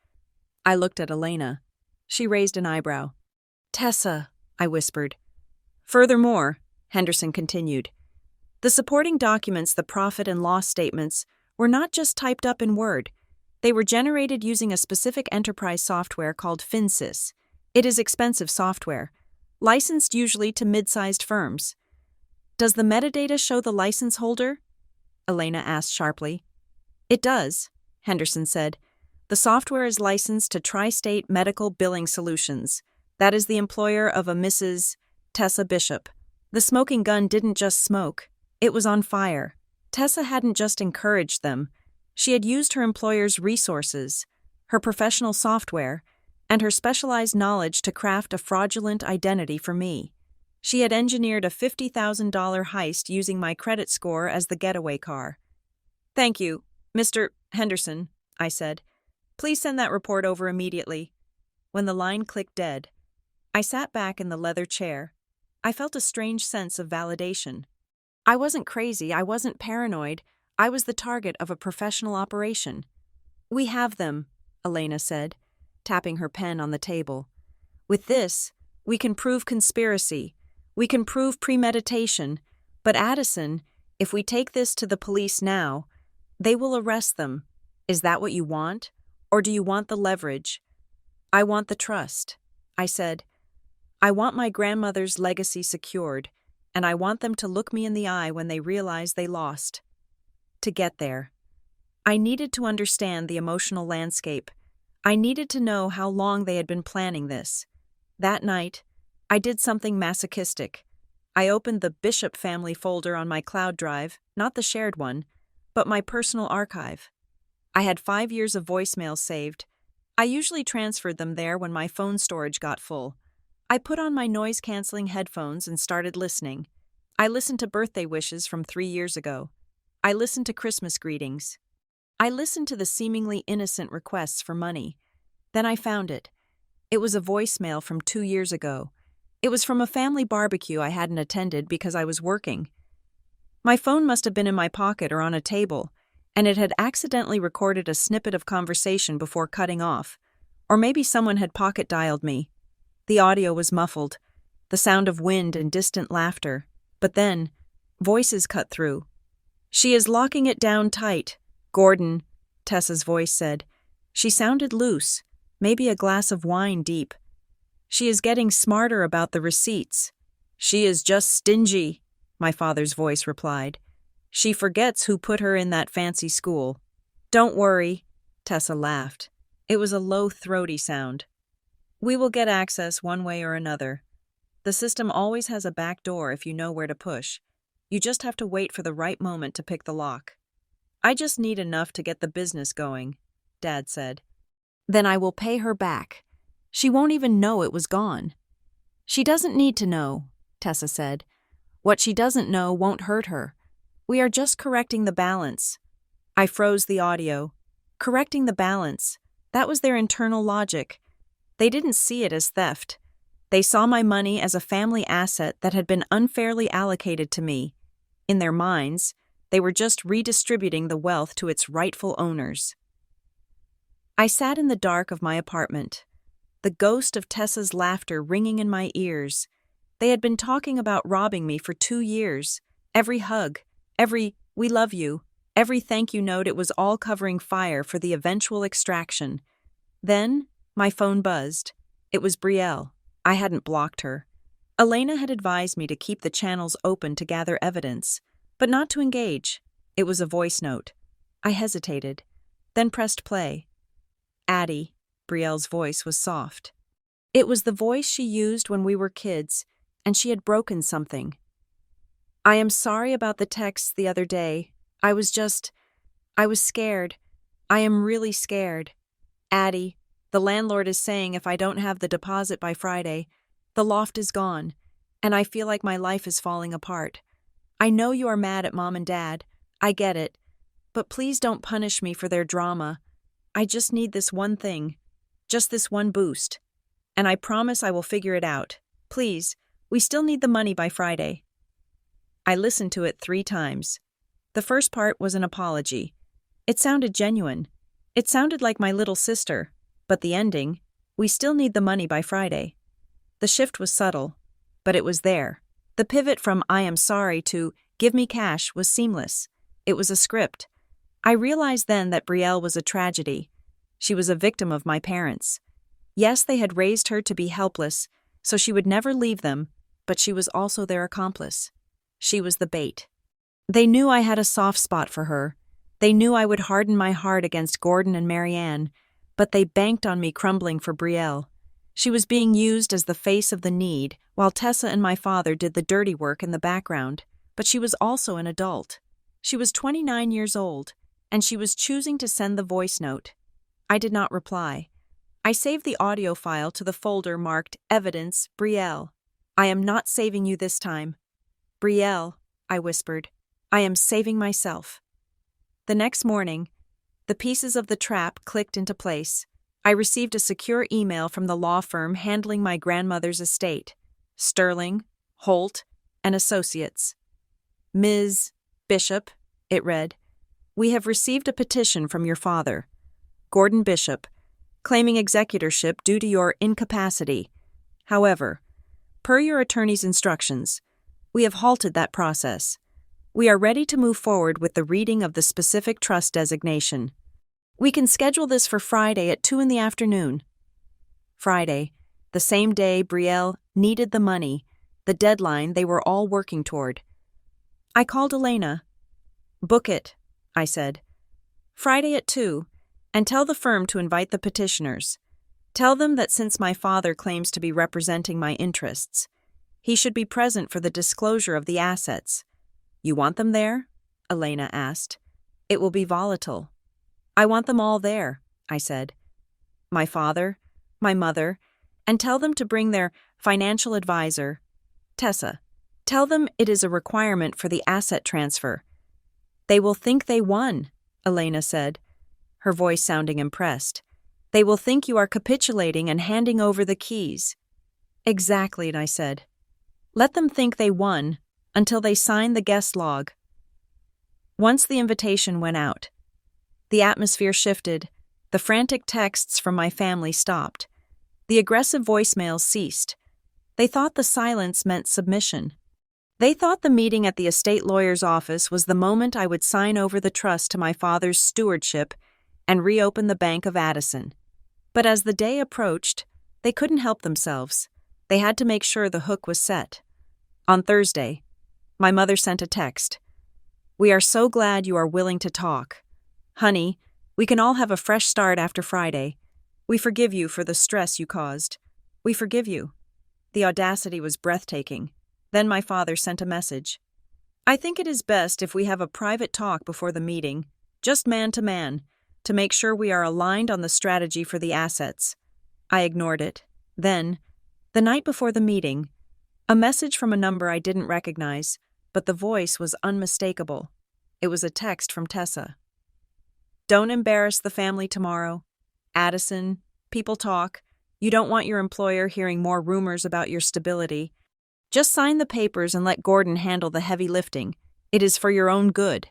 I looked at Elena. She raised an eyebrow. "Tessa," I whispered. "Furthermore," Henderson continued, "the supporting documents, the profit and loss statements, were not just typed up in Word. They were generated using a specific enterprise software called FinSys. It is expensive software, licensed usually to mid-sized firms." "Does the metadata show the license holder?" Elena asked sharply. "It does," Henderson said. "The software is licensed to Tri-State Medical Billing Solutions. That is the employer of a Mrs. Tessa Bishop. The smoking gun didn't just smoke. It was on fire. Tessa hadn't just encouraged them. She had used her employer's resources, her professional software, and her specialized knowledge to craft a fraudulent identity for me. She had engineered a $50,000 heist using my credit score as the getaway car. "Thank you, Mr. Henderson," I said. "Please send that report over immediately." When the line clicked dead, I sat back in the leather chair. I felt a strange sense of validation. I wasn't crazy, I wasn't paranoid, I was the target of a professional operation. "We have them," Elena said, tapping her pen on the table. "With this, we can prove conspiracy, we can prove premeditation, but Addison, if we take this to the police now, they will arrest them. Is that what you want? Or do you want the leverage?" "I want the trust," I said. "I want my grandmother's legacy secured, and I want them to look me in the eye when they realize they lost." To get there, I needed to understand the emotional landscape. I needed to know how long they had been planning this. That night, I did something masochistic. I opened the Bishop family folder on my cloud drive, not the shared one, but my personal archive. I had 5 years of voicemails saved. I usually transferred them there when my phone storage got full. I put on my noise-canceling headphones and started listening. I listened to birthday wishes from 3 years ago. I listened to Christmas greetings. I listened to the seemingly innocent requests for money. Then I found it. It was a voicemail from 2 years ago. It was from a family barbecue I hadn't attended because I was working. My phone must have been in my pocket or on a table, and it had accidentally recorded a snippet of conversation before cutting off. Or maybe someone had pocket-dialed me. The audio was muffled, the sound of wind and distant laughter. But then, voices cut through. "She is locking it down tight, Gordon," Tessa's voice said. She sounded loose, maybe a glass of wine deep. "She is getting smarter about the receipts." "She is just stingy," my father's voice replied. "She forgets who put her in that fancy school." "Don't worry," Tessa laughed. It was a low, throaty sound. "We will get access one way or another. The system always has a back door if you know where to push. You just have to wait for the right moment to pick the lock. I just need enough to get the business going," Dad said. "Then I will pay her back. She won't even know it was gone." "She doesn't need to know," Tessa said. "What she doesn't know won't hurt her. We are just correcting the balance." I froze the audio. Correcting the balance. That was their internal logic. They didn't see it as theft. They saw my money as a family asset that had been unfairly allocated to me. In their minds, they were just redistributing the wealth to its rightful owners. I sat in the dark of my apartment, the ghost of Tessa's laughter ringing in my ears. They had been talking about robbing me for 2 years. Every hug, every "we love you," every thank you note, it was all covering fire for the eventual extraction. Then, my phone buzzed. It was Brielle. I hadn't blocked her. Elena had advised me to keep the channels open to gather evidence, but not to engage. It was a voice note. I hesitated, then pressed play. "Addie," Brielle's voice was soft. It was the voice she used when we were kids, and she had broken something. "I am sorry about the texts the other day. I was scared. I am really scared. Addie, the landlord is saying if I don't have the deposit by Friday, the loft is gone, and I feel like my life is falling apart. I know you are mad at Mom and Dad. I get it. But please don't punish me for their drama. I just need this one thing. Just this one boost. And I promise I will figure it out. Please, we still need the money by Friday." I listened to it 3 times. The first part was an apology. It sounded genuine. It sounded like my little sister. But the ending, "We still need the money by Friday." The shift was subtle, but it was there. The pivot from "I am sorry" to "give me cash" was seamless. It was a script. I realized then that Brielle was a tragedy. She was a victim of my parents. Yes, they had raised her to be helpless, so she would never leave them, but she was also their accomplice. She was the bait. They knew I had a soft spot for her. They knew I would harden my heart against Gordon and Marianne, but they banked on me crumbling for Brielle. She was being used as the face of the need, while Tessa and my father did the dirty work in the background, but she was also an adult. She was 29 years old, and she was choosing to send the voice note. I did not reply. I saved the audio file to the folder marked Evidence, Brielle. I am not saving you this time. Brielle, I whispered, I am saving myself. The next morning, the pieces of the trap clicked into place. I received a secure email from the law firm handling my grandmother's estate, Sterling, Holt, and Associates. Ms. Bishop, it read, we have received a petition from your father, Gordon Bishop, claiming executorship due to your incapacity. However, per your attorney's instructions, we have halted that process. We are ready to move forward with the reading of the specific trust designation. We can schedule this for Friday at 2 p.m. Friday, the same day Brielle needed the money, the deadline they were all working toward. I called Elena. Book it, I said. Friday at 2, and tell the firm to invite the petitioners. Tell them that since my father claims to be representing my interests, he should be present for the disclosure of the assets. You want them there? Elena asked. It will be volatile. I want them all there, I said. My father, my mother, and tell them to bring their financial advisor, Tessa. Tell them it is a requirement for the asset transfer. They will think they won, Elena said, her voice sounding impressed. They will think you are capitulating and handing over the keys. Exactly, I said. Let them think they won until they sign the guest log. Once the invitation went out, the atmosphere shifted. The frantic texts from my family stopped. The aggressive voicemails ceased. They thought the silence meant submission. They thought the meeting at the estate lawyer's office was the moment I would sign over the trust to my father's stewardship and reopen the Bank of Addison. But as the day approached, they couldn't help themselves. They had to make sure the hook was set. On Thursday, my mother sent a text. We are so glad you are willing to talk. Honey, we can all have a fresh start after Friday. We forgive you for the stress you caused. We forgive you. The audacity was breathtaking. Then my father sent a message. I think it is best if we have a private talk before the meeting, just man to man, to make sure we are aligned on the strategy for the assets. I ignored it. Then, the night before the meeting, a message from a number I didn't recognize, but the voice was unmistakable. It was a text from Tessa. Don't embarrass the family tomorrow. Addison, people talk. You don't want your employer hearing more rumors about your stability. Just sign the papers and let Gordon handle the heavy lifting. It is for your own good.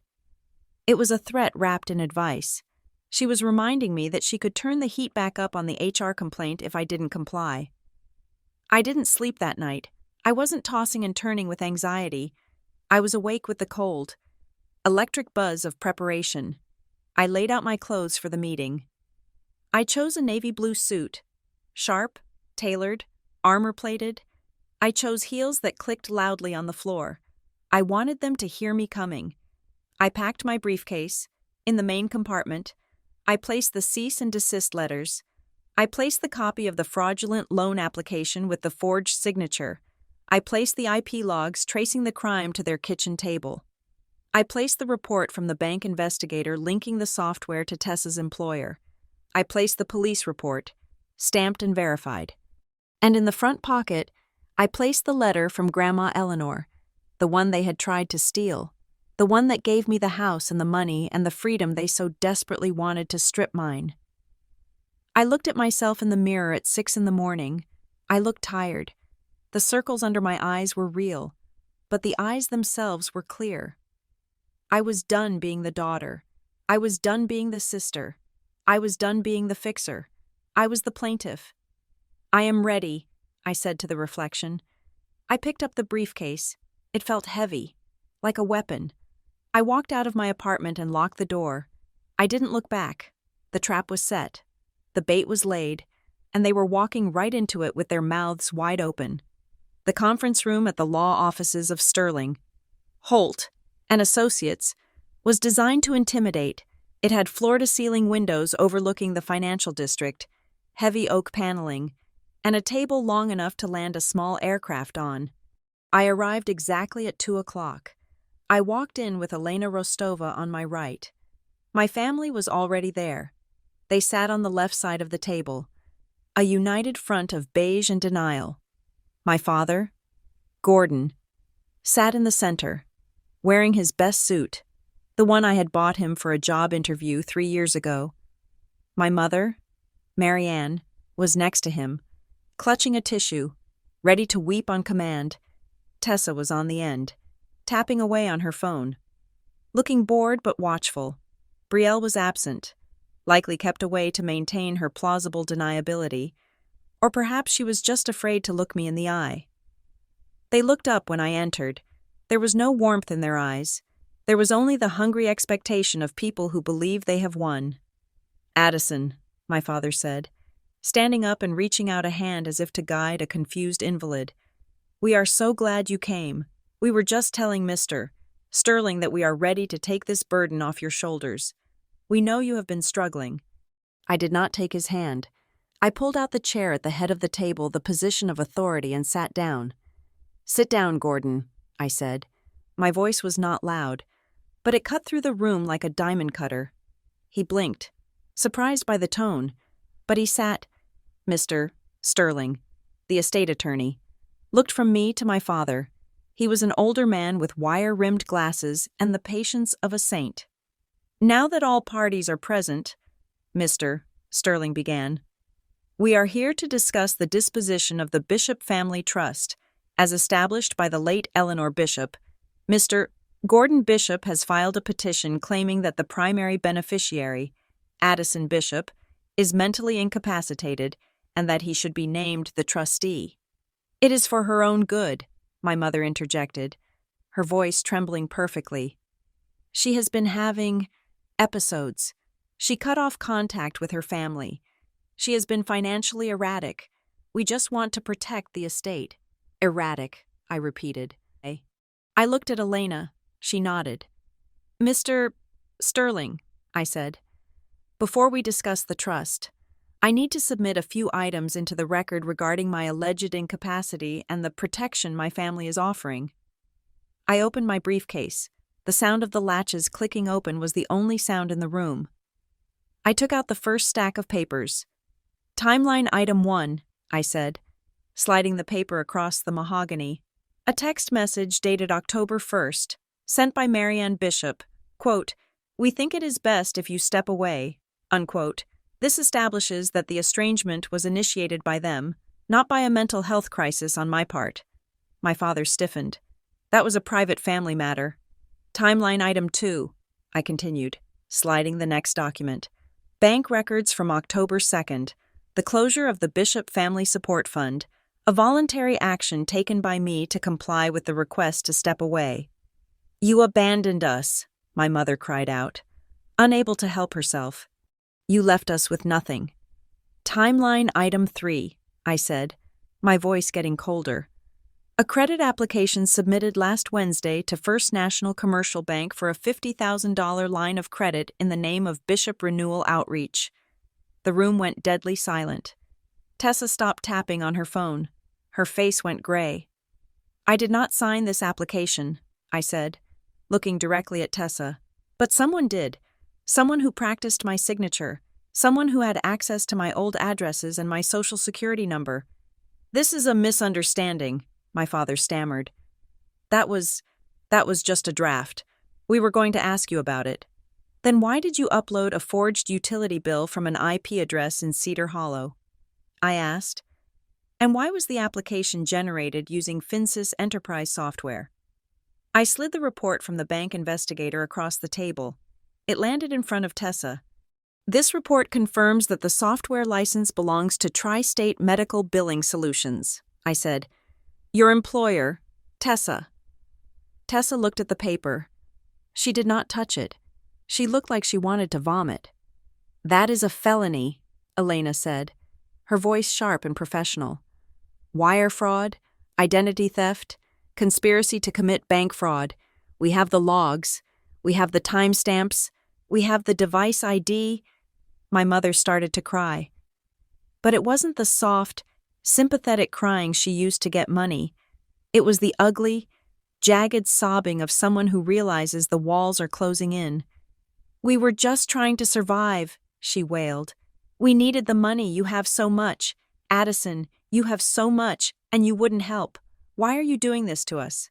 It was a threat wrapped in advice. She was reminding me that she could turn the heat back up on the HR complaint if I didn't comply. I didn't sleep that night. I wasn't tossing and turning with anxiety. I was awake with the cold. Electric buzz of preparation. I laid out my clothes for the meeting. I chose a navy blue suit. Sharp, tailored, armor-plated. I chose heels that clicked loudly on the floor. I wanted them to hear me coming. I packed my briefcase. In the main compartment, I placed the cease and desist letters. I placed the copy of the fraudulent loan application with the forged signature. I placed the IP logs tracing the crime to their kitchen table. I placed the report from the bank investigator linking the software to Tessa's employer. I placed the police report, stamped and verified. And in the front pocket, I placed the letter from Grandma Eleanor, the one they had tried to steal, the one that gave me the house and the money and the freedom they so desperately wanted to strip mine. I looked at myself in the mirror at 6 a.m. I looked tired. The circles under my eyes were real, but the eyes themselves were clear. I was done being the daughter. I was done being the sister. I was done being the fixer. I was the plaintiff. I am ready, I said to the reflection. I picked up the briefcase. It felt heavy, like a weapon. I walked out of my apartment and locked the door. I didn't look back. The trap was set. The bait was laid, and they were walking right into it with their mouths wide open. The conference room at the law offices of Sterling, Holt, and Associates was designed to intimidate. It had floor-to-ceiling windows overlooking the financial district, heavy oak paneling, and a table long enough to land a small aircraft on. I arrived exactly at 2 o'clock. I walked in with Elena Rostova on my right. My family was already there. They sat on the left side of the table, a united front of beige and denial. My father, Gordon, sat in the center, wearing his best suit, the one I had bought him for a job interview 3 years ago. My mother, Marianne, was next to him, clutching a tissue, ready to weep on command. Tessa was on the end, tapping away on her phone. Looking bored but watchful, Brielle was absent, likely kept away to maintain her plausible deniability, or perhaps she was just afraid to look me in the eye. They looked up when I entered. There was no warmth in their eyes. There was only the hungry expectation of people who believe they have won. "Addison," my father said, standing up and reaching out a hand as if to guide a confused invalid. "We are so glad you came. We were just telling Mr. Sterling that we are ready to take this burden off your shoulders. We know you have been struggling." I did not take his hand. I pulled out the chair at the head of the table, the position of authority, and sat down. "Sit down, Gordon," I said. My voice was not loud, but it cut through the room like a diamond cutter. He blinked, surprised by the tone, but he sat. Mr. Sterling, the estate attorney, looked from me to my father. He was an older man with wire-rimmed glasses and the patience of a saint. "Now that all parties are present," Mr. Sterling began, "we are here to discuss the disposition of the Bishop Family Trust, as established by the late Eleanor Bishop. Mr. Gordon Bishop has filed a petition claiming that the primary beneficiary, Addison Bishop, is mentally incapacitated and that he should be named the trustee." "It is for her own good," my mother interjected, her voice trembling perfectly. "She has been having episodes. She cut off contact with her family. She has been financially erratic. We just want to protect the estate." "Erratic," I repeated. I looked at Elena. She nodded. "Mr. Sterling," I said, "before we discuss the trust, I need to submit a few items into the record regarding my alleged incapacity and the protection my family is offering." I opened my briefcase. The sound of the latches clicking open was the only sound in the room. I took out the first stack of papers. "Timeline item 1, I said, sliding the paper across the mahogany. "A text message dated October 1st, sent by Marianne Bishop. Quote, 'We think it is best if you step away,' unquote. This establishes that the estrangement was initiated by them, not by a mental health crisis on my part." My father stiffened. "That was a private family matter." "Timeline item 2, I continued, sliding the next document. "Bank records from October 2nd, the closure of the Bishop Family Support Fund, a voluntary action taken by me to comply with the request to step away." "You abandoned us," my mother cried out, unable to help herself. "You left us with nothing." "Timeline item 3, I said, my voice getting colder. "A credit application submitted last Wednesday to First National Commercial Bank for a $50,000 line of credit in the name of Bishop Renewal Outreach." The room went deadly silent. Tessa stopped tapping on her phone. Her face went gray. "I did not sign this application," I said, looking directly at Tessa. "But someone did. Someone who practiced my signature. Someone who had access to my old addresses and my social security number." "This is a misunderstanding," my father stammered. That was just a draft. We were going to ask you about it." "Then why did you upload a forged utility bill from an IP address in Cedar Hollow?" I asked. "And why was the application generated using Finsys Enterprise software?" I slid the report from the bank investigator across the table. It landed in front of Tessa. "This report confirms that the software license belongs to Tri-State Medical Billing Solutions," I said. "Your employer, Tessa." Tessa looked at the paper. She did not touch it. She looked like she wanted to vomit. "That is a felony," Elena said, her voice sharp and professional. "Wire fraud, identity theft, conspiracy to commit bank fraud. We have the logs. We have the timestamps. We have the device ID." My mother started to cry. But it wasn't the soft, sympathetic crying she used to get money. It was the ugly, jagged sobbing of someone who realizes the walls are closing in. "We were just trying to survive," she wailed. "We needed the money. You have so much. Addison, you have so much, and you wouldn't help. Why are you doing this to us?"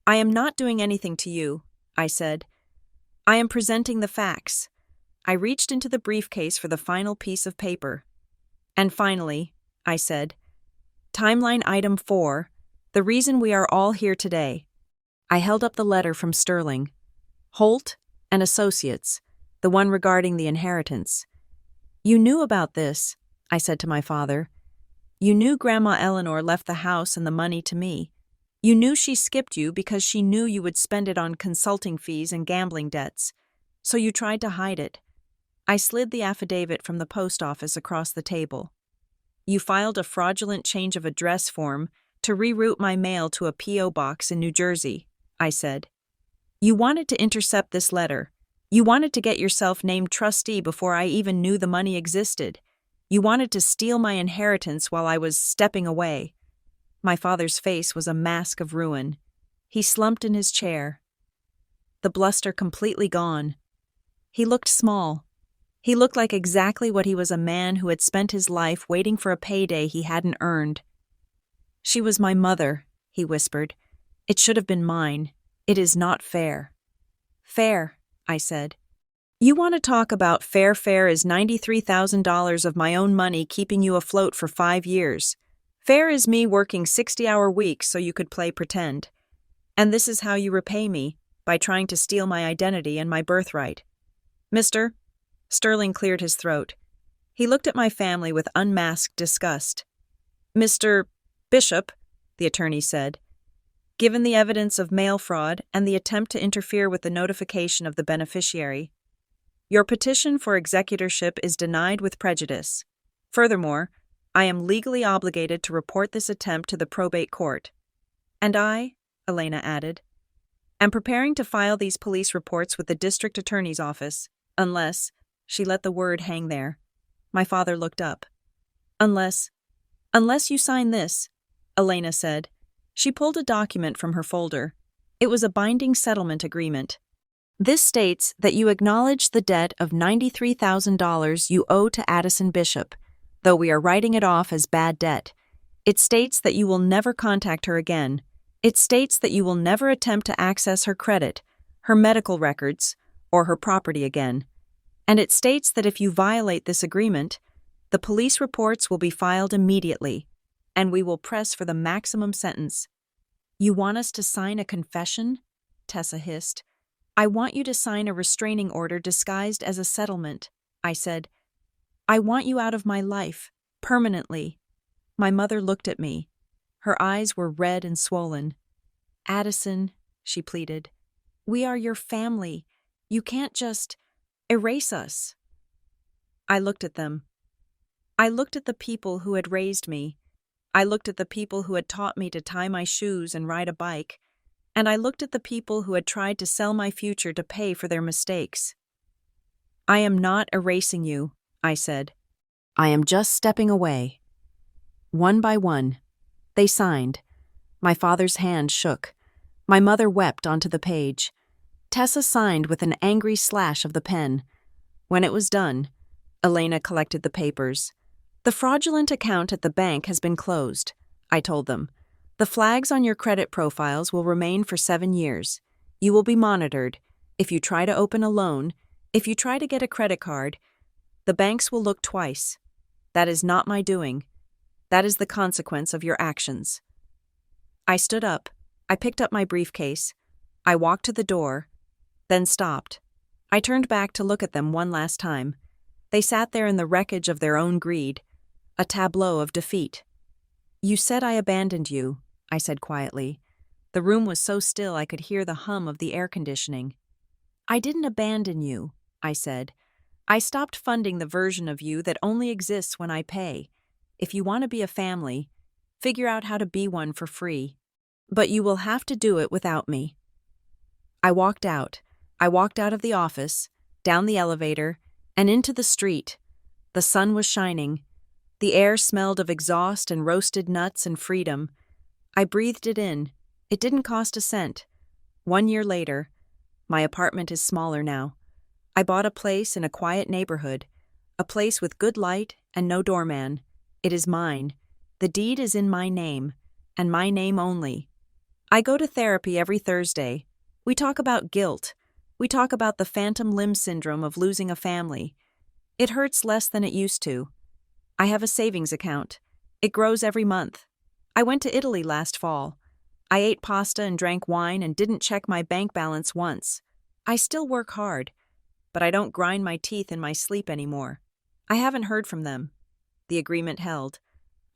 "I am not doing anything to you," I said. "I am presenting the facts." I reached into the briefcase for the final piece of paper. "And finally," I said, "timeline item 4, the reason we are all here today." I held up the letter from Sterling. "Holt and Associates, the one regarding the inheritance. You knew about this," I said to my father. "You knew Grandma Eleanor left the house and the money to me. You knew she skipped you because she knew you would spend it on consulting fees and gambling debts. So you tried to hide it." I slid the affidavit from the post office across the table. "You filed a fraudulent change of address form to reroute my mail to a P.O. box in New Jersey," I said. "You wanted to intercept this letter. You wanted to get yourself named trustee before I even knew the money existed. You wanted to steal my inheritance while I was stepping away." My father's face was a mask of ruin. He slumped in his chair, the bluster completely gone. He looked small. He looked like exactly what he was, a man who had spent his life waiting for a payday he hadn't earned. "She was my mother," he whispered. "It should have been mine. It is not fair." "Fair," I said. "You want to talk about fair? Fair is $93,000 of my own money keeping you afloat for 5 years. Fair is me working 60-hour weeks so you could play pretend. And this is how you repay me, by trying to steal my identity and my birthright. Mr. Sterling cleared his throat. He looked at my family with unmasked disgust. "Mr. Bishop," the attorney said, "given the evidence of mail fraud and the attempt to interfere with the notification of the beneficiary, your petition for executorship is denied with prejudice. Furthermore, I am legally obligated to report this attempt to the probate court. And I," Elena added, "am preparing to file these police reports with the district attorney's office, unless—" She let the word hang there. My father looked up. Unless you sign this," Elena said. She pulled a document from her folder. It was a binding settlement agreement. "This states that you acknowledge the debt of $93,000 you owe to Addison Bishop, though we are writing it off as bad debt. It states that you will never contact her again. It states that you will never attempt to access her credit, her medical records, or her property again. And it states that if you violate this agreement, the police reports will be filed immediately, and we will press for the maximum sentence." "You want us to sign a confession?" Tessa hissed. "I want you to sign a restraining order disguised as a settlement," I said. "I want you out of my life, permanently." My mother looked at me. Her eyes were red and swollen. "Addison," she pleaded, "we are your family. You can't just erase us." I looked at them. I looked at the people who had raised me. I looked at the people who had taught me to tie my shoes and ride a bike. And I looked at the people who had tried to sell my future to pay for their mistakes. "I am not erasing you," I said. "I am just stepping away." One by one, they signed. My father's hand shook. My mother wept onto the page. Tessa signed with an angry slash of the pen. When it was done, Elena collected the papers. "The fraudulent account at the bank has been closed," I told them. "The flags on your credit profiles will remain for 7 years. You will be monitored. If you try to open a loan, if you try to get a credit card, the banks will look twice. That is not my doing. That is the consequence of your actions." I stood up. I picked up my briefcase. I walked to the door, then stopped. I turned back to look at them one last time. They sat there in the wreckage of their own greed, a tableau of defeat. "You said I abandoned you," I said quietly. The room was so still I could hear the hum of the air conditioning. "I didn't abandon you," I said. "I stopped funding the version of you that only exists when I pay. If you want to be a family, figure out how to be one for free. But you will have to do it without me." I walked out. I walked out of the office, down the elevator, and into the street. The sun was shining. The air smelled of exhaust and roasted nuts and freedom. I breathed it in. It didn't cost a cent. 1 year later, my apartment is smaller now. I bought a place in a quiet neighborhood, a place with good light and no doorman. It is mine. The deed is in my name, and my name only. I go to therapy every Thursday. We talk about guilt. We talk about the phantom limb syndrome of losing a family. It hurts less than it used to. I have a savings account. It grows every month. I went to Italy last fall. I ate pasta and drank wine and didn't check my bank balance once. I still work hard, but I don't grind my teeth in my sleep anymore. I haven't heard from them. The agreement held.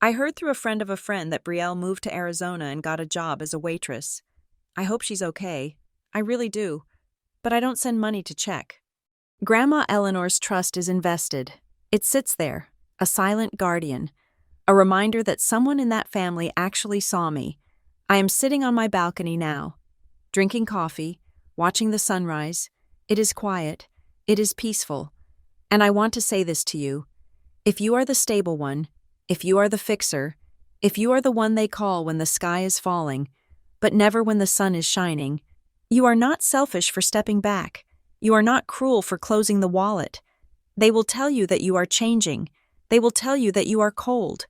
I heard through a friend of a friend that Brielle moved to Arizona and got a job as a waitress. I hope she's okay. I really do. But I don't send money to check. Grandma Eleanor's trust is invested. It sits there, a silent guardian, a reminder that someone in that family actually saw me. I am sitting on my balcony now, drinking coffee, watching the sunrise. It is quiet. It is peaceful. And I want to say this to you. If you are the stable one, if you are the fixer, if you are the one they call when the sky is falling, but never when the sun is shining, you are not selfish for stepping back. You are not cruel for closing the wallet. They will tell you that you are changing. They will tell you that you are cold.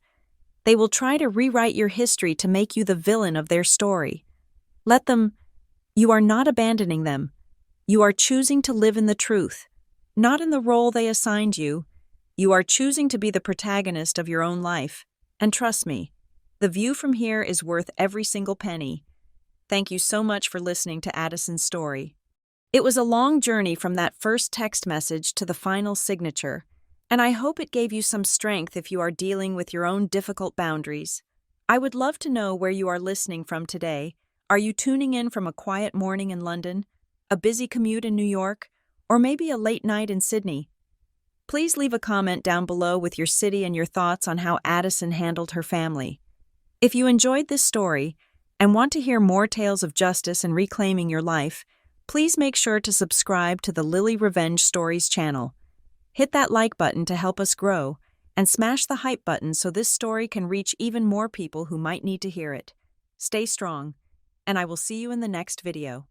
They will try to rewrite your history to make you the villain of their story. Let them. You are not abandoning them. You are choosing to live in the truth, not in the role they assigned you. You are choosing to be the protagonist of your own life. And trust me, the view from here is worth every single penny. Thank you so much for listening to Addison's story. It was a long journey from that first text message to the final signature, and I hope it gave you some strength if you are dealing with your own difficult boundaries. I would love to know where you are listening from today. Are you tuning in from a quiet morning in London, a busy commute in New York, or maybe a late night in Sydney? Please leave a comment down below with your city and your thoughts on how Addison handled her family. If you enjoyed this story and want to hear more tales of justice and reclaiming your life, please make sure to subscribe to the Lily Revenge Stories channel. Hit that like button to help us grow, and smash the hype button so this story can reach even more people who might need to hear it. Stay strong, and I will see you in the next video.